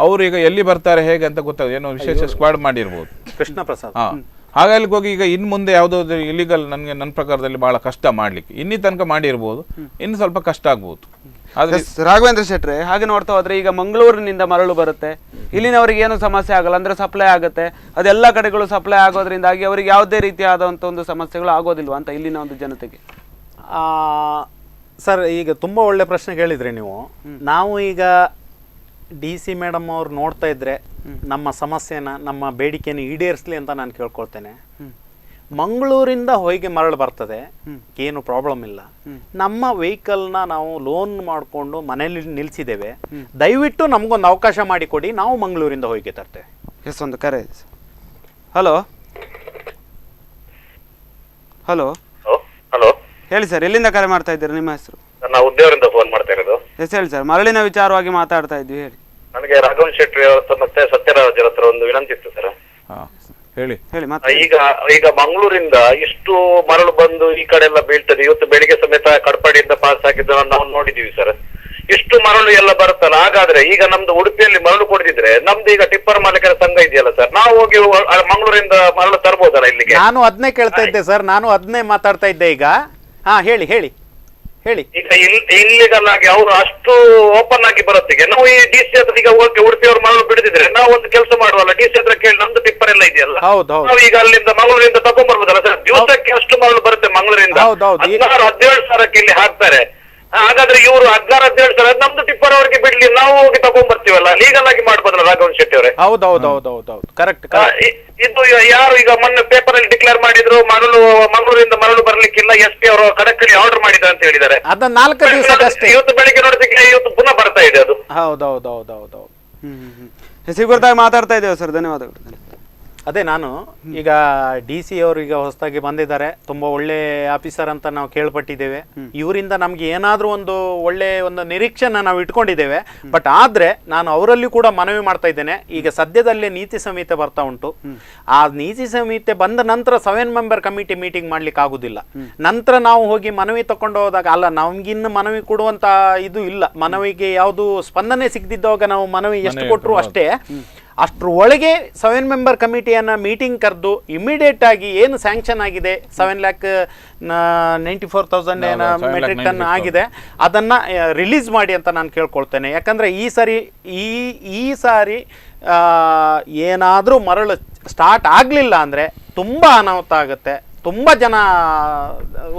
ಅವ್ರು ಈಗ ಎಲ್ಲಿ ಬರ್ತಾರೆ ಹೇಗೆ ಅಂತ ಗೊತ್ತಾಗ, ಏನೋ ವಿಶೇಷ ಸ್ಕ್ವಾಡ್ ಮಾಡಿರ್ಬೋದು. ಕೃಷ್ಣ ಪ್ರಸಾದ್. ಹಾಗಾಗಿ ಹೋಗಿ ಈಗ ಇನ್ನು ಮುಂದೆ ಯಾವುದಾದ್ರು ಇಲಿಗಲ್ ನನ್ನ ಪ್ರಕಾರದಲ್ಲಿ ಬಹಳ ಕಷ್ಟ ಮಾಡ್ಲಿಕ್ಕೆ. ಇನ್ನಿ ತನಕ ಮಾಡಿರ್ಬೋದು, ಇನ್ನು ಸ್ವಲ್ಪ ಕಷ್ಟ ಆಗ್ಬೋದು. ರಾಘವೇಂದ್ರ ಶೆಟ್ರೆ, ಹಾಗೆ ನೋಡ್ತಾ ಹೋದ್ರೆ ಈಗ ಮಂಗಳೂರಿನಿಂದ ಮರಳು ಬರುತ್ತೆ, ಇಲ್ಲಿನವರಿಗೆ ಏನು ಸಮಸ್ಯೆ ಆಗಲ್ಲ, ಅಂದ್ರೆ ಸಪ್ಲೈ ಆಗುತ್ತೆ, ಅದೆಲ್ಲ ಕಡೆಗಳು ಸಪ್ಲೈ ಆಗೋದ್ರಿಂದಾಗಿ ಅವರಿಗೆ ಯಾವುದೇ ರೀತಿಯಾದಂಥ ಒಂದು ಸಮಸ್ಯೆಗಳು ಆಗೋದಿಲ್ವಾ ಅಂತ ಇಲ್ಲಿನ ಒಂದು ಜನತೆಗೆ? ಸರ್, ಈಗ ತುಂಬ ಒಳ್ಳೆ ಪ್ರಶ್ನೆ ಕೇಳಿದ್ರಿ ನೀವು. ನಾವು ಈಗ DC ಮೇಡಮ್ ಅವ್ರು ನೋಡ್ತಾ ಇದ್ರೆ ನಮ್ಮ ಸಮಸ್ಯೆನ, ನಮ್ಮ ಬೇಡಿಕೆನ ಈಡೇರಿಸಲಿ ಅಂತ ನಾನು ಕೇಳ್ಕೊಳ್ತೇನೆ. ಮಂಗಳೂರಿಂದ ಹೊಯ್ಗೆ ಮರಳು ಬರ್ತದೆ, ಏನು ಪ್ರಾಬ್ಲಮ್ ಇಲ್ಲ. ನಮ್ಮ ವೆಹಿಕಲ್ನ ನಾವು ಲೋನ್ ಮಾಡಿಕೊಂಡು ಮನೇಲಿ ನಿಲ್ಸಿದ್ದೇವೆ, ದಯವಿಟ್ಟು ನಮಗೊಂದು ಅವಕಾಶ ಮಾಡಿಕೊಡಿ, ನಾವು ಮಂಗಳೂರಿಂದ ಹೊಯ್ಗೆ ತರ್ತೇವೆ. ಒಂದು ಕರೆ. ಹಲೋ ಹಲೋ ಹಲೋ, ಹೇಳಿ ಸರ್, ಎಲ್ಲಿಂದ ಕರೆ ಮಾಡ್ತಾ ಇದ್ದೀರಾ? ನಿಮ್ಮ ಹೆಸರು? ನಾನು ಉದ್ಯೋಗದಿಂದ ಫೋನ್ ಮಾಡ್ತಾ ಇರೋದು. ಎಸ್ ಹೇಳಿ ಸರ್, ಮರಳಿನ ವಿಚಾರವಾಗಿ ಮಾತಾಡ್ತಾ ಇದ್ವಿ, ಹೇಳಿ. ನನಗೆ ರಾಘವನ್ ಶೆಟ್ಟಿ ಅವರ ಮತ್ತೆ ಸತ್ಯರಾಜ್ ಹತ್ರ ಒಂದು ವಿನಂತಿ ಇತ್ತು ಸರ್. ಹೇಳಿ ಮತ್ತೆ ಈಗ ಮಂಗಳೂರಿಂದ ಇಷ್ಟು ಮರಳು ಬಂದು ಈ ಕಡೆ ಎಲ್ಲ ಬೀಳ್ತದೆ. ಇವತ್ತು ಬೆಳಿಗ್ಗೆ ಸಮೇತ ಕಡಪಾಡಿಯಿಂದ ಪಾಸ್ ಆಗಿದ್ದನ್ನು ನಾವು ನೋಡಿದೀವಿ ಸರ್. ಇಷ್ಟು ಮರಳು ಎಲ್ಲ ಬರುತ್ತಲ್ಲ, ಹಾಗಾದ್ರೆ ಈಗ ನಮ್ದು ಉಡುಪಿಯಲ್ಲಿ ಮರಳು ಕೊಡ್ತಿದ್ರೆ ನಮ್ದು ಈಗ ಟಿಪ್ಪರ್ ಮಾಲೀಕರ ಸಂಘ ಇದೆಯಲ್ಲ ಸರ್, ನಾವು ಹೋಗಿ ಮಂಗಳೂರಿಂದ ಮರಳು ತರ್ಬೋದಲ್ಲ ಇಲ್ಲಿಗೆ? ನಾನು ಅದನ್ನೇ ಕೇಳ್ತಾ ಇದ್ದೆ ಸರ್, ನಾನು ಅದನ್ನೇ ಮಾತಾಡ್ತಾ ಇದ್ದೆ ಈಗ. ಹೇಳಿ ಹೇಳಿ ಹೇಳಿ. ಈಗ ಇಲ್ಲಿಗಲ್ ಆಗಿ ಅವರು ಅಷ್ಟು ಓಪನ್ ಆಗಿ ಬರುತ್ತೆ. ನಾವು ಈ ಡಿ.ಸಿ ಹತ್ರ ಈಗ ಹೋಗಿ ಉಡುಪಿಯವ್ರು ಮರಳು ಬಿಡದಿದ್ರೆ ನಾವು ಒಂದು ಕೆಲಸ ಮಾಡುವಲ್ಲ, ಡಿ.ಸಿ ಹತ್ರ ಕೇಳಿ ನಮ್ದು ಟಿಪ್ಪರ್ ಎಲ್ಲ ಇದೆಯಲ್ಲ, ನಾವು ಈಗ ಅಲ್ಲಿಂದ ಮಂಗಳೂರಿಂದ ತಗೊಂಡ್ಬರ್ಬೋದಲ್ಲ ಸರ್? ದಿವಸಕ್ಕೆ ಅಷ್ಟು ಮರಳು ಬರುತ್ತೆ ಮಂಗಳೂರಿಂದ, 16-17 ಸಾವಿರಕ್ಕೆ ಇಲ್ಲಿ ಹಾಕ್ತಾರೆ. ಹಾಗಾದ್ರೆ ಇವರು 16-17 ಸಾವಿರ ನಮ್ದು ಟಿಪ್ಪರ್ ಅವ್ರಿಗೆ ಬಿಡ್ಲಿ, ನಾವು ಹೋಗಿ ತಗೊಂಡ್ ಬರ್ತೀವಲ್ಲ, ಲೀಗಲ್ ಆಗಿ ಮಾಡ್ಬೋದಲ್ಲ ರಾಘವನ್ ಶೆಟ್ಟಿ ಅವರೇ? ಹೌದೌದೌದೌದು, ಕರೆಕ್ಟ್. ಇದು ಯಾರು ಈಗ ಮೊನ್ನೆ ಪೇಪರ್ ಅಲ್ಲಿ ಡಿಕ್ಲೇರ್ ಮಾಡಿದ್ರು, ಮರಳು ಮಂಗಳೂರಿಂದ ಮರಳು ಬರ್ಲಿಕ್ಕಿಲ್ಲ, SP ಅವರು ಕಡಕಳಿ ಆರ್ಡರ್ ಮಾಡಿದ್ದಾರೆ ಅಂತ ಹೇಳಿದ್ದಾರೆ. ಅದನ್ನ 4 ದಿವಸಕ್ಕಷ್ಟೇ. ಇವತ್ತು ಬೆಳಿಗ್ಗೆ ನೋಡಿದ್ರೆ ಇವತ್ತು ಪುನಃ ಬರ್ತಾ ಇದೆ ಅದು. ಹೌದೌದೌದೌದು. ಹೆಸರುಗುರ್ತಾಗಿ ಮಾತಾಡ್ತಾ ಇದ್ದೇವೆ ಸರ್, ಧನ್ಯವಾದಗಳು. ಅದೇ ನಾನು ಈಗ DC ಅವರು ಈಗ ಹೊಸದಾಗಿ ಬಂದಿದ್ದಾರೆ, ತುಂಬ ಒಳ್ಳೆ ಆಫೀಸರ್ ಅಂತ ನಾವು ಕೇಳ್ಪಟ್ಟಿದ್ದೇವೆ. ಇವರಿಂದ ನಮ್ಗೆ ಏನಾದರೂ ಒಂದು ಒಳ್ಳೆ ಒಂದು ನಿರೀಕ್ಷೆನ ನಾವು ಇಟ್ಕೊಂಡಿದ್ದೇವೆ. ಬಟ್ ಆದ್ರೆ ನಾನು ಅವರಲ್ಲಿ ಕೂಡ ಮನವಿ ಮಾಡ್ತಾ ಇದ್ದೇನೆ, ಈಗ ಸದ್ಯದಲ್ಲೇ ನೀತಿ ಸಂಹಿತೆ ಬರ್ತಾ ಉಂಟು. ಆ ನೀತಿ ಸಂಹಿತೆ ಬಂದ ನಂತರ 7 ಮೆಂಬರ್ ಕಮಿಟಿ ಮೀಟಿಂಗ್ ಮಾಡ್ಲಿಕ್ಕೆ ಆಗುದಿಲ್ಲ. ನಂತರ ನಾವು ಹೋಗಿ ಮನವಿ ತಕೊಂಡು ಹೋದಾಗ ಅಲ್ಲ, ನಮ್ಗಿನ್ನು ಮನವಿ ಕೊಡುವಂತ ಇದು ಇಲ್ಲ, ಮನವಿಗೆ ಯಾವುದು ಸ್ಪಂದನೆ ಸಿಗದಿದ್ದಾಗ ನಾವು ಮನವಿ ಎಷ್ಟು ಕೊಟ್ಟರು ಅಷ್ಟೇ. ಅಷ್ಟರ ಒಳಗೆ 7 ಮೆಂಬರ್ ಕಮಿಟಿಯನ್ನು ಮೀಟಿಂಗ್ ಕರೆದು ಇಮಿಡಿಯೇಟ್ ಆಗಿ ಏನು ಸ್ಯಾಂಕ್ಷನ್ ಆಗಿದೆ 7,94,000 ಏನೋ ಮೆಟ್ರಿಕ್ ಟನ್ ಆಗಿದೆ, ಅದನ್ನು ರಿಲೀಸ್ ಮಾಡಿ ಅಂತ ನಾನು ಕೇಳ್ಕೊಳ್ತೇನೆ. ಯಾಕಂದರೆ ಈ ಸಾರಿ ಏನಾದರೂ ಮರಳು ಸ್ಟಾರ್ಟ್ ಆಗಲಿಲ್ಲ ಅಂದರೆ ತುಂಬ ಅನಾಹುತ ಆಗುತ್ತೆ, ತುಂಬ ಜನ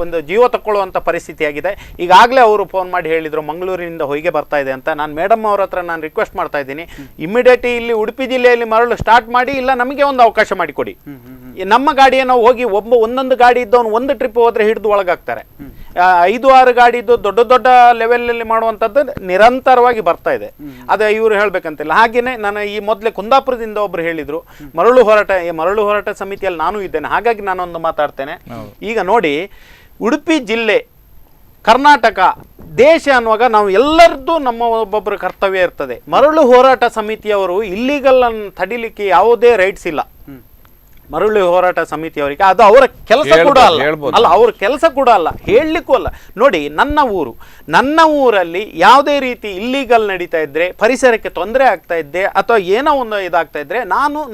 ಒಂದು ಜೀವ ತಕ್ಕೊಳ್ಳುವಂಥ ಪರಿಸ್ಥಿತಿ ಆಗಿದೆ. ಈಗಾಗಲೇ ಅವರು ಫೋನ್ ಮಾಡಿ ಹೇಳಿದರು ಮಂಗಳೂರಿನಿಂದ ಹೊಯ್ಗೆ ಬರ್ತಾ ಇದೆ ಅಂತ. ನಾನು ಮೇಡಮ್ ಅವ್ರ ಹತ್ರ ನಾನು ರಿಕ್ವೆಸ್ಟ್ ಮಾಡ್ತಾ ಇದ್ದೀನಿ, ಇಮಿಡಿಯೇಟ್ ಇಲ್ಲಿ ಉಡುಪಿ ಜಿಲ್ಲೆಯಲ್ಲಿ ಮರಳು ಸ್ಟಾರ್ಟ್ ಮಾಡಿ, ಇಲ್ಲ ನಮಗೆ ಒಂದು ಅವಕಾಶ ಮಾಡಿಕೊಡಿ. ನಮ್ಮ ಗಾಡಿಯನ್ನು ಹೋಗಿ ಒಂದೊಂದು ಗಾಡಿ ಇದ್ದವನು ಒಂದು ಟ್ರಿಪ್ ಹೋದರೆ ಹಿಡಿದು ಒಳಗಾಗ್ತಾರೆ. 5-6 ಗಾಡಿ ಇದ್ದು ದೊಡ್ಡ ದೊಡ್ಡ ಲೆವೆಲಲ್ಲಿ ಮಾಡುವಂಥದ್ದು ನಿರಂತರವಾಗಿ ಬರ್ತಾ ಇದೆ. ಅದು ಇವರು ಹೇಳಬೇಕಂತಿಲ್ಲ. ಹಾಗೆಯೇ ನಾನು ಈ ಮೊದಲೇ ಕುಂದಾಪುರದಿಂದ ಒಬ್ಬರು ಹೇಳಿದರು ಮರಳು ಹೋರಾಟ ಸಮಿತಿಯಲ್ಲಿ ನಾನು ಇದ್ದೇನೆ, ಹಾಗಾಗಿ ನಾನೊಂದು ಮಾತಾಡ್ತೇನೆ. ಈಗ ನೋಡಿ, ಉಡುಪಿ ಜಿಲ್ಲೆ, ಕರ್ನಾಟಕ, ದೇಶ ಅನ್ನುವಾಗ ನಾವು ಎಲ್ಲರದ್ದು ನಮ್ಮ ಒಬ್ಬೊಬ್ಬರ ಕರ್ತವ್ಯ ಇರ್ತದೆ. ಮರಳು ಹೋರಾಟ ಸಮಿತಿಯವರು ಇಲ್ಲಿಗಲ್ ಅನ್ನು ತಡಿಲಿಕ್ಕೆ ಯಾವುದೇ ರೈಟ್ಸ್ ಇಲ್ಲ. ಮರಳು ಹೋರಾಟ ಸಮಿತಿಯವರಿಗೆ ಅದು ಅವರ ಕೆಲಸ ಕೂಡ ಅಲ್ಲ, ಅವ್ರ ಕೆಲಸ ಕೂಡ ಅಲ್ಲ, ಹೇಳಲಿಕ್ಕೂ ಅಲ್ಲ. ನೋಡಿ, ನನ್ನ ಊರಲ್ಲಿ ಯಾವುದೇ ರೀತಿ ಇಲ್ಲಿಗಲ್ ನಡೀತಾ ಇದ್ರೆ, ಪರಿಸರಕ್ಕೆ ತೊಂದರೆ ಆಗ್ತಾ ಇದ್ದೆ ಅಥವಾ ಏನೋ ಒಂದು ಇದಾಗ್ತಾ ಇದ್ರೆ,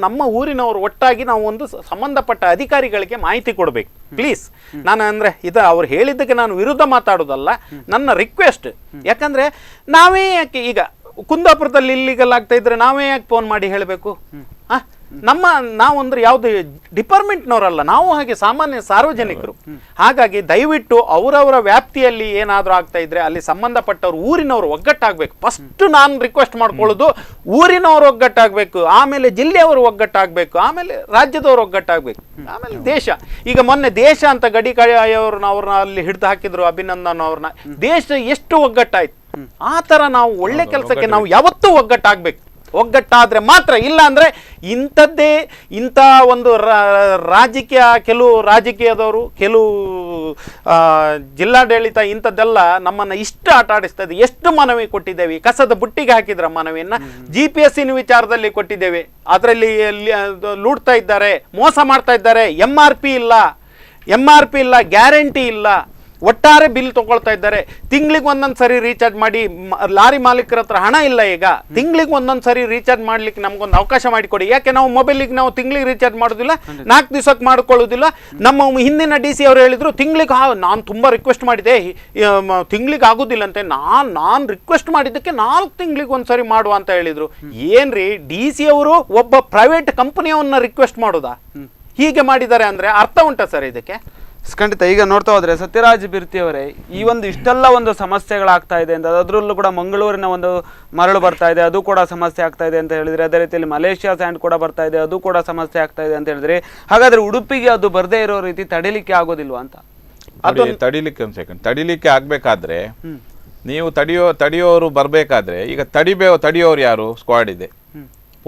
ನಮ್ಮ ಊರಿನವರು ಒಟ್ಟಾಗಿ ನಾವು ಒಂದು ಸಂಬಂಧಪಟ್ಟ ಅಧಿಕಾರಿಗಳಿಗೆ ಮಾಹಿತಿ ಕೊಡಬೇಕು ಪ್ಲೀಸ್. ನಾನು ಅಂದರೆ ಇದು ಅವ್ರು ಹೇಳಿದ್ದಕ್ಕೆ ನಾನು ವಿರುದ್ಧ ಮಾತಾಡೋದಲ್ಲ, ನನ್ನ ರಿಕ್ವೆಸ್ಟ್. ಯಾಕಂದರೆ ನಾವೇ ಯಾಕೆ ಈಗ ಕುಂದಾಪುರದಲ್ಲಿ ಇಲ್ಲಿಗಲ್ ಆಗ್ತಾ ಇದ್ರೆ ನಾವೇ ಯಾಕೆ ಫೋನ್ ಮಾಡಿ ಹೇಳಬೇಕು? ನಾವಂದ್ರೆ ಯಾವುದು ಡಿಪಾರ್ಟ್ಮೆಂಟ್ನವರಲ್ಲ, ನಾವು ಹಾಗೆ ಸಾಮಾನ್ಯ ಸಾರ್ವಜನಿಕರು. ಹಾಗಾಗಿ ದಯವಿಟ್ಟು ಅವರವರ ವ್ಯಾಪ್ತಿಯಲ್ಲಿ ಏನಾದರೂ ಆಗ್ತಾ ಇದ್ರೆ ಅಲ್ಲಿ ಸಂಬಂಧಪಟ್ಟವ್ರು ಊರಿನವರು ಒಗ್ಗಟ್ಟಾಗಬೇಕು. ಫಸ್ಟ್ ನಾನು ರಿಕ್ವೆಸ್ಟ್ ಮಾಡ್ಕೊಳ್ಳೋದು ಊರಿನವರು ಒಗ್ಗಟ್ಟಾಗಬೇಕು, ಆಮೇಲೆ ಜಿಲ್ಲೆಯವರು ಒಗ್ಗಟ್ಟಾಗಬೇಕು, ಆಮೇಲೆ ರಾಜ್ಯದವರು ಒಗ್ಗಟ್ಟಾಗಬೇಕು, ಆಮೇಲೆ ದೇಶ. ಈಗ ಮೊನ್ನೆ ದೇಶ ಅಂತ ಗಡಿಕಾಯವ್ರನ್ನ ಅಲ್ಲಿ ಹಿಡಿದು ಹಾಕಿದ್ರು, ಅಭಿನಂದನ್ ಅವ್ರನ್ನ. ದೇಶ ಎಷ್ಟು ಒಗ್ಗಟ್ಟಾಯ್ತು. ಆ ಥರ ನಾವು ಒಳ್ಳೆ ಕೆಲಸಕ್ಕೆ ನಾವು ಯಾವತ್ತೂ ಒಗ್ಗಟ್ಟಾಗಬೇಕು. ಒಗ್ಗಟ್ಟಾದ್ರೆ ಮಾತ್ರ, ಇಲ್ಲ ಅಂದ್ರೆ ಇಂಥ ಒಂದು ಕೆಲವು ರಾಜಕೀಯದವರು, ಕೆಲವು ಜಿಲ್ಲಾಡಳಿತ ಇಂಥದ್ದೆಲ್ಲ ನಮ್ಮನ್ನ ಇಷ್ಟು ಆಟ ಆಡಿಸ್ತದೆ. ಎಷ್ಟು ಮನವಿ ಕೊಟ್ಟಿದ್ದೇವೆ, ಕಸದ ಬುಟ್ಟಿಗೆ ಹಾಕಿದ್ರ ಮನವಿಯನ್ನ, GPS ವಿಚಾರದಲ್ಲಿ ಕೊಟ್ಟಿದ್ದೇವೆ, ಅದರಲ್ಲಿ ಲೂಡ್ತಾ ಇದ್ದಾರೆ, ಮೋಸ ಮಾಡ್ತಾ ಇದ್ದಾರೆ, MRP ಇಲ್ಲ, ಗ್ಯಾರಂಟಿ ಇಲ್ಲ, ಒಟ್ಟಾರೆ ಬಿಲ್ ತಗೊಳ್ತಾ ಇದ್ದಾರೆ. ತಿಂಗಳಿಗೆ ಒಂದೊಂದು ಸರಿ ರೀಚಾರ್ಜ್ ಮಾಡಿ, ಲಾರಿ ಮಾಲೀಕರ ಹತ್ರ ಹಣ ಇಲ್ಲ. ಈಗ ತಿಂಗಳಿಗೆ ಒಂದೊಂದು ಸರಿ ರೀಚಾರ್ಜ್ ಮಾಡ್ಲಿಕ್ಕೆ ನಮ್ಗೊಂದು ಅವಕಾಶ ಮಾಡಿಕೊಡಿ. ಯಾಕೆ ನಾವು ಮೊಬೈಲಿಗೆ ನಾವು ತಿಂಗಳಿಗೆ ರೀಚಾರ್ಜ್ ಮಾಡೋದಿಲ್ಲ, 4 ದಿವಸಕ್ಕೆ ಮಾಡ್ಕೊಳ್ಳೋದಿಲ್ಲ. ನಮ್ಮ ಹಿಂದಿನ DC ಅವರು ಹೇಳಿದ್ರು ತಿಂಗಳಿಗೆ, ನಾನು ತುಂಬ ರಿಕ್ವೆಸ್ಟ್ ಮಾಡಿದೆ, ತಿಂಗಳಿಗೆ ಆಗೋದಿಲ್ಲ ಅಂತೆ. ನಾನು ರಿಕ್ವೆಸ್ಟ್ ಮಾಡಿದ್ದಕ್ಕೆ 4 ತಿಂಗಳಿಗೆ ಒಂದ್ಸರಿ ಮಾಡುವ ಅಂತ ಹೇಳಿದ್ರು. ಏನ್ರಿ DC ಅವರು ಒಬ್ಬ ಪ್ರೈವೇಟ್ ಕಂಪನಿಯವನ್ನ ರಿಕ್ವೆಸ್ಟ್ ಮಾಡೋದಾ? ಹೀಗೆ ಮಾಡಿದ್ದಾರೆ ಅಂದ್ರೆ ಅರ್ಥ ಉಂಟಾ ಸರ್ ಇದಕ್ಕೆ? ಖಂಡಿತ. ಈಗ ನೋಡ್ತಾ ಹೋದ್ರೆ ಸತ್ಯರಾಜ್ ಬಿರ್ತಿ ಅವರೇ, ಈ ಒಂದು ಇಷ್ಟೆಲ್ಲ ಒಂದು ಸಮಸ್ಯೆಗಳಾಗ್ತಾ ಇದೆ ಅಂತ, ಅದರಲ್ಲೂ ಕೂಡ ಮಂಗಳೂರಿನ ಒಂದು ಮರಳು ಬರ್ತಾ ಇದೆ, ಅದು ಕೂಡ ಸಮಸ್ಯೆ ಆಗ್ತಾ ಇದೆ ಅಂತ ಹೇಳಿದ್ರೆ, ಅದೇ ರೀತಿಯಲ್ಲಿ ಮಲೇಷಿಯಾ ಸ್ಯಾಂಡ್ ಕೂಡ ಬರ್ತಾ ಇದೆ, ಅದು ಕೂಡ ಸಮಸ್ಯೆ ಆಗ್ತಾ ಇದೆ ಅಂತ ಹೇಳಿದ್ರೆ, ಹಾಗಾದ್ರೆ ಉಡುಪಿಗೆ ಅದು ಬರದೇ ಇರೋ ರೀತಿ ತಡಿಲಿಕ್ಕೆ ಆಗೋದಿಲ್ವಾ ಅಂತ? ತಡಿಲಿಕ್ಕೆ ಒಂದು ಸೆಕೆಂಡ್, ತಡಿಲಿಕ್ಕೆ ಆಗ್ಬೇಕಾದ್ರೆ ನೀವು ತಡಿಯೋರು ಬರ್ಬೇಕಾದ್ರೆ, ಈಗ ತಡಿಯೋರು ಯಾರು? ಸ್ಕ್ವಾಡ್ ಇದೆ,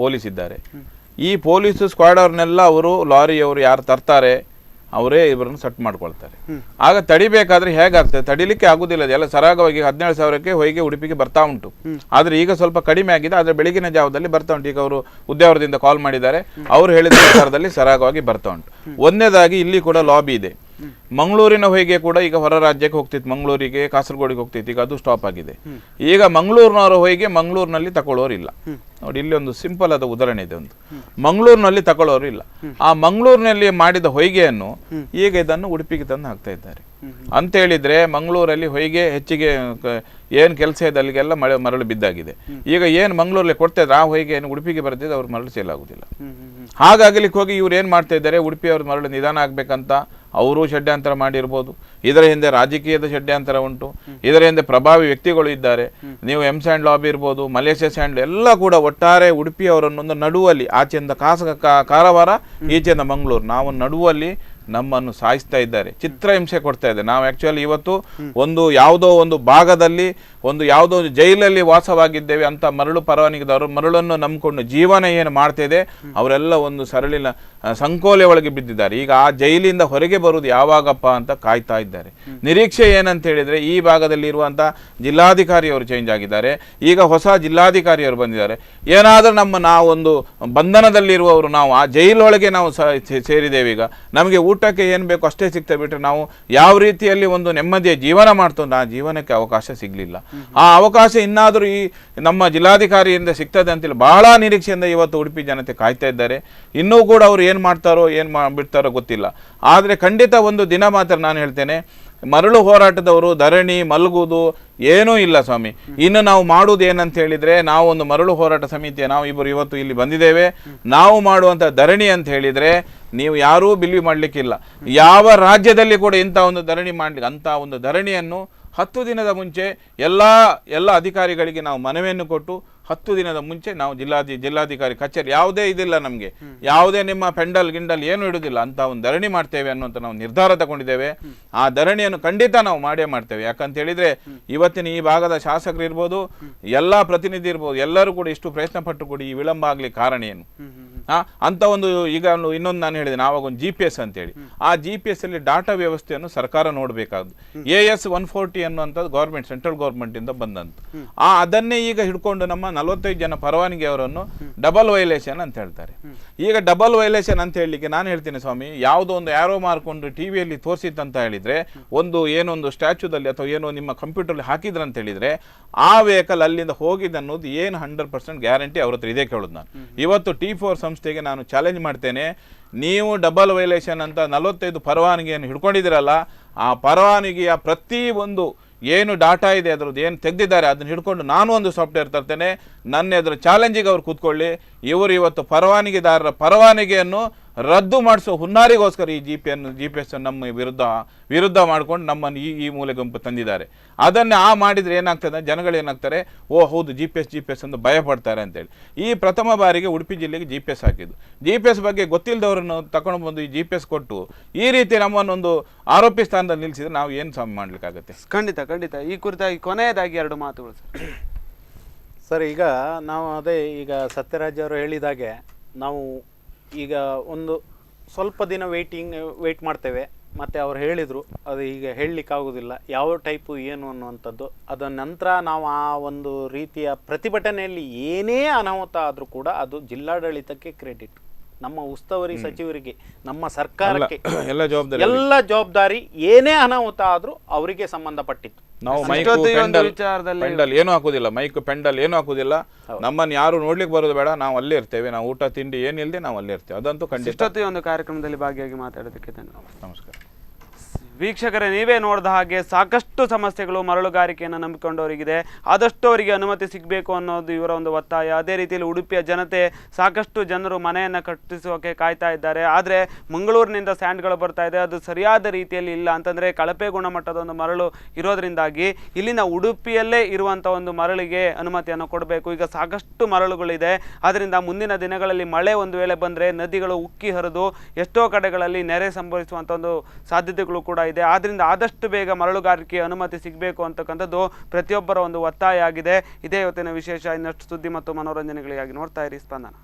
ಪೊಲೀಸ್ ಇದ್ದಾರೆ. ಈ ಪೊಲೀಸ್ ಸ್ಕ್ವಾಡ್ ಅವ್ರನ್ನೆಲ್ಲ ಅವರು ಲಾರಿಯವರು ಯಾರು ತರ್ತಾರೆ ಅವರೇ ಇವರನ್ನು ಸೆಟ್ ಮಾಡ್ಕೊಳ್ತಾರೆ. ಆಗ ತಡಿಬೇಕಾದ್ರೆ ಹೇಗಾಗ್ತದೆ, ತಡಿಲಿಕ್ಕೆ ಆಗುದಿಲ್ಲ. ಅದೆಲ್ಲ ಸರಾಗವಾಗಿ 17,000ಕ್ಕೆ ಹೊಯ್ಗೆ ಉಡುಪಿಗೆ ಬರ್ತಾ ಉಂಟು. ಆದ್ರೆ ಈಗ ಸ್ವಲ್ಪ ಕಡಿಮೆ ಆಗಿದೆ. ಆದ್ರೆ ಬೆಳಗಿನ ಜಾವದಲ್ಲಿ ಬರ್ತಾ ಉಂಟು. ಈಗ ಅವರು ಉದ್ಯಾವರದಿಂದ ಕಾಲ್ ಮಾಡಿದ್ದಾರೆ, ಅವರು ಹೇಳಿದ ಪ್ರಕಾರದಲ್ಲಿ ಸರಾಗವಾಗಿ ಬರ್ತಾ ಉಂಟು. ಒಂದನೇದಾಗಿ ಇಲ್ಲಿ ಕೂಡ ಲಾಬಿ ಇದೆ. ಮಂಗಳೂರಿನ ಹೊಯ್ಗೆ ಕೂಡ ಈಗ ಹೊರ ರಾಜ್ಯಕ್ಕೆ ಹೋಗ್ತಿತ್ತು, ಮಂಗಳೂರಿಗೆ ಕಾಸರಗೋಡಿಗೆ ಹೋಗ್ತಿತ್ತು. ಈಗ ಅದು ಸ್ಟಾಪ್ ಆಗಿದೆ. ಈಗ ಮಂಗಳೂರಿನವರ ಹೊಯ್ಗೆ ಮಂಗಳೂರಿನಲ್ಲಿ ತಗೊಳ್ಳೋರಿಲ್ಲ. ನೋಡಿ, ಇಲ್ಲಿ ಒಂದು ಸಿಂಪಲ್ ಆದ ಉದಾಹರಣೆ ಇದೆ. ಒಂದು ಮಂಗಳೂರಿನಲ್ಲಿ ತಗೊಳ್ಳೋರು ಇಲ್ಲ. ಆ ಮಂಗಳೂರಿನಲ್ಲಿ ಮಾಡಿದ ಹೊಯ್ಗೆಯನ್ನು ಈಗ ಇದನ್ನು ಉಡುಪಿಗೆ ತಂದು ಹಾಕ್ತಾ ಇದ್ದಾರೆ ಅಂತ ಹೇಳಿದ್ರೆ, ಮಂಗಳೂರಲ್ಲಿ ಹೊಯ್ಗೆ ಹೆಚ್ಚಿಗೆ ಏನ್ ಕೆಲಸ ಇದೆ ಅಲ್ಲಿಗೆಲ್ಲ ಮರಳು ಬಿದ್ದಾಗಿದೆ. ಈಗ ಏನ್ ಮಂಗಳೂರಲ್ಲಿ ಕೊಡ್ತಾ ಇದ್ರೆ ಆ ಹೊಯ್ಗೆ ಏನು ಉಡುಪಿಗೆ ಬರ್ತಿದ್ರೆ ಅವ್ರ ಮರಳು ಸೇಲ್ ಆಗುದಿಲ್ಲ. ಹಾಗಾಗ್ಲಿಕ್ಕೆ ಹೋಗಿ ಇವ್ರು ಏನ್ ಮಾಡ್ತಾ ಇದ್ದಾರೆ, ಉಡುಪಿ ಅವ್ರ ಮರಳು ನಿಧಾನ ಆಗ್ಬೇಕಂತ ಅವರು ಷಡ್ಯಂತರ ಮಾಡಿರ್ಬೋದು. ಇದರ ಹಿಂದೆ ರಾಜಕೀಯದ ಷಡ್ಯಂತರ ಉಂಟು. ಇದರ ಹಿಂದೆ ಪ್ರಭಾವಿ ವ್ಯಕ್ತಿಗಳು ಇದ್ದಾರೆ. ನೀವು ಎಂ ಸ್ಯಾಂಡ್ ಲಾಬಿ ಇರ್ಬೋದು, ಮಲೇಷ್ಯಾ ಸ್ಯಾಂಡ್ ಎಲ್ಲ ಕೂಡ ಒಟ್ಟಾರೆ ಉಡುಪಿ ಅವರನ್ನೊಂದು ನಡುವಲ್ಲಿ, ಆಚೆಯಿಂದ ಕಾರವಾರ, ಈಚೆಯಿಂದ ಮಂಗಳೂರು, ನಾವು ನಡುವಲ್ಲಿ ನಮ್ಮನ್ನು ಸಾಯಿಸ್ತಾ ಇದ್ದಾರೆ, ಚಿತ್ರಹಿಂಸೆ ಕೊಡ್ತಾ ಇದೆ. ನಾವು ಆಕ್ಚುಲಿ ಇವತ್ತು ಒಂದು ಯಾವುದೋ ಒಂದು ಭಾಗದಲ್ಲಿ ಯಾವುದೋ ಒಂದು ಜೈಲಲ್ಲಿ ವಾಸವಾಗಿದ್ದೇವೆ ಅಂತ ಮರಳು ಪರವಾನಗಿದವರು ಮರಳನ್ನು ನಂಬಿಕೊಂಡು ಜೀವನ ಏನು ಮಾಡ್ತಾ ಇದೆ ಅವರೆಲ್ಲ ಒಂದು ಸರಳಿನ ಸಂಕೋಲೆ ಒಳಗೆ ಬಿದ್ದಿದ್ದಾರೆ. ಈಗ ಆ ಜೈಲಿಂದ ಹೊರಗೆ ಬರುವುದು ಯಾವಾಗಪ್ಪ ಅಂತ ಕಾಯ್ತಾ ಇದ್ದಾರೆ. ನಿರೀಕ್ಷೆ ಏನಂತ ಹೇಳಿದ್ರೆ, ಈ ಭಾಗದಲ್ಲಿ ಇರುವಂತ ಜಿಲ್ಲಾಧಿಕಾರಿಯವರು ಚೇಂಜ್ ಆಗಿದ್ದಾರೆ. ಈಗ ಹೊಸ ಜಿಲ್ಲಾಧಿಕಾರಿಯವರು ಬಂದಿದ್ದಾರೆ. ಏನಾದ್ರೂ ನಾವೊಂದು ಬಂಧನದಲ್ಲಿರುವವರು, ನಾವು ಆ ಜೈಲೊಳಗೆ ನಾವು ಸೇರಿದ್ದೇವೆ. ಈಗ ನಮಗೆ ಊಟಕ್ಕೆ ಏನು ಬೇಕು ಅಷ್ಟೇ ಸಿಗ್ತಾ ಬಿಟ್ರೆ ನಾವು ಯಾವ ರೀತಿಯಲ್ಲಿ ಒಂದು ನೆಮ್ಮದಿಯ ಜೀವನ ಮಾಡ್ತೋದು, ಆ ಜೀವನಕ್ಕೆ ಅವಕಾಶ ಸಿಗ್ಲಿಲ್ಲ. ಆ ಅವಕಾಶ ಇನ್ನಾದರೂ ಈ ನಮ್ಮ ಜಿಲ್ಲಾಧಿಕಾರಿಯಿಂದ ಸಿಗ್ತದೆ ಅಂತೇಳಿ ಬಹಳ ನಿರೀಕ್ಷೆಯಿಂದ ಇವತ್ತು ಉಡುಪಿ ಜನತೆ ಕಾಯ್ತಾ ಇದ್ದಾರೆ. ಇನ್ನೂ ಕೂಡ ಅವರು ಏನ್ ಮಾಡ್ತಾರೋ ಬಿಡ್ತಾರೋ ಗೊತ್ತಿಲ್ಲ. ಆದ್ರೆ ಖಂಡಿತ ಒಂದು ದಿನ ಮಾತ್ರ ನಾನು ಹೇಳ್ತೇನೆ, ಮರಳು ಹೋರಾಟದವರು ಧರಣಿ ಮಲಗುವುದು ಏನೂ ಇಲ್ಲ ಸ್ವಾಮಿ. ಇನ್ನು ನಾವು ಮಾಡುವುದು ಏನಂತ ಹೇಳಿದ್ರೆ, ನಾವು ಒಂದು ಮರಳು ಹೋರಾಟ ಸಮಿತಿಯ ನಾವು ಇಬ್ಬರು ಇವತ್ತು ಇಲ್ಲಿ ಬಂದಿದ್ದೇವೆ. ನಾವು ಮಾಡುವಂತ ಧರಣಿ ಅಂತ ಹೇಳಿದ್ರೆ ನೀವು ಯಾರೂ ಬಿಲೀವ್ ಮಾಡ್ಲಿಕ್ಕಿಲ್ಲ. ಯಾವ ರಾಜ್ಯದಲ್ಲಿ ಕೂಡ ಇಂಥ ಒಂದು ಧರಣಿ ಮಾಡ್ಲಿಕ್ಕೆ, ಅಂತ ಒಂದು ಧರಣಿಯನ್ನು 10 ದಿನದ ಮುಂಚೆ ಎಲ್ಲ ಅಧಿಕಾರಿಗಳಿಗೆ ನಾವು ಮನವಿಯನ್ನು ಕೊಟ್ಟು 10 ದಿನದ ಮುಂಚೆ ನಾವು ಜಿಲ್ಲಾಧಿಕಾರಿ ಕಚೇರಿ ಯಾವುದೇ ಇದಿಲ್ಲ, ನಮಗೆ ಯಾವುದೇ ನಿಮ್ಮ ಪೆಂಡಲ್ ಗಿಂಡಲ್ ಏನು ಇಡುವುದಿಲ್ಲ, ಅಂತ ಒಂದು ಧರಣಿ ಮಾಡ್ತೇವೆ ಅನ್ನುವಂಥ ನಾವು ನಿರ್ಧಾರ ತಗೊಂಡಿದ್ದೇವೆ. ಆ ಧರಣಿಯನ್ನು ಖಂಡಿತ ನಾವು ಮಾಡೇ ಮಾಡ್ತೇವೆ. ಯಾಕಂತ ಹೇಳಿದ್ರೆ ಇವತ್ತಿನ ಈ ಭಾಗದ ಶಾಸಕರು ಇರ್ಬೋದು, ಎಲ್ಲಾ ಪ್ರತಿನಿಧಿ ಇರ್ಬೋದು, ಎಲ್ಲರೂ ಕೂಡ ಇಷ್ಟು ಪ್ರಯತ್ನ ಪಟ್ಟು ಕೂಡ ಈ ವಿಳಂಬ ಆಗ್ಲಿಕ್ಕೆ ಕಾರಣ ಏನು ಅಂತ ಒಂದು. ಈಗ ಇನ್ನೊಂದು ನಾನು ಹೇಳಿದೆ, ನಾವಾಗ ಒಂದು GPS ಅಂತೇಳಿ, ಆ GPS ಅಲ್ಲಿ ಡಾಟಾ ವ್ಯವಸ್ಥೆಯನ್ನು ಸರ್ಕಾರ ನೋಡಬೇಕಾದ್ದು. AS 140 ಅನ್ನುವಂಥದ್ದು ಗೌರ್ಮೆಂಟ್, ಸೆಂಟ್ರಲ್ ಗೌರ್ಮೆಂಟ್ ಇಂದ ಬಂದಂತ. ಅದನ್ನೇ ಈಗ ಹಿಡ್ಕೊಂಡು ನಮ್ಮ 45 ಜನ ಪರವಾನಗಿಯವರನ್ನು ಡಬಲ್ ವೈಲೇಷನ್ ಅಂತ ಹೇಳ್ತಾರೆ. ಈಗ ಡಬಲ್ ವೈಲೇಷನ್ ಅಂತ ಹೇಳಲಿಕ್ಕೆ ನಾನು ಹೇಳ್ತೀನಿ ಸ್ವಾಮಿ, ಯಾವುದೋ ಒಂದು ಆರೋ ಮಾರ್ಕೊಂಡು ಟಿವಿಯಲ್ಲಿ ತೋರಿಸಿತ್ತಂತ ಹೇಳಿದ್ರೆ, ಏನೊಂದು ಸ್ಟ್ಯಾಚ್ಯೂದಲ್ಲಿ ಅಥವಾ ಏನೋ ನಿಮ್ಮ ಕಂಪ್ಯೂಟರ್ಲಿ ಹಾಕಿದ್ರ ಅಂತ ಹೇಳಿದ್ರೆ, ಆ ವೆಹಿಕಲ್ ಅಲ್ಲಿಂದ ಹೋಗಿದೆ ಅನ್ನೋದು ಏನು 100% ಗ್ಯಾರಂಟಿ ಅವ್ರ ಹತ್ರ ಇದೆ ಕೇಳೋದು. ನಾನು ಇವತ್ತು T4 ಸಂಸ್ಥೆಗೆ ನಾನು ಚಾಲೆಂಜ್ ಮಾಡ್ತೇನೆ, ನೀವು ಡಬಲ್ ವೈಲೇಷನ್ ಅಂತ 45 ಪರವಾನಗಿಯನ್ನು ಹಿಡ್ಕೊಂಡಿದ್ದೀರಲ್ಲ, ಆ ಪರವಾನಗಿಯ ಪ್ರತಿ ಒಂದು ಏನು ಡಾಟಾ ಇದೆ ಅದರದ್ದು ಏನು ತೆಗೆದಿದ್ದಾರೆ ಅದನ್ನು ಹಿಡ್ಕೊಂಡು ನಾನು ಒಂದು ಸಾಫ್ಟ್ವೇರ್ ತರ್ತೇನೆ, ನನ್ನ ಎದುರು ಚಾಲೆಂಜಿಗೆ ಅವ್ರು ಕೂತ್ಕೊಳ್ಳಿ. ಇವರು ಇವತ್ತು ಪರವಾನಗಿದಾರರ ಪರವಾನಗಿಯನ್ನು ರದ್ದು ಮಾಡಿಸೋ ಹುನ್ನಾರಿಗೋಸ್ಕರ ಈ GPS ನಮ್ಮ ವಿರುದ್ಧ ಮಾಡ್ಕೊಂಡು ನಮ್ಮನ್ನು ಈ ಮೂಲೆ ಗುಂಪು ತಂದಿದ್ದಾರೆ. ಅದನ್ನೇ ಮಾಡಿದ್ರೆ ಏನಾಗ್ತದೆ, ಜನಗಳು ಏನಾಗ್ತಾರೆ, ಓ ಹೌದು GPS ಅಂತ ಭಯ ಪಡ್ತಾರೆ ಅಂತೇಳಿ. ಈ ಪ್ರಥಮ ಬಾರಿಗೆ ಉಡುಪಿ ಜಿಲ್ಲೆಗೆ GPS ಹಾಕಿದ್ದು. GPS ಬಗ್ಗೆ ಗೊತ್ತಿಲ್ಲದವರನ್ನು ತಗೊಂಡು ಬಂದು ಈ GPS ಕೊಟ್ಟು ಈ ರೀತಿ ನಮ್ಮನ್ನೊಂದು ಆರೋಪಿ ಸ್ಥಾನದಲ್ಲಿ ನಿಲ್ಲಿಸಿದ್ರೆ ನಾವು ಏನು ಸ್ವಾಮಿ ಮಾಡ್ಲಿಕ್ಕಾಗತ್ತೆ? ಖಂಡಿತ. ಈ ಕುರಿತಾಗಿ ಕೊನೆಯದಾಗಿ 2 ಮಾತುಗಳು ಸರ್. ಈಗ ನಾವು ಈಗ ಸತ್ಯರಾಜ್ ಅವರು ಹೇಳಿದಾಗೆ ನಾವು ಈಗ ಒಂದು ಸ್ವಲ್ಪ ದಿನ ವೆಯ್ಟ್ ಮಾಡ್ತೇವೆ. ಮತ್ತು ಅವ್ರು ಹೇಳಿದರು, ಅದು ಈಗ ಹೇಳಲಿಕ್ಕಾಗೋದಿಲ್ಲ ಯಾವ ಟೈಪು ಏನು ಅನ್ನುವಂಥದ್ದು. ಅದರ ನಂತರ ನಾವು ಆ ಒಂದು ರೀತಿಯ ಪ್ರತಿಭಟನೆಯಲ್ಲಿ ಏನೇ ಅನಾಹುತ ಆದರೂ ಕೂಡ ಅದು ಜಿಲ್ಲಾಡಳಿತಕ್ಕೆ ಕ್ರೆಡಿಟ್, ನಮ್ಮ ಉಸ್ತುವಾರಿ ಸಚಿವರಿಗೆ, ನಮ್ಮ ಸರ್ಕಾರಕ್ಕೆ ಎಲ್ಲ ಜವಾಬ್ದಾರಿ. ಏನೇ ಅನಾಹುತ ಆದರೂ ಅವರಿಗೆ ಸಂಬಂಧಪಟ್ಟಿತ್ತು. ನಾವು ಪೆಂಡಲ್ ಏನು ಹಾಕುದಿಲ್ಲ, ಮೈಕ್ ಪೆಂಡಲ್ ಏನು ಹಾಕುದಿಲ್ಲ. ನಮ್ಮನ್ನು ಯಾರು ನೋಡ್ಲಿಕ್ಕೆ ಬರೋದು ಬೇಡ, ನಾವು ಅಲ್ಲೇ ಇರ್ತೇವೆ. ನಾವು ಊಟ ತಿಂಡಿ ಏನಿಲ್ಲದೆ ನಾವು ಅಲ್ಲೇ ಇರ್ತೇವೆ. ಅದಂತೂ ಖಂಡಿತ. ಒಂದು ಕಾರ್ಯಕ್ರಮದಲ್ಲಿ ಭಾಗಿಯಾಗಿ ಮಾತಾಡೋದಕ್ಕೆ ನಮಸ್ಕಾರ. ವೀಕ್ಷಕರೇ, ನೀವೇ ನೋಡಿದ ಹಾಗೆ ಸಾಕಷ್ಟು ಸಮಸ್ಯೆಗಳು ಮರಳುಗಾರಿಕೆಯನ್ನು ನಂಬಿಕೊಂಡವರಿಗಿದೆ. ಆದಷ್ಟು ಅವರಿಗೆ ಅನುಮತಿ ಸಿಗಬೇಕು ಅನ್ನೋದು ಇವರ ಒಂದು ಒತ್ತಾಯ. ಅದೇ ರೀತಿಯಲ್ಲಿ ಉಡುಪಿಯ ಜನತೆ, ಸಾಕಷ್ಟು ಜನರು ಮನೆಯನ್ನು ಕಟ್ಟಿಸೋಕೆ ಕಾಯ್ತಾ ಇದ್ದಾರೆ. ಆದರೆ ಮಂಗಳೂರಿನಿಂದ ಸ್ಯಾಂಡ್ಗಳು ಬರ್ತಾ ಇದೆ, ಅದು ಸರಿಯಾದ ರೀತಿಯಲ್ಲಿ ಇಲ್ಲ. ಅಂತಂದರೆ ಕಳಪೆ ಗುಣಮಟ್ಟದ ಒಂದು ಮರಳು ಇರೋದ್ರಿಂದಾಗಿ ಇಲ್ಲಿನ ಉಡುಪಿಯಲ್ಲೇ ಇರುವಂಥ ಒಂದು ಮರಳಿಗೆ ಅನುಮತಿಯನ್ನು ಕೊಡಬೇಕು. ಈಗ ಸಾಕಷ್ಟು ಮರಳುಗಳಿದೆ. ಆದ್ದರಿಂದ ಮುಂದಿನ ದಿನಗಳಲ್ಲಿ ಮಳೆ ಒಂದು ವೇಳೆ ಬಂದರೆ ನದಿಗಳು ಉಕ್ಕಿ ಹರಿದು ಎಷ್ಟೋ ಕಡೆಗಳಲ್ಲಿ ನೆರೆ ಸಂಭವಿಸುವಂಥ ಒಂದು ಸಾಧ್ಯತೆಗಳು ಕೂಡ ಇದೆ. ಆದ್ರಿಂದ ಆದಷ್ಟು ಬೇಗ ಮರಳುಗಾರಿಕೆ ಅನುಮತಿ ಸಿಗಬೇಕು ಅಂತಕ್ಕಂಥದ್ದು ಪ್ರತಿಯೊಬ್ಬರ ಒಂದು ಒತ್ತಾಯ ಆಗಿದೆ. ಇದೇ ಇವತ್ತಿನ ವಿಶೇಷ. ಇನ್ನಷ್ಟು ಸುದ್ದಿ ಮತ್ತು ಮನೋರಂಜನೆಗಳಿಗಾಗಿ ನೋಡ್ತಾ ಇರಿ ಸ್ಪಂದನ.